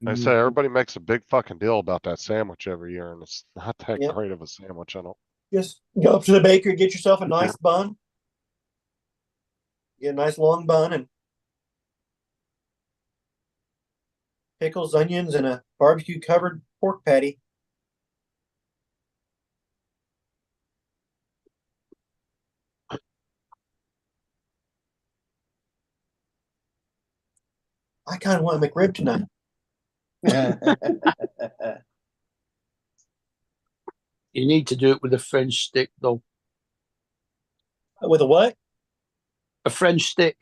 I say everybody makes a big fucking deal about that sandwich every year and it's not that Yep. great of a sandwich, I don't. Just go up to the bakery, get yourself a nice bun. Get a nice long bun and pickles, onions, and a barbecue covered pork patty. I kind of want a McRib tonight. You need to do it with a French stick, though. With a what? A French stick.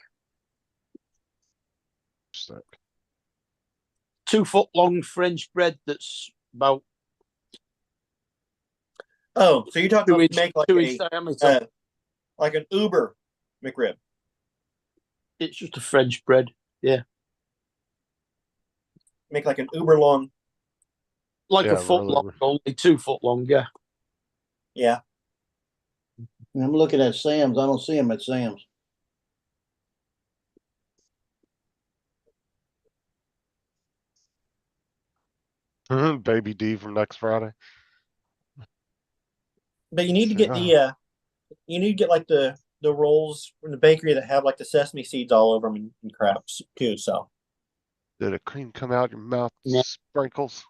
Stick. 2 foot long French bread that's about Oh, so you're talking 2 about inch, make like 2 inch diameter. like an Uber McRib. It's just a French bread. Yeah. Make like an Uber long. Like Yeah, a foot really. long, only 2 foot long. Yeah. Yeah. I'm looking at Sam's. I don't see them at Sam's. Baby D from next Friday. But you need to get the you need to get like the rolls from the bakery that have like the sesame seeds all over them and crabs too. So Did a cream come out your mouth? Yeah. Sprinkles.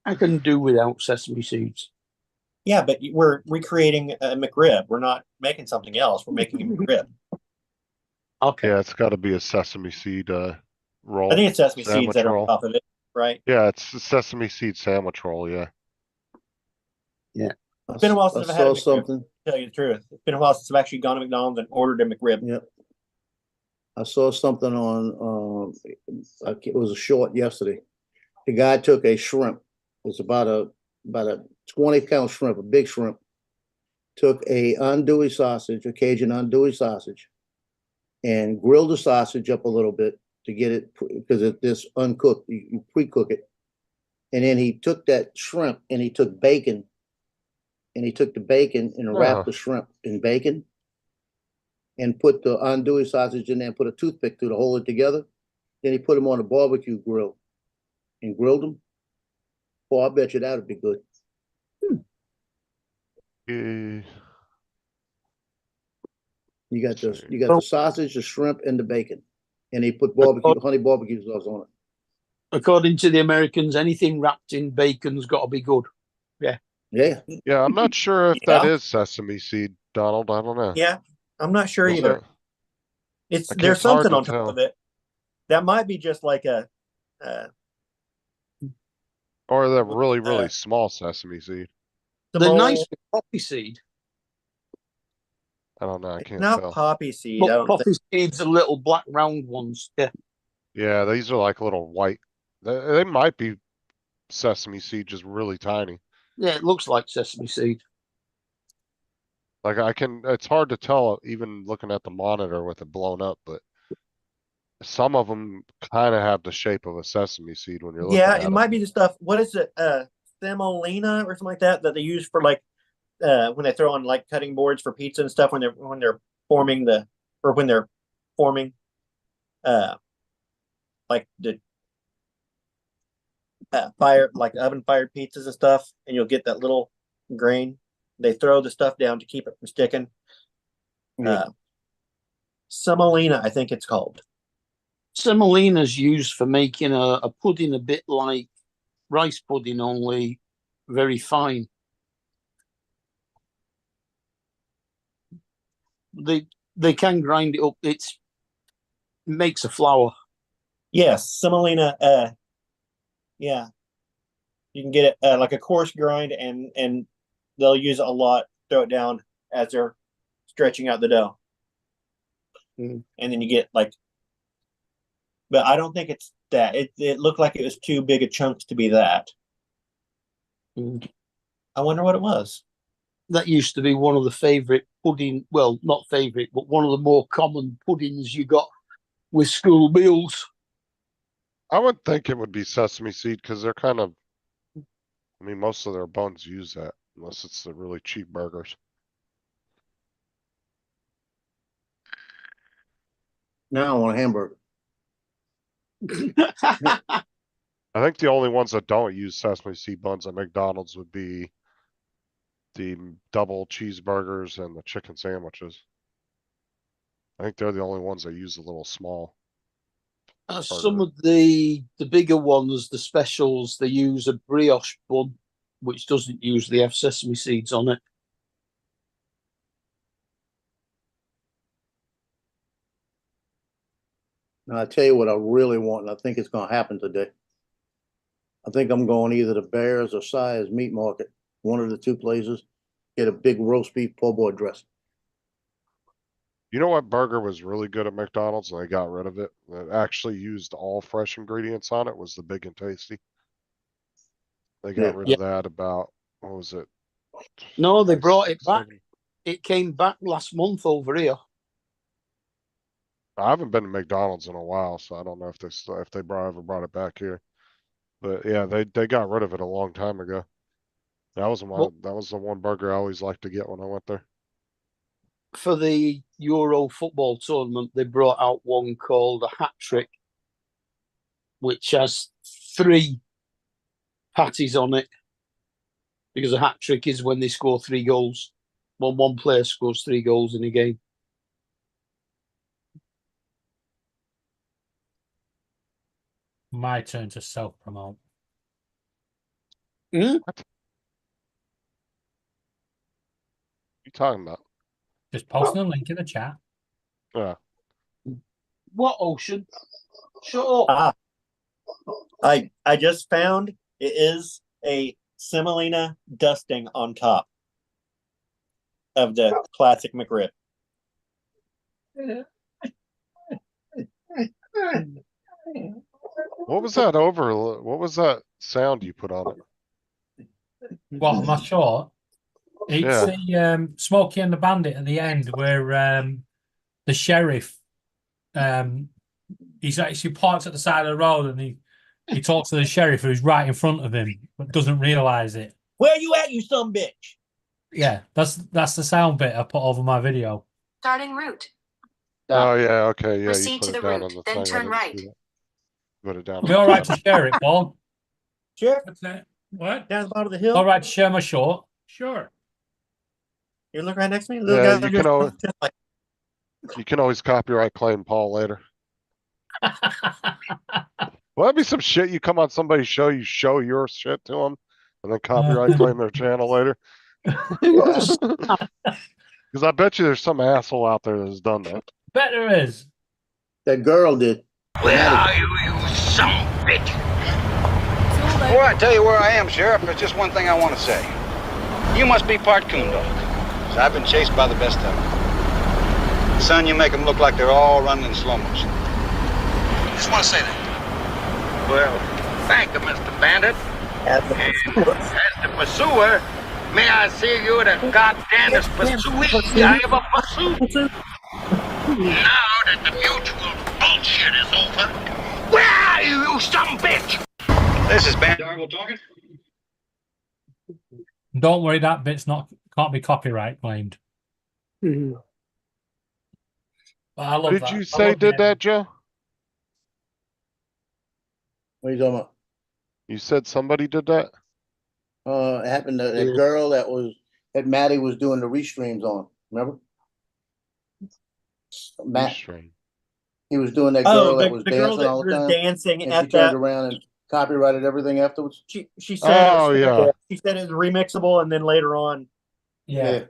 I can do without sesame seeds. yeah, but we're recreating a McRib. We're not making something else. We're making a McRib. Okay. Yeah, it's got to be a sesame seed roll. I think it's sesame seeds sandwich that are roll. on top of it. right? Yeah, it's a sesame seed sandwich roll, yeah. It's been a while since I've had a saw McRib, something. to tell you the truth. It's been a while since I've actually gone to McDonald's and ordered a McRib. Yep. I saw something on, it was a short yesterday. The guy took a shrimp. It's about a 20-pound shrimp, a big shrimp. Took a andouille sausage, a Cajun andouille sausage, and grilled the sausage up a little bit to get it, because it's uncooked. You pre-cook it. And then he took that shrimp and he took bacon, and he took the bacon and wrapped the shrimp in bacon and put the andouille sausage in there and put a toothpick through to hold it together. Then he put them on a barbecue grill and grilled them. Boy, I bet you that would be good. Eh, You got the sausage, the shrimp, and the bacon, and he put honey barbecue sauce on it. According to the Americans, anything wrapped in bacon's got to be good. Yeah. Yeah, I'm not sure if that is sesame seed, Donald. I don't know. Yeah, I'm not sure Is either. it? It's I can't- there's it's hard something to on top tell. of it. That might be just like a Or the really, really small sesame seed. The mole- nice poppy seed. I don't know. I can't not tell. poppy seed. I But don't poppy seeds are little black round ones. Yeah. Yeah, these are like little white. They might be sesame seed, just really tiny. Yeah, it looks like sesame seed. Like it's hard to tell even looking at the monitor with it blown up, but some of them kind of have the shape of a sesame seed when you're looking yeah, at it them. might be the stuff. What is it? Semolina or something like that they use for like when they throw on like cutting boards for pizza and stuff when they're forming like the fire, like oven fired pizzas and stuff, and you'll get that little grain. They throw the stuff down to keep it from sticking. Semolina, I think it's called. Semolina's used for making a pudding a bit like rice pudding, only very fine. They can grind it up. It makes a flour. Yes, semolina. Yeah, you can get it like a coarse grind, and they'll use it a lot. Throw it down as they're stretching out the dough, and then you get like. But I don't think it's that. It looked like it was too big a chunks to be that. I wonder what it was. That used to be one of the favorite pudding. Well, not favorite, but one of the more common puddings you got with school meals. I would think it would be sesame seed because they're kind of, I mean, most of their buns use that unless it's the really cheap burgers. Now I want a hamburger. I think the only ones that don't use sesame seed buns at McDonald's would be the double cheeseburgers and the chicken sandwiches. I think they're the only ones that use a little small. Some of the bigger ones, the specials, they use a brioche bun, which doesn't usually have sesame seeds on it. Now I tell you what I really want, and I think it's going to happen today. I think I'm going either to Bears or Sire's Meat Market, one of the two places. Get a big roast beef po' boy dressing. You know what burger was really good at McDonald's and they got rid of it? That actually used all fresh ingredients on it was the Big and Tasty. They got rid of that about, what was it? No, they brought it back. It came back last month over here. I haven't been to McDonald's in a while, so I don't know if they ever brought it back here. But yeah, they got rid of it a long time ago. That was the one burger I always liked to get when I went there. For the Euro football tournament, they brought out one called a hat trick, which has 3 patties on it. Because a hat trick is when they score 3 goals. When one player scores 3 goals in a game. My turn to self-promote. What you talking about? Just posting a link in the chat. Yeah. What, Ocean? Shut up. I just found it is a semolina dusting on top of the classic McRib. What was that what was that sound you put on it? What am I sure? It's Yeah. the Smokey and the Bandit at the end where the sheriff he's actually parks at the side of the road and he talks to the sheriff who's right in front of him but doesn't realise it. Where you at, you son bitch? Yeah, that's the sound bit I put over my video. Starting route. Oh yeah, okay, yeah. Proceed You put to it the down route, on the then thing. I turn didn't right. see that. Put it down. Are we all right to share it, Paul? Sheriff, What's that? What? down at the bottom of the hill. All right to share my short. Sure. You look right next to me. Yeah, you can always copyright claim Paul later. Well, that'd be some shit. You come on somebody's show, you show your shit to them, and then copyright claim their channel later. Because I bet you there's some asshole out there that's done that. Bet there is. That girl did. Where are you, you son of a bitch? Before I tell you where I am, Sheriff, there's just one thing I want to say. You must be part coon dog, 'cause I've been chased by the best of them. Son, you make them look like they're all running in slow motion. Just want to say that. Well, thank you, Mr. Bandit. And as the pursuer, may I see you the goddamnest pursuee I ever pursued. Now that the mutual bullshit is over, where are you, you son of a bitch? This is Bandit Dargle talking. Don't worry, that bit's can't be copyright claimed. But I love Did that. you say did that, Joe? What are you talking about? You said somebody did that? It happened to that girl that Maddie was doing the restreams on. Remember? Matt, Restream. he was doing that girl that was the girl dancing that all the was time. dancing And at she turned that. around and copyrighted everything afterwards. She said. Oh, yeah. She said it was remixable, and then later on. Yeah.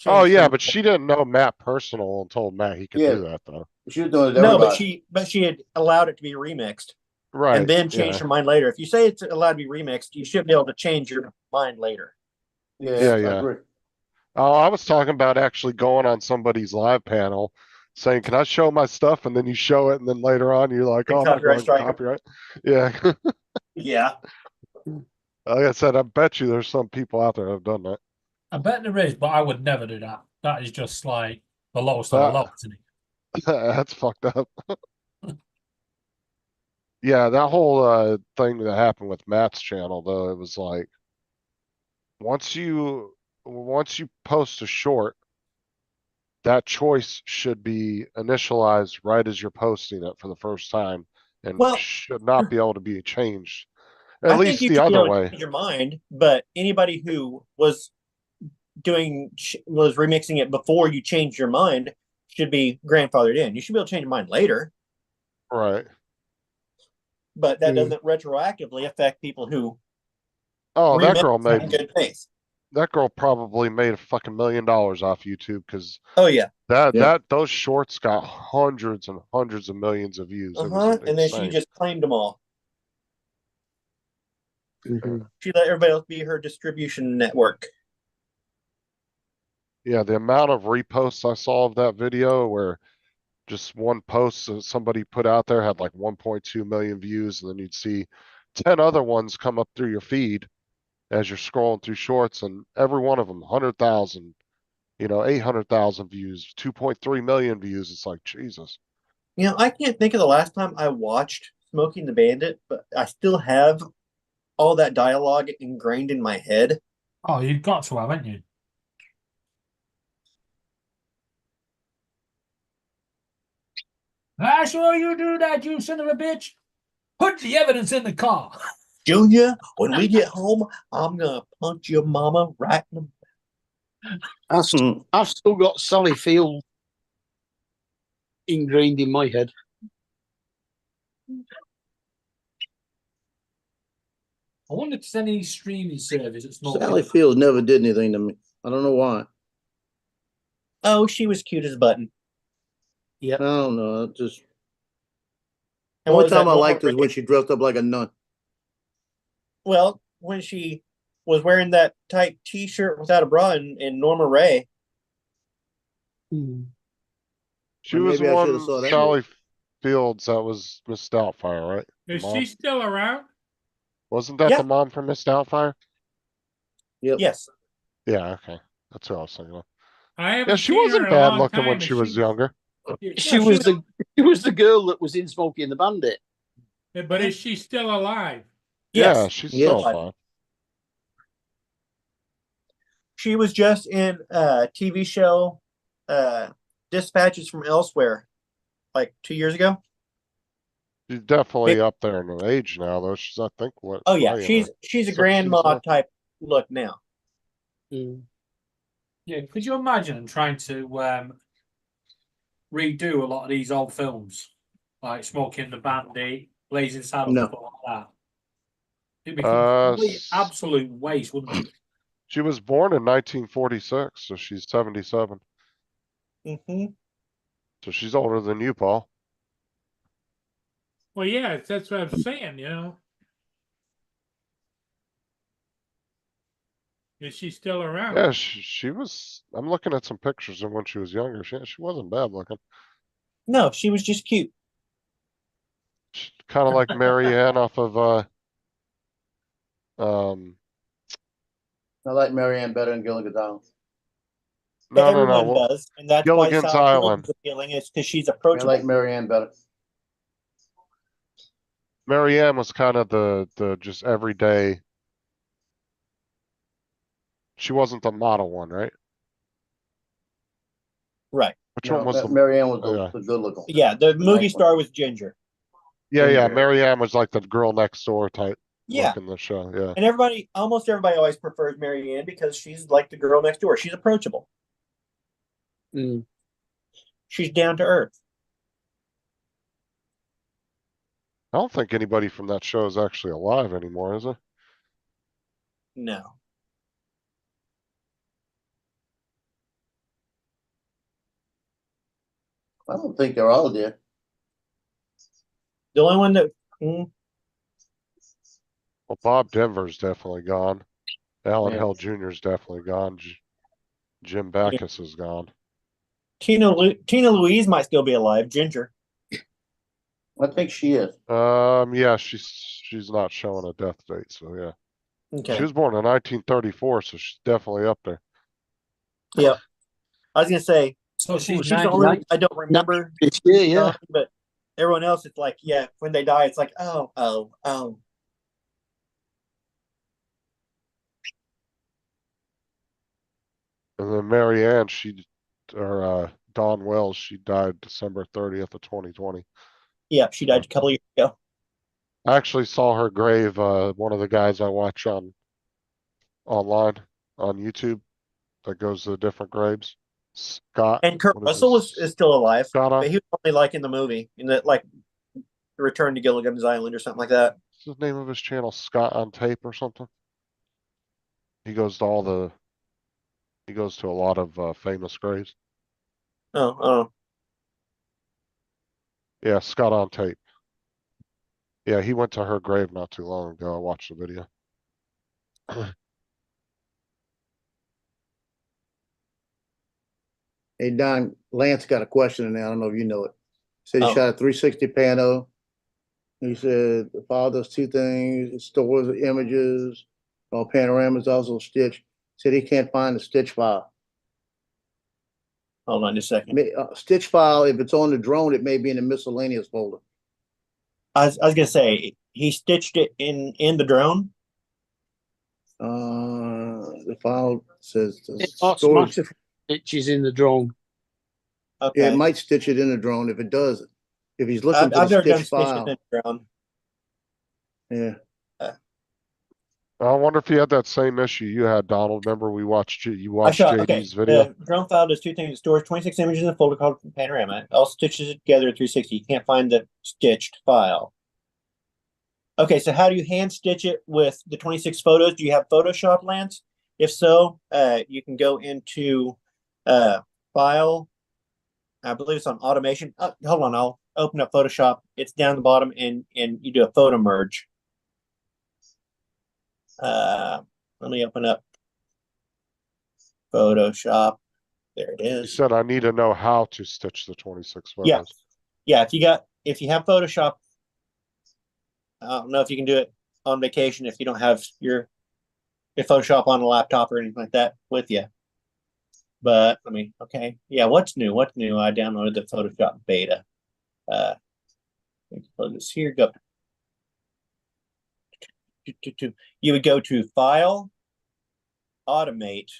Oh changed yeah, it. but she didn't know Matt personal and told Matt he could Yeah. do that though. She was doing it to No, everybody. but she had allowed it to be remixed, Right. and then changed her mind later. If you say it's allowed to be remixed, you should be able to change your mind later. Yeah, Yeah. I agree. Oh, I was talking about actually going on somebody's live panel saying, "Can I show my stuff?" And then you show it, and then later on you're like, And "Oh, I'm not copyright going strike 'em. copyright." Yeah. Yeah. Like I said, I bet you there's some people out there that have done that. I bet there is, but I would never do that. That is just like the lowest of the lowest, isn't it? That's fucked up. Yeah, that whole thing that happened with Matt's channel though, it was like once you post a short, that choice should be initialized right as you're posting it for the first time and Well- should not be able to be changed. At I think least you the should be other able to way. change your mind, but anybody who was remixing it before you changed your mind should be grandfathered in. You should be able to change your mind later, Right. but that doesn't retroactively affect people who Oh, that remix girl in made good faith. that girl probably made a fucking $1 million off YouTube because Oh yeah. those shorts got hundreds and hundreds of millions of views. It was And then she insane. just claimed them all. Mhm. She let everybody else be her distribution network. Yeah, the amount of reposts I saw of that video where just one post that somebody put out there had like 1.2 million views, and then you'd see 10 other ones come up through your feed as you're scrolling through shorts, and every one of them 100,000, 800,000 views, 2.3 million views. It's like Jesus. I can't think of the last time I watched Smoking the Bandit, but I still have all that dialogue ingrained in my head. Oh, you've got to have, haven't you? I saw you do that, you son of a bitch. Put the evidence in the car. Junior, when we get home, I'm gonna punch your mama right in the I've still got Sally Field ingrained in my head. I wonder if there's any streaming service that's not. Sally Field never did anything to me. I don't know why. Oh, she was cute as a button. I don't know. The what only was that time I Norma liked is Ray? when she dressed up like a nun. Well, when she was wearing that tight T-shirt without a bra in Norma Ray. She Or was maybe I should have one saw that Sally Fields that was Miss Doubtfire, right? The Is mom? she still around? Wasn't that Yeah. the mom from Miss Doubtfire? Yep. Yes. Yeah, okay. That's what I was thinking of. I haven't Yeah, she seen her wasn't in a bad long looking when time. she Is was younger. She was the girl that was in Smokey and the Bandit. But is she still alive? Yeah, Yes. she's Yes. still fine. She was just in a TV show, Dispatches from Elsewhere, like 2 years ago. She's definitely up there in age now, though. She's, I think, what? Oh yeah, probably in her she's a 60s grandma now. type look now. Yeah, could you imagine trying to redo a lot of these old films, like Smoking the Bandit, Blazing Saddles, No. stuff like that? It'd be a complete, s- absolute waste, wouldn't it? She was born in 1946, so she's 77. Mm-hmm. So she's older than you, Paul. Well, yeah, that's what I'm saying, you know. Is she still around? Yeah, she was. I'm looking at some pictures of when she was younger. She wasn't bad looking. No, she was just cute. Kind of like Mary Ann off of I like Marianne better than Gilligan Downs. no. Everyone Well, does, and that's Gilligan's why Sally Island. Fields is appealing. Is because she's I approachable. like Marianne better. Mary Ann was kind of the just everyday. She wasn't the model one, right? Right. Which one was the? Marianne was yeah. the good looking. Yeah, the movie nice one. star was Ginger. Yeah. Ginger. Mary Ann was like the girl next door type Yeah. look in the show. Yeah. And almost everybody always prefers Mary Ann because she's like the girl next door. She's approachable. She's down to earth. I don't think anybody from that show is actually alive anymore, is it? No. I don't think they're all there. The only one that Well, Bob Denver's definitely gone. Alan Yeah. Hell Jr. is definitely gone. Jim Backus is gone. Tina Louise might still be alive. Ginger. I think she is. Yeah, she's not showing a death date, so yeah. Okay. She was born in 1934, so she's definitely up there. Yep. I was gonna say. So she's the only 99. one I don't remember. Yeah. But everyone else, it's like, yeah, when they die, it's like, oh. And then Mary Ann, Dawn Wells, she died December 30th of 2020. Yeah, she died a couple of years ago. I actually saw her grave, one of the guys I watch online on YouTube that goes to the different graves. Scott. And Kurt what is Russell his- is still alive, Scott, but he was only like in the movie, in the like Return to Gilligan's Island or something like that. what's the name of his channel? Scott on Tape or something? He goes to a lot of famous graves. Oh. Yeah, Scott on Tape. Yeah, he went to her grave not too long ago. I watched the video. Hey, Don, Lance got a question in there. I don't know if you know it. Said he Oh. shot a 360 pano. He said the file does two things. It stores the images. All panoramas also stitched. Said he can't find the stitch file. Hold on just a second. Stitch file, if it's on the drone, it may be in the miscellaneous folder. I was gonna say he stitched it in the drone. The file says It's not storage. smash stitches in the drone. Okay. Yeah, it might stitch it in the drone if it does. If he's looking I've for never the done stitch stitched file. in the drone. Yeah. I wonder if you had that same issue you had, Donald. Remember you watched Okay. JD's video? The drone file does two things. It stores 26 images in a folder called panorama. It also stitches it together at 360. You can't find the stitched file. Okay, so how do you hand stitch it with the 26 photos? Do you have Photoshop, Lance? If so, you can go into file. I believe it's on automation. Hold on, open up Photoshop, it's down the bottom, and you do a photo merge. Let me open up Photoshop. There it You is. said I need to know how to stitch the 26 photos. Yeah. Yeah, if you have Photoshop, I don't know if you can do it on vacation if you don't have your Photoshop on a laptop or anything like that with you. But okay. Yeah, what's new? What's new? I downloaded the Photoshop beta. Close this here. Go. You would go to File, Automate,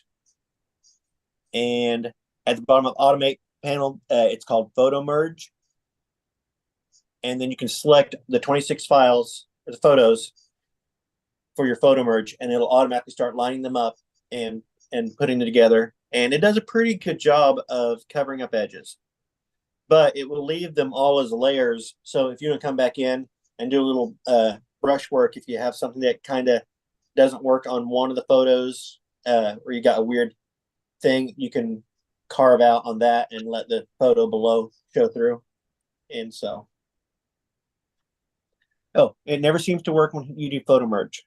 and at the bottom of Automate panel, it's called Photo Merge. And then you can select the 26 files or the photos for your photo merge, and it'll automatically start lining them up and putting them together. And it does a pretty good job of covering up edges, but it will leave them all as layers. So if you want to come back in and do a little brushwork, if you have something that kind of doesn't work on one of the photos, or you got a weird thing, you can carve out on that and let the photo below show through. And so, oh, it never seems to work when you do photo merge.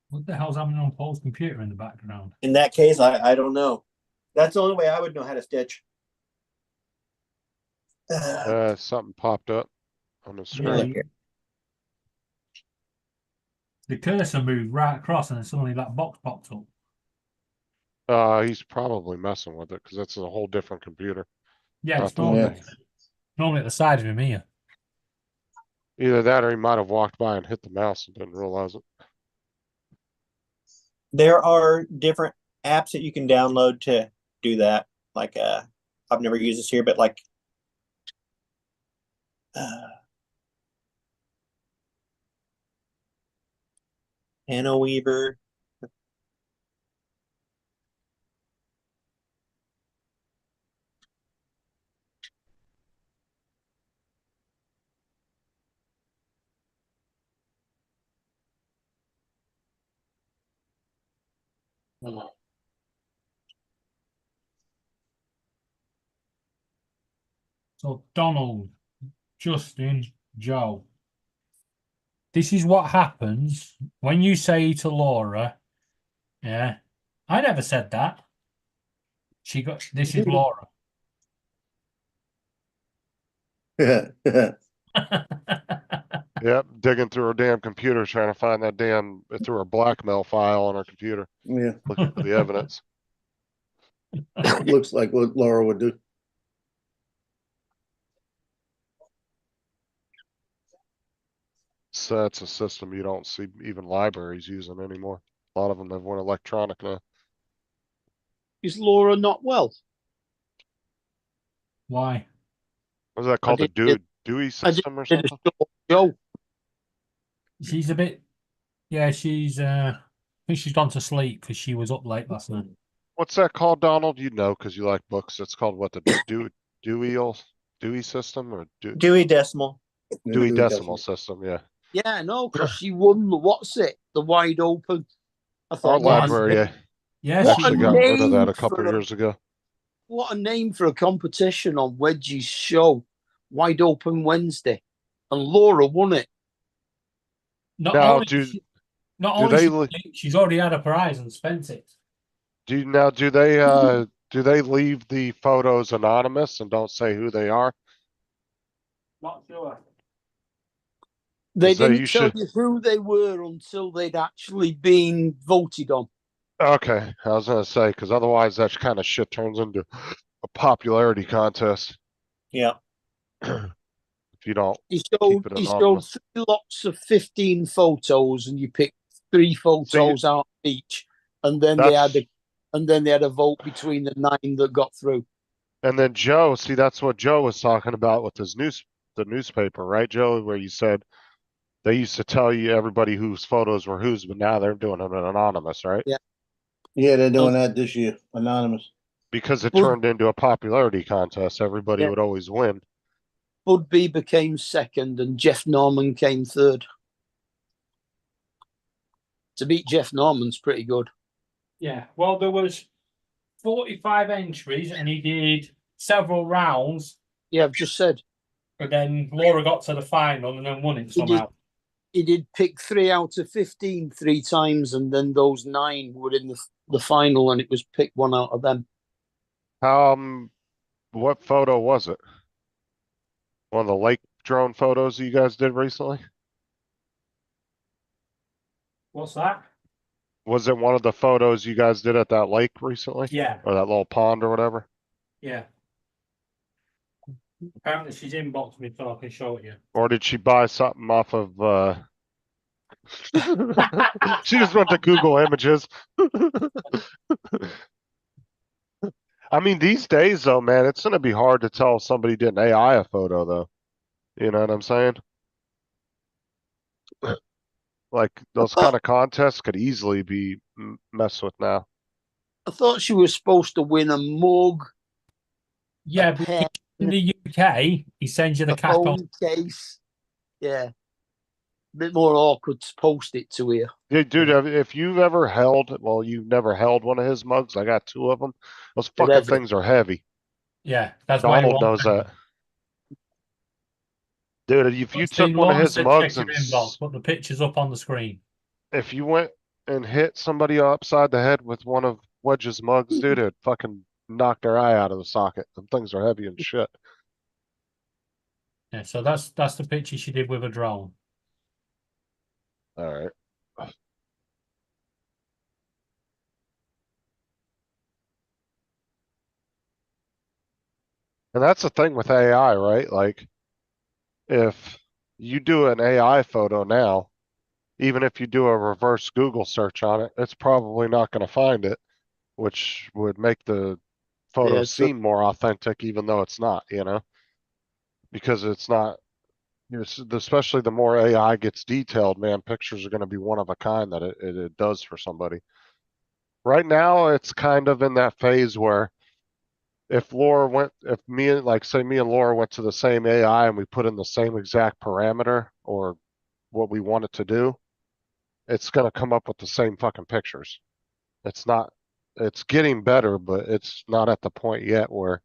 What the hell's happening on Paul's computer in the background? In that case, I don't know. That's the only way I would know how to stitch. Something popped up on the screen. Yeah, the cursor moved right across and then suddenly that box popped up. He's probably messing with it because that's a whole different computer. Yeah, Not it's the one normally, normally at the side of him here. Either that or he might have walked by and hit the mouse and didn't realize it. There are different apps that you can download to do that. Like, I've never used this here, but like, Nano Weaver. So Donald, Justin, Joe. This is what happens when you say to Laura, yeah, I never said that. This is Laura. Yep, digging through her damn computer trying to find that damn through her blackmail file on her computer. Yeah. Looking for the evidence. Looks like what Laura would do. So that's a system you don't see even libraries using anymore. A lot of them have went electronic now. Is Laura not well? Why? Was that called the Dewey system or something? Joe. She's a bit, yeah, she's, I think she's gone to sleep because she was up late last night. What's that called, Donald? You know, because you like books. It's called what, the Dewey system or Dewey Decimal. Dewey Decimal System, yeah. Yeah, no, because she won the wide open. I Our thought, library yeah, actually got rid of that a couple years ago. What a name for a competition on Wedgie's show, Wide Open Wednesday, and Laura won it. Not Now, only she's already had a prize and spent it. Do they leave the photos anonymous and don't say who they are? Not sure. They didn't tell you who they were until they'd actually been voted on. Okay, I was gonna say, because otherwise that kind of shit turns into a popularity contest. Yeah. If you don't He showed 3 lots of 15 photos, and you picked 3 photos out of each, and then they had a vote between the 9 that got through. And then Joe, see, that's what Joe was talking about with the newspaper, right, Joe? Where you said they used to tell you everybody whose photos were whose, but now they're doing it anonymous, right? Yeah. Yeah, they're doing that this year, anonymous. Because it turned into a popularity contest. Everybody would always win. Bud Bieber came second, and Jeff Norman came third. To beat Jeff Norman's pretty good. Yeah. Well, there was 45 entries, and he did several rounds. Yeah, I've just said. But then Laura got to the final and then won it somehow. He did pick 3 out of 15 3 times, and then those 9 were in the final, and it was pick 1 out of them. What photo was it? One of the lake drone photos you guys did recently? What's that? Was it one of the photos you guys did at that lake recently? Yeah. Or that little pond or whatever? Yeah. Apparently she's inboxed me so I can show it you. Or did she buy something off of she just went to Google Images. I mean, these days though, man, it's gonna be hard to tell if somebody did an AI a photo though. You know what I'm saying? Like those kind of contests could easily be messed with now. I thought she was supposed to win a mug. Yeah, but in the UK, he sends you the cash phone case. Yeah. A bit more awkward to post it to you. Yeah, dude, if you've ever held, well, you've never held one of his mugs. I got 2 of them. Those fucking heavy. things are heavy. Yeah, that's why Donald knows that. Dude, if you took one of his mugs and put the pictures up on the screen. if you went and hit somebody upside the head with one of Wedge's mugs, dude, it'd fucking knock their eye out of the socket. Them things are heavy and shit. Yeah, so that's the picture she did with a drone. All right. And that's the thing with AI, right? Like, if you do an AI photo now, even if you do a reverse Google search on it, it's probably not going to find it, which would make the photo Yeah, seem more authentic, even though it's not, you know? Because it's not, especially the more AI gets detailed, man, pictures are going to be one of a kind that it does for somebody. Right now, it's kind of in that phase where if me and Laura went to the same AI and we put in the same exact parameter or what we want it to do, it's going to come up with the same fucking pictures. It's getting better, but it's not at the point yet where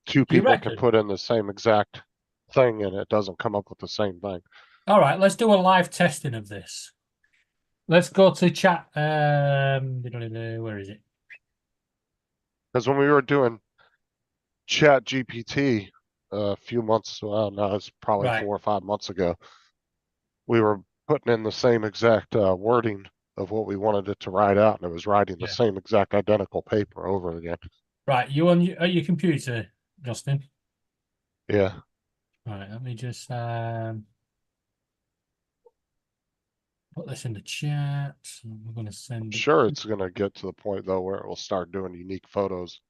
2 people can put in the same exact thing and it doesn't come up with the same thing. All right, let's do a live testing of this. Let's go to chat. Where is it? Because when we were doing Chat GPT a few months, well, no, it's probably 4 or 5 months ago, we were putting in the same exact wording of what we wanted it to write out, and it was writing the same exact identical paper over again. Right, you on your computer, Justin? Yeah. All right, let me just put this in the chat. We're going to send it. Sure, it's going to get to the point though where it will start doing unique photos.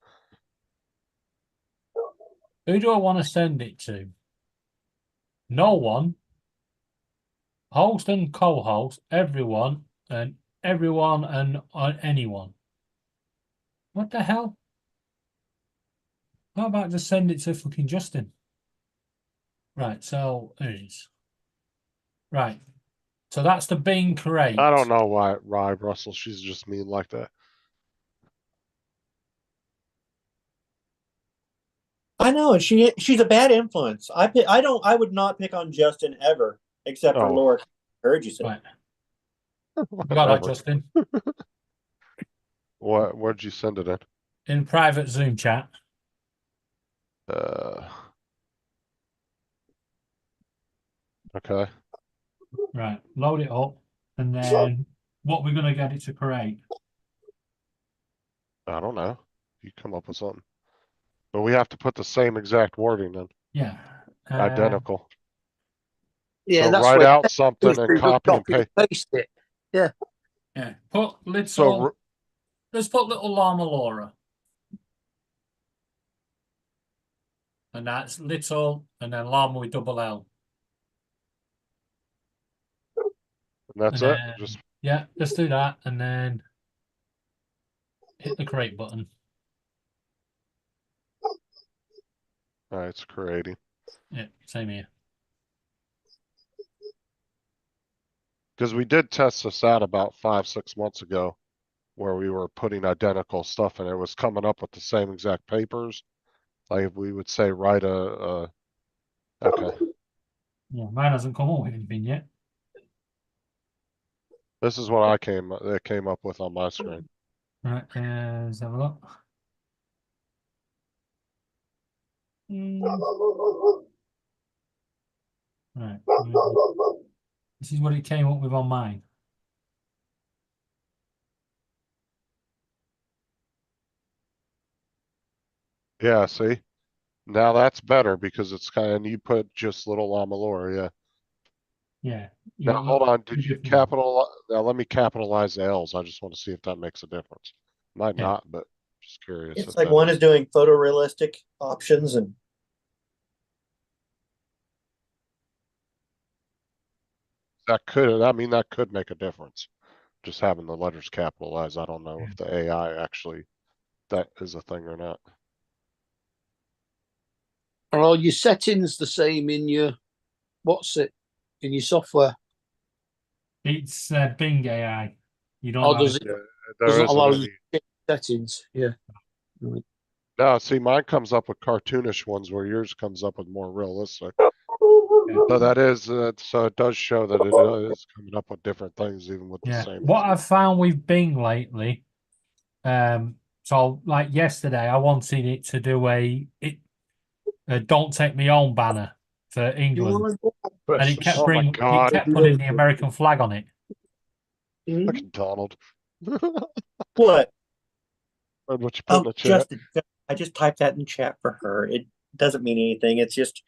Who do I want to send it to? No one. Host and co-host, everyone and anyone. What the hell? How about just send it to fucking Justin? Right, so there it is. Right. So that's the being correct. I don't know why Russell, she's just mean like that. I know, and she's a bad influence. I would not pick on Justin ever, except for Laura. Heard you say. Right. Got that, Justin. Where'd you send it in? In private Zoom chat. Okay. Right. Load it up, and then what we're gonna get it to create. I don't know. You come up with something. But we have to put the same exact wording in. Yeah. Identical. Yeah, so that's write what out something and copy and paste it. Yeah. Yeah. Put little. Let's put little Llama Laura. And that's little, and then Llama with double L. And that's and it. then, Just yeah, let's do that, and then hit the create button. all right, it's creating. Yeah, same here. Cause we did test this out about 5-6 months ago. Where we were putting identical stuff and it was coming up with the same exact papers. Like if we would say write okay. Yeah, mine hasn't come up with anything yet. This is what it came up with on my screen. Right, let's have a look. Right. This is what it came up with on mine. Yeah, see? Now that's better because it's you put just little Lamalore, yeah. Yeah. Now hold on, did you now let me capitalize the L's. I just want to see if that makes a difference. Might Yeah. not, but just curious. It's if like that one is doing photorealistic options and that could make a difference. Just having the letters capitalized. I don't know if the AI actually that is a thing or not. Are all your settings the same in your in your software? It's Bing AI. You don't Or have does it. it There doesn't isn't allow any- you to change settings? Yeah. Right. No, see, mine comes up with cartoonish ones where yours comes up with more realistic. So that is, so it does show that it is coming up with different things, even with the Yeah. same. What I've found with Bing lately, so like yesterday, I wanted it to do a "Don't Take Me Home" banner for England, and it kept Oh my God. putting the American flag on it. Fucking Donald. what? Read what you put in the chat. Justin, I just typed that in chat for her. It doesn't mean anything. It's just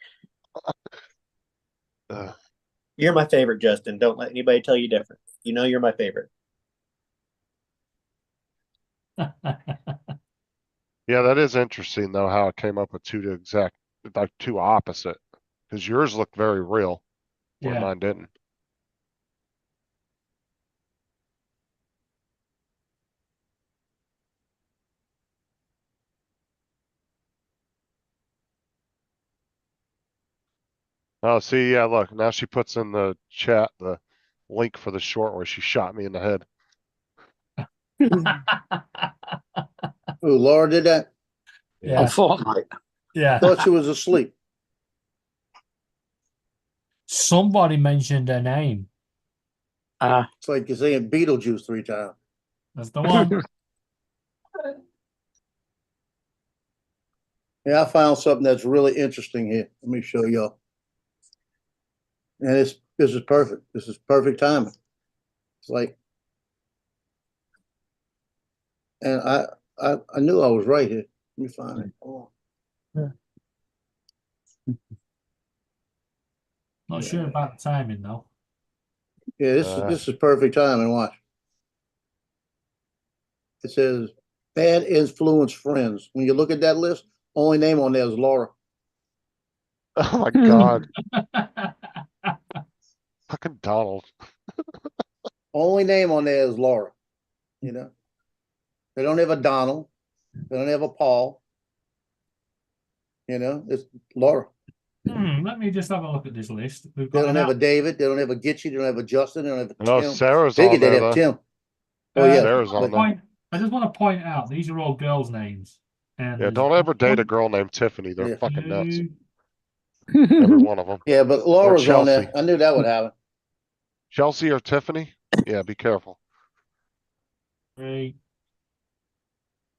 you're my favorite, Justin. Don't let anybody tell you different. You know you're my favorite. Yeah, that is interesting though, how it came up with two opposite. Because yours looked very real, where Yeah. mine didn't. Oh, see, yeah, look, now she puts in the chat the link for the short where she shot me in the head. Who, Laura did that? Yeah. On Fortnite. Yeah. Thought she was asleep. Somebody mentioned her name. It's like you're saying Beetlejuice 3 times. That's the one. Yeah, I found something that's really interesting here. Let me show y'all. And this is perfect. This is perfect timing. It's like, and I knew I was right here. Let me find it. Hold on. Not sure about the timing though. Yeah, this is perfect timing. Watch. It says bad influence friends. When you look at that list, only name on there is Laura. Oh my God. Fucking Donald. Only name on there is Laura. You know, they don't have a Donald. They don't have a Paul. You know, it's Laura. Let me just have a look at this list. We've They got don't an have a app. David. They don't have a Gitchy. They don't have a Justin. They don't have a No, Tim. Sarah's Figured on they'd there have though. Tim. Oh yeah, Sarah's on there. I just want to point out these are all girls' names. And Yeah, don't ever date a girl named Tiffany. They're Yeah. fucking nuts. Every one of them. Yeah, but Or Laura's on Chelsea. there. I knew that would happen. Chelsea or Tiffany? Yeah, be careful. Three.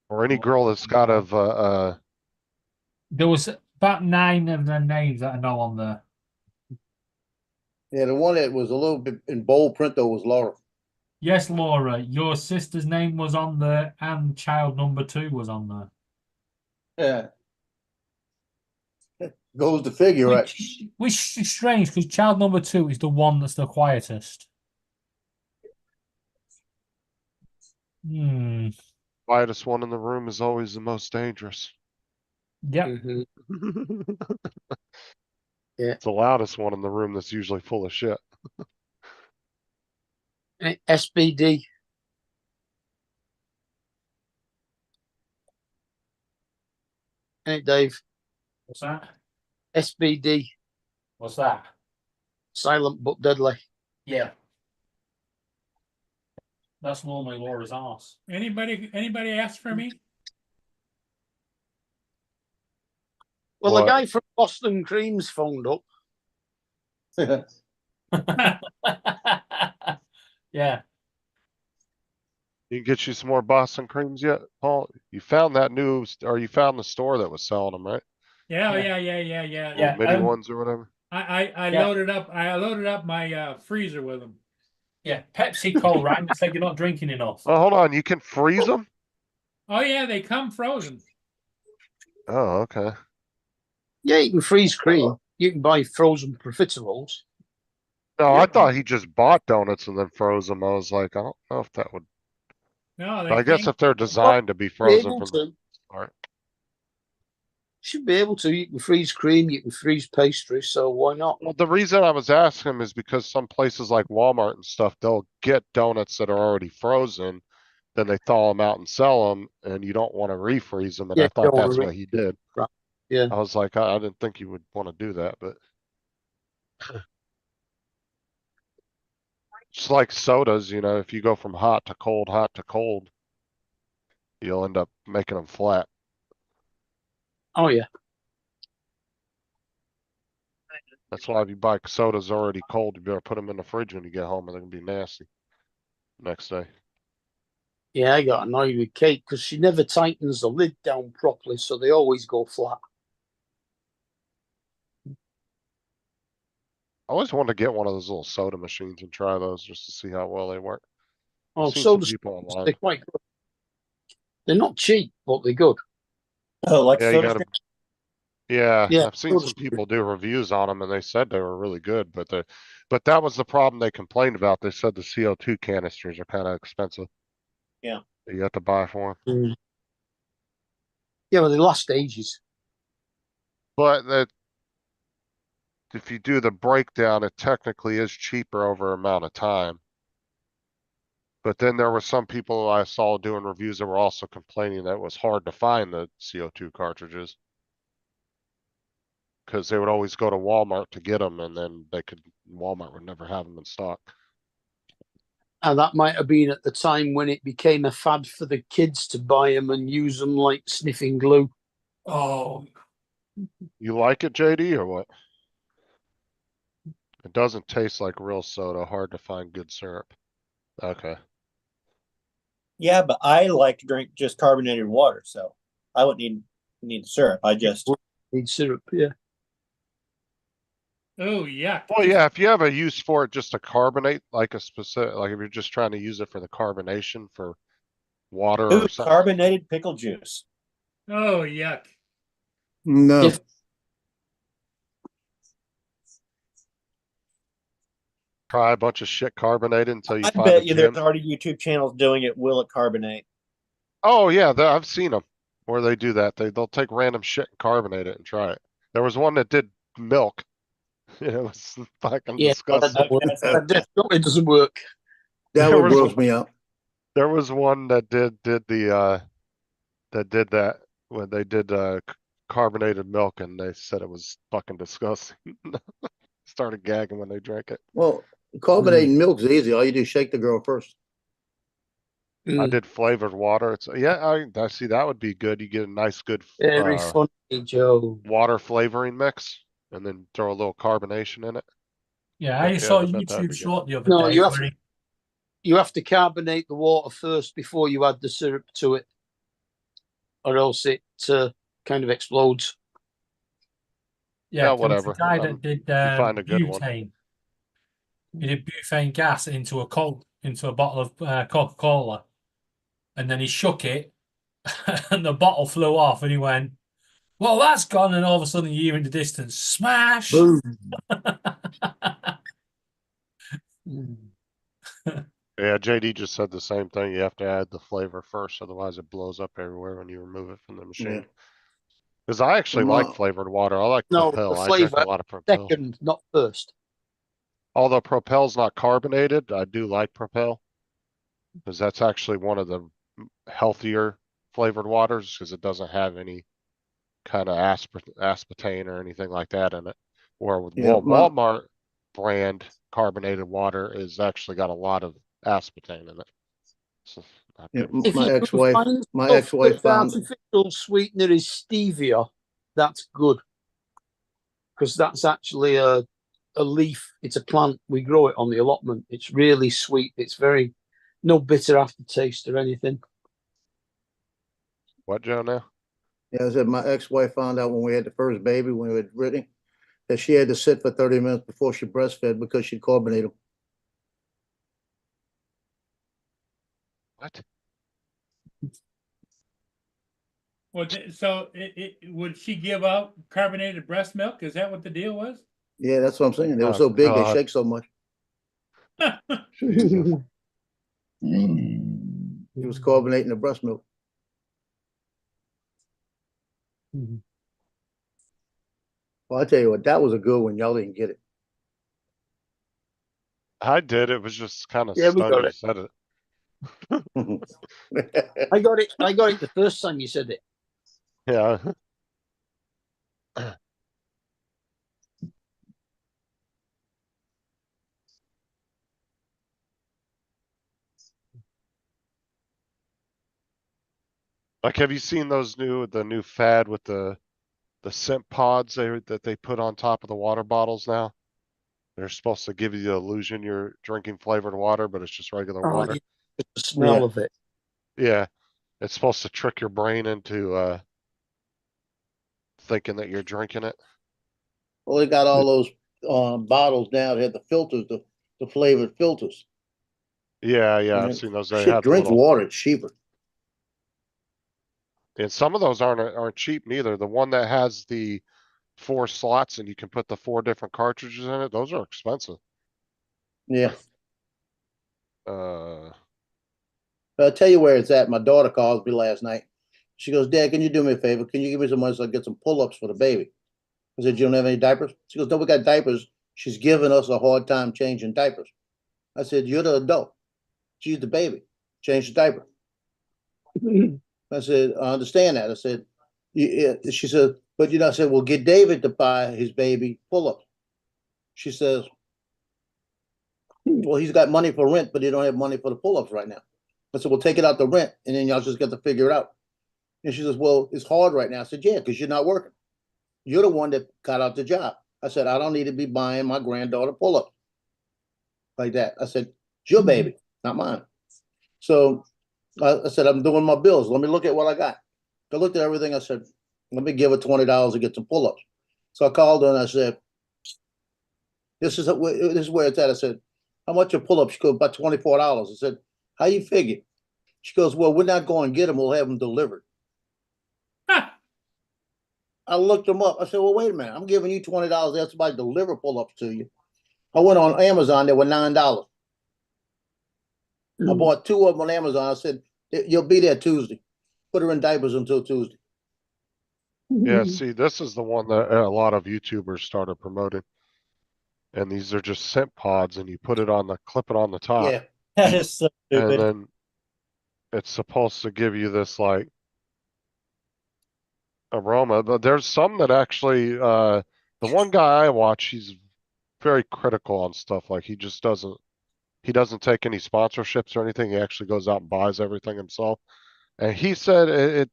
Or any girl that's got There was about 9 of their names that I know on there. Yeah, the one that was a little bit in bold print though was Laura. Yes, Laura, your sister's name was on there, and child number 2 was on there. Yeah. Goes to figure, right? Which is strange because child number 2 is the one that's the quietest. quietest one in the room is always the most dangerous. Yep. Yeah. It's the loudest one in the room that's usually full of shit. SBD. Hey, Dave. What's that? SBD. What's that? Silent but deadly. Yeah. That's normally Laura's arse. Anybody ask for me? Well, What? the guy from Boston Cream's phoned up. Yeah. You can get you some more Boston creams yet, Paul? You found that new, or you found the store that was selling them, right? Yeah, Yeah. yeah. Yeah. Mini ones or whatever. I Yeah. loaded up my freezer with them. Yeah. PepsiCo rang and said you're not drinking enough. Oh, hold on. You can freeze them? Oh yeah, they come frozen. Oh, okay. Yeah, you can freeze cream. You can buy frozen profiteroles. No, Yeah. I thought he just bought donuts and then froze them. I was like, I don't know if that would. No, I guess if they're designed to be frozen able from the to. start. Should be able to. You can freeze cream. You can freeze pastry. So why not? Well, the reason I was asking is because some places like Walmart and stuff, they'll get donuts that are already frozen, then they thaw them out and sell them, and you don't want to refreeze them. And Yeah, I you thought don't wanna that's what he did. Right. Yeah. I was like, I didn't think you would want to do that, but just like sodas, you know, if you go from hot to cold, you'll end up making them flat. Oh yeah. That's why if you buy sodas already cold, you better put them in the fridge when you get home, or they're gonna be nasty next day. Yeah, I got annoyed with Kate because she never tightens the lid down properly, so they always go flat. I always wanted to get one of those little soda machines and try those just to see how well they work. Oh, I've seen so some people online. they're quite good. They're not cheap, but they're good. Oh, like Yeah, you soda gotta. stream? Yeah, Yeah, I've seen soda some stream. people do reviews on them and they said they were really good, but that was the problem they complained about. They said the CO2 canisters are kind of expensive. Yeah. that you have to buy for them. Mm. Yeah, well, they last ages. But that, if you do the breakdown, it technically is cheaper over amount of time. But then there were some people I saw doing reviews that were also complaining that it was hard to find the CO2 cartridges. Cause they would always go to Walmart to get them and then Walmart would never have them in stock. And that might have been at the time when it became a fad for the kids to buy them and use them like sniffing glue. Oh, You like it, JD, or what? It doesn't taste like real soda, hard to find good syrup. Okay. Yeah, but I like to drink just carbonated water, so I wouldn't need syrup. I just need syrup, yeah. Oh, yuck. Well, yeah, if you have a use for it just to carbonate, like a specific, like if you're just trying to use it for the carbonation for water Ooh, or something. carbonated pickle juice. Oh, yuck. No. If- Try a bunch of shit carbonated until you I find bet a you gin. there's already YouTube channels doing it. Will it carbonate? Oh yeah, I've seen them where they do that. They'll take random shit and carbonate it and try it. There was one that did milk. It was fucking Yeah, disgusting. that definitely doesn't work. That There would was gross me out. There was one that did that when they did carbonated milk and they said it was fucking disgusting. Started gagging when they drank it. Well, carbonating milk's easy. All you do is shake the girl first. I did flavored water. It's yeah, I see that would be good. You get a nice good Very funny, Joe. water flavoring mix and then throw a little carbonation in it. yeah. I Yeah, saw a I bet that'd YouTube be short the other No, day. you have where to, you have to carbonate the water first before you add the syrup to it, or else it kind of explodes. Yeah, Yeah, there was whatever. a guy that did find a good one. butane. He did butane gas into a bottle of Coca-Cola, and then he shook it, and the bottle flew off, and he went, "Well, that's gone." And all of a sudden, you hear in the distance, smash. Boom. Yeah, JD just said the same thing. You have to add the flavor first, otherwise it blows up everywhere when you remove it from the machine. Because I actually like Well, flavored water. I like No, Propel. the I drink flavor a lot of Propel. second, not first. Although Propel's not carbonated, I do like Propel. Because that's actually one of the healthier flavored waters because it doesn't have any kind of aspartame or anything like that in it. Where with Yeah, Walmart brand carbonated water is actually got a lot of aspartame in it. So, not Yeah, good. If my you can ex-wife, find my stuff ex-wife that's found, artificial sweetener is stevia, that's good. Because that's actually a leaf. It's a plant. We grow it on the allotment. It's really sweet. It's very no bitter aftertaste or anything. What, Joe, now? yeah, I said my ex-wife found out when we had the first baby, when we had Brittany, that she had to sit for 30 minutes before she breastfed because she carbonated. What? Well, so would she give out carbonated breast milk? Is that what the deal was? Yeah, that's what I'm saying. They were Oh, so big, they God. shake so much. Jesus. It was carbonating the breast milk. Well, I tell you what, that was a good one. Y'all didn't get it. I did. It was just kind of Yeah, we stunned got you it. said it. I got it. I got it the first time you said it. Yeah. Like, have you seen the new fad with the scent pods that they put on top of the water bottles now? They're supposed to give you the illusion you're drinking flavored water, but it's just regular Oh, water. yeah, the smell Yeah. of it. Yeah. It's supposed to trick your brain into thinking that you're drinking it. Well, they got all those bottles now that have the filters, the flavored filters. Yeah, yeah, And I've then seen those. They shit, have the drink little, water. It's cheaper. and some of those aren't cheap neither. The one that has the 4 slots and you can put the 4 different cartridges in it, those are expensive. Yeah. Uh, I'll tell you where it's at. My daughter calls me last night. She goes, Dad, can you do me a favor? Can you give me some money so I can get some pull-ups for the baby? I said, you don't have any diapers? She goes, no, we got diapers. She's giving us a hard time changing diapers. I said, you're the adult. She's the baby. Change the diaper. I said, I understand that. I said, she said, but you know, I said, well, get David to buy his baby pull-ups. She says, well, he's got money for rent, but he don't have money for the pull-ups right now. I said, well, take it out the rent, and then y'all just got to figure it out. And she says, well, it's hard right now. I said, yeah, because you're not working. You're the one that got out the job. I said, I don't need to be buying my granddaughter pull-ups like that. I said, it's your baby, not mine. So I said, I'm doing my bills. Let me look at what I got. I looked at everything. I said, let me give her $20 to get some pull-ups. So I called her and I said, this is where it's at. I said, how much are pull-ups? She goes, about $24. I said, how you figure? She goes, well, we're not going to get them. We'll have them delivered. I looked them up. I said, well, wait a minute. I'm giving you $20 to have somebody deliver pull-ups to you. I went on Amazon. They were $9. I bought 2 of them on Amazon. I said, you'll be there Tuesday. Put her in diapers until Tuesday. yeah, see, this is the one that a lot of YouTubers started promoting. And these are just scent pods and you clip it on the top. Yeah. That is so And stupid. then it's supposed to give you this like aroma, but there's some that actually, the one guy I watch, he's very critical on stuff. Like he doesn't take any sponsorships or anything. He actually goes out and buys everything himself. And he said it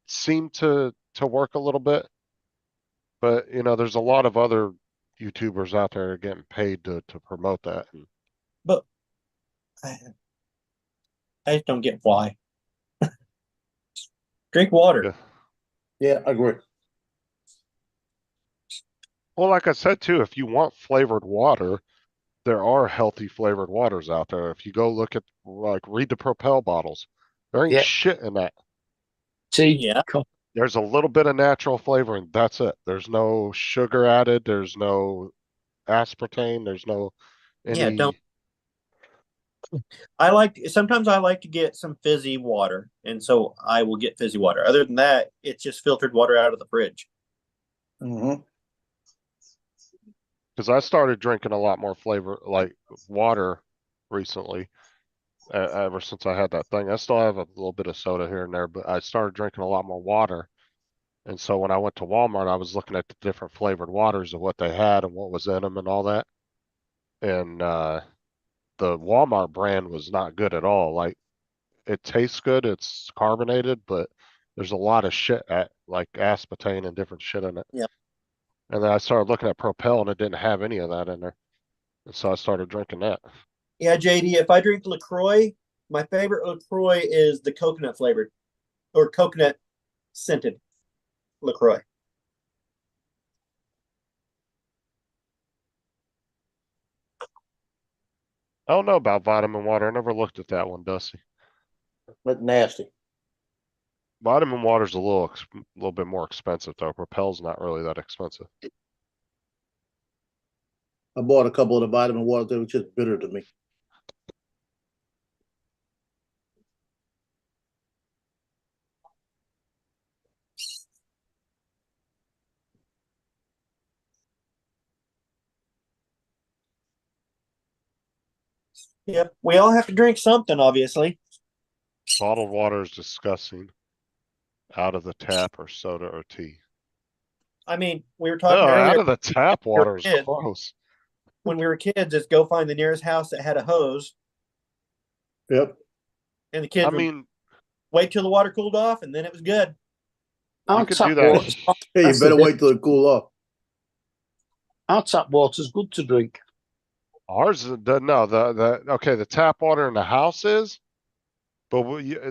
seemed to work a little bit, but you know, there's a lot of other YouTubers out there getting paid to promote that. But I just don't get why. Drink water. Yeah. Yeah, I agree. Well, like I said too, if you want flavored water, there are healthy flavored waters out there. If you go look at read the Propel bottles, there ain't Yeah. shit in that. Tea. Yeah. There's a little bit of natural flavor and that's it. There's no sugar added. There's no aspartame. There's no Yeah, don't. Sometimes I like to get some fizzy water, and so I will get fizzy water. Other than that, it's just filtered water out of the fridge. Mm-hmm. Because I started drinking a lot more flavor like water recently. Ever since I had that thing, I still have a little bit of soda here and there, but I started drinking a lot more water. And so when I went to Walmart, I was looking at the different flavored waters of what they had and what was in them and all that. And the Walmart brand was not good at all. Like it tastes good. It's carbonated, but there's a lot of shit like aspartame and different shit in it. Yeah. And then I started looking at Propel and it didn't have any of that in there. And so I started drinking that. Yeah, JD, if I drink LaCroix, my favorite LaCroix is the coconut flavored or coconut scented LaCroix. I don't know about vitamin water. I never looked at that one, Dusty. But nasty. Vitamin water's a little bit more expensive though. Propel's not really that expensive. I bought a couple of the vitamin water. They were just bitter to me. Yep. We all have to drink something, obviously. Bottled water is disgusting. Out of the tap or soda or tea. I mean, we were No, talking earlier. out of the tap water is kids. gross. When we were kids, just go find the nearest house that had a hose, Yep. and the kids I would mean, wait till the water cooled off, and then it was good. you could do that. Hey, you better wait till it cool off. Our tap water's good to drink. Ours is the tap water in the house is, but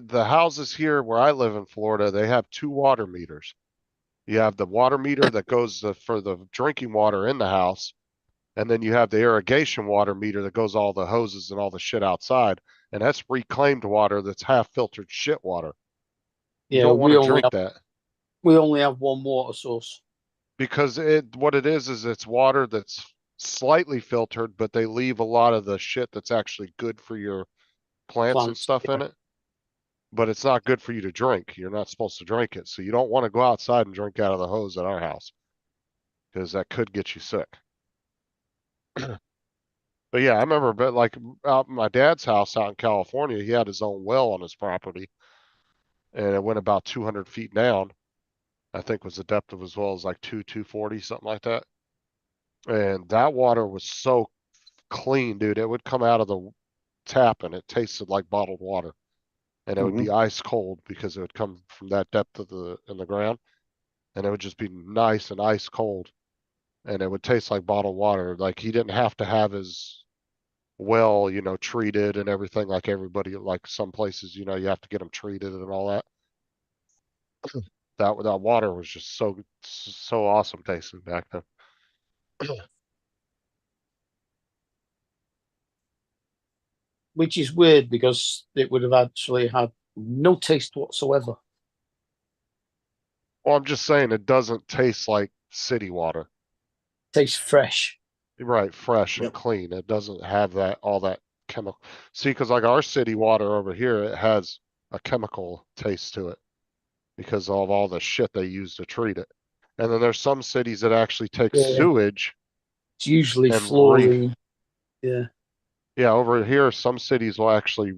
the houses here where I live in Florida, they have 2 water meters. You have the water meter that goes for the drinking water in the house, and then you have the irrigation water meter that goes all the hoses and all the shit outside, and that's reclaimed water that's half filtered shit water. You Yeah, don't want we to only drink have, that we only have one water source. because what it is it's water that's slightly filtered, but they leave a lot of the shit that's actually good for your plants and Plants, stuff in it. But it's not good for you to drink. You're not supposed to drink it. So you don't want to go outside and drink out of the hose at our house because that could get you sick. But yeah, I remember, but like out my dad's house out in California, he had his own well on his property and it went about 200 feet down. I think was the depth of his well is like 240, something like that. And that water was so clean, dude. It would come out of the tap and it tasted like bottled water. And it would be ice cold because it would come from that depth in the ground. And it would just be nice and ice cold. And it would taste like bottled water. Like he didn't have to have his well, treated and everything like everybody, like some places, you have to get them treated and all that. That water was just so awesome tasting back then. Which is weird because it would have actually had no taste whatsoever. Well, I'm just saying it doesn't taste like city water. Tastes fresh. Right, fresh and clean. It doesn't have all that chemical. See, because like our city water over here, it has a chemical taste to it because of all the shit they use to treat it. And then there's some cities that actually take sewage. It's usually and fluorine. Yeah. Yeah, over here, some cities will actually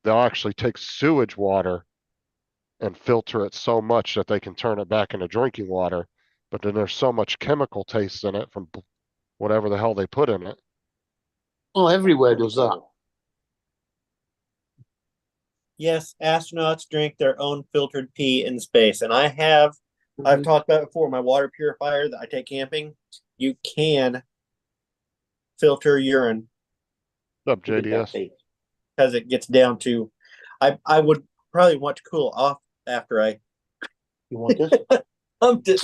they'll actually take sewage water and filter it so much that they can turn it back into drinking water. But then there's so much chemical taste in it from whatever the hell they put in it. Oh, everywhere does that. Yes, astronauts drink their own filtered pee in space. And I've talked about it before, my water purifier that I take camping, you can filter urine. What's up, JDS? Because it gets down to, I would probably want to cool off after I. You want this?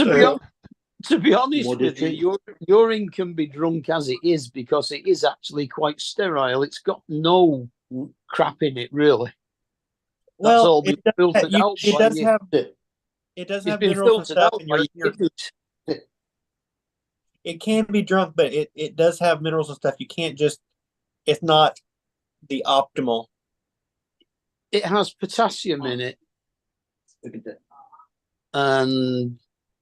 To be honest with you, urine can be drunk as it is because it is actually quite sterile. It's got no crap in it, really. That's all been filtered out. It does have minerals and stuff in it can be drunk, but it does have minerals and stuff. You can't just, it's not the optimal. It has potassium in it. And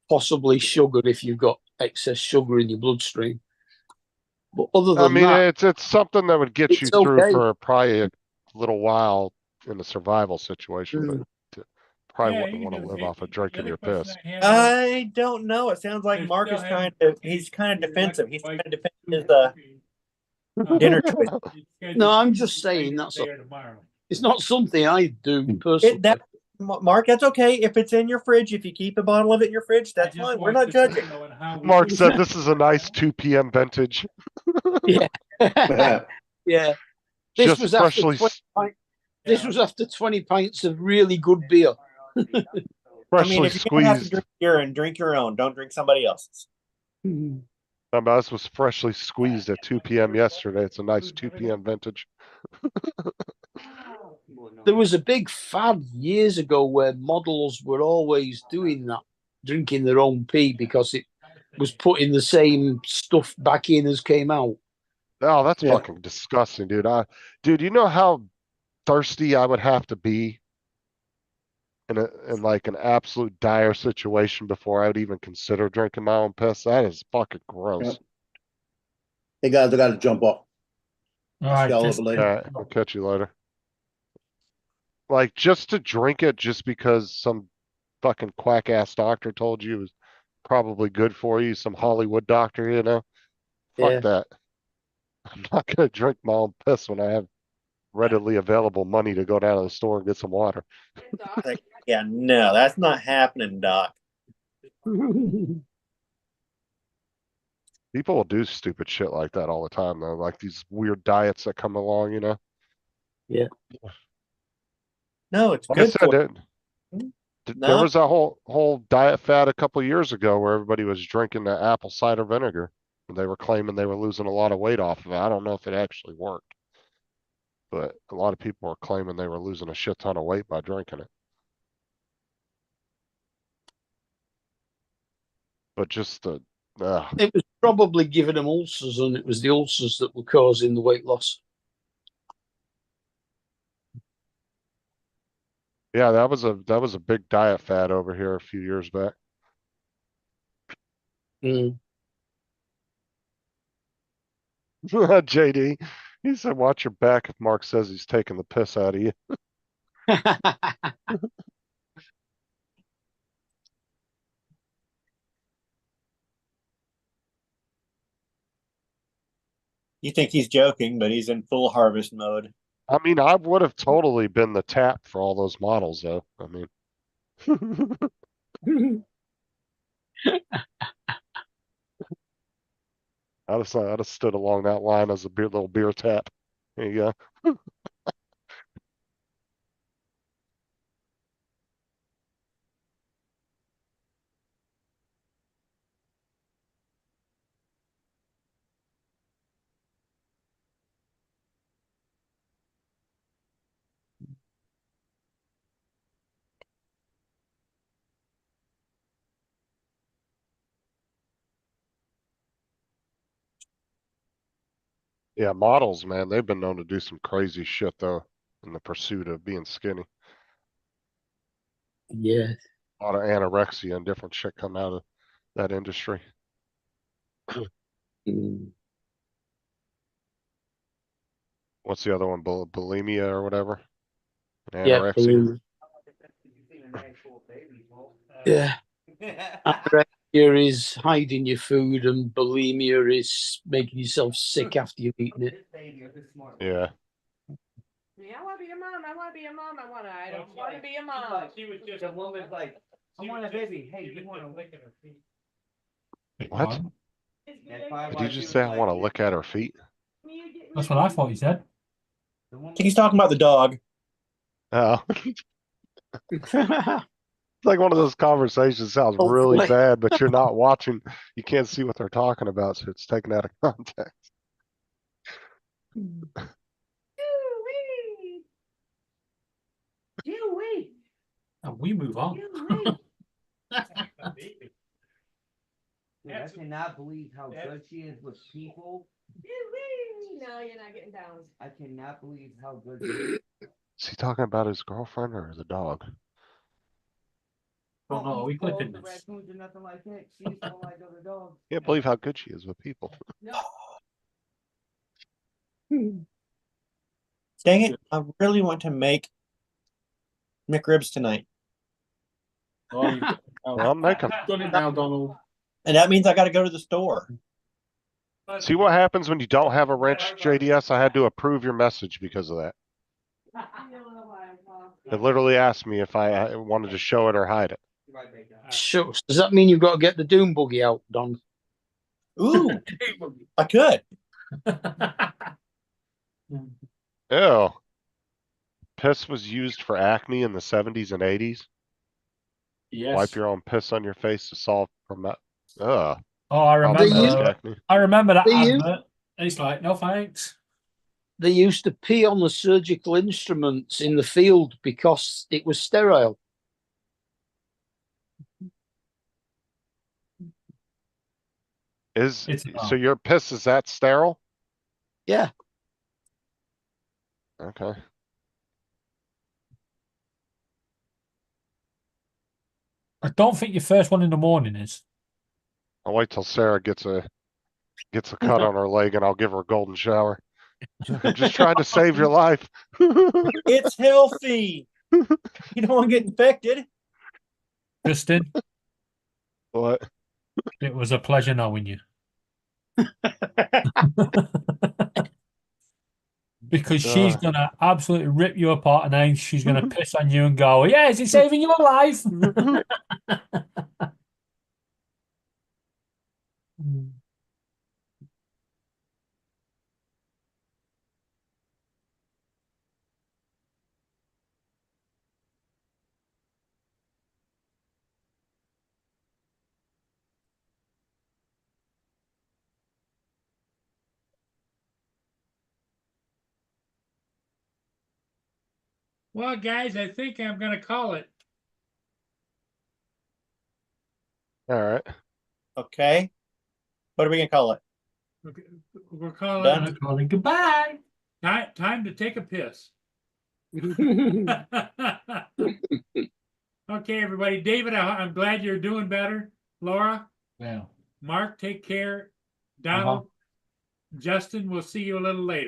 possibly sugar if you've got excess sugar in your bloodstream. But other than that, it's something that would get you through for probably a little while in a survival situation, but probably wouldn't want to live off of drinking your piss. I don't know. It sounds like Mark is he's kind of defensive. He's trying to defend his dinner choice. No, I'm just saying that's all. It's not something I do personally. Mark, that's okay if it's in your fridge. If you keep a bottle of it in your fridge, that's fine. We're not judging. Mark said this is a nice 2 p.m. vintage. Yeah. Yeah. This Just was after freshly 20 pints. This was after 20 pints of really good beer. freshly if you're gonna have to squeezed. drink urine, drink your own. Don't drink somebody else's. This was freshly squeezed at 2 p.m. yesterday. It's a nice 2 p.m. vintage. There was a big fad years ago where models were always doing that, drinking their own pee because it was putting the same stuff back in as came out. Oh, that's fucking disgusting, dude. Dude, you know how thirsty I would have to be in like an absolute dire situation before I would even consider drinking my own piss? That is fucking gross. Yep. Hey guys, I gotta jump off. All right, See y'all just- later. All right, I'll catch you later. Like, just to drink it just because some fucking quack ass doctor told you it was probably good for you, some Hollywood doctor, you know? Fuck Yeah. that. I'm not gonna drink my own piss when I have readily available money to go down to the store and get some water. Like, yeah, no, that's not happening, Doc. People will do stupid shit like that all the time, though. Like these weird diets that come along, you know? Yeah. No, it's Like I good said, for there No. was that whole diet fad a couple years ago where everybody was drinking the apple cider vinegar. And they were claiming they were losing a lot of weight off of it. I don't know if it actually worked. But a lot of people were claiming they were losing a shit ton of weight by drinking it. But just the It was probably giving them ulcers, and it was the ulcers that were causing the weight loss. yeah, that was a big diet fad over here a few years back. JD, he said, "Watch your back if Mark says he's taking the piss out of you." You think he's joking, but he's in full harvest mode. I mean, I would have totally been the tap for all those models, though. I mean, I'd have stood along that line as a little beer tap. There you go. Yeah, models, man, they've been known to do some crazy shit though in the pursuit of being skinny. Yeah. A lot of anorexia and different shit come out of that industry. What's the other one? Bulimia or whatever? Yeah. Anorexia. Yeah. Anorexia is hiding your food, and bulimia is making yourself sick after you've eaten it. Yeah. Yeah, I want to be a mom. I want to be a mom. I don't want to be a mom. She was just a woman like, I want a baby. Hey, you want to lick at her feet. What? Did you just say I want to look at her feet? That's what I thought you said. I think he's talking about the dog. Oh. It's like one of those conversations sounds really bad, but you're not watching. You can't see what they're talking about, so it's taken out of context. We move on. I cannot believe how good she is with people. No, you're not getting down. I cannot believe how good she is. Is he talking about his girlfriend or the dog? Oh no, are we clipping The this? raccoons are nothing like that. She's so like other dogs. Can't believe how good she is with people. Dang it. I really want to make McRibs tonight. Well, make 'em. Done it now, Donald. And that means I got to go to the store. See what happens when you don't have a wrench, JDS? I had to approve your message because of that. It literally asked me if I wanted to show it or hide it. So does that mean you've got to get the Doom buggy out, Don? Ooh, I could. Ew. Piss was used for acne in the 70s and 80s. Yes. Wipe your own piss on your face to solve ugh. Oh, I remember. Acne. I remember that They use- advert. It's like, no thanks. They used to pee on the surgical instruments in the field because it was sterile. So your piss is that sterile? Yeah. Okay. I don't think your first one in the morning is. I'll wait till Sarah gets a cut on her leg and I'll give her a golden shower. I'm just trying to save your life. It's healthy. You don't want to get infected. Justin, What? it was a pleasure knowing you. Because she's gonna absolutely rip you apart, and then she's gonna piss on you and go, "Yeah, is it saving your life?" Well, guys, I think I'm gonna call it. All right. Okay. What are we gonna call it? Okay, we're calling Done? it. Calling goodbye. Time to take a piss. Okay, everybody. David, I'm glad you're doing better. Laura, Yeah. Mark, take care. Donald, Justin, we'll see you a little later.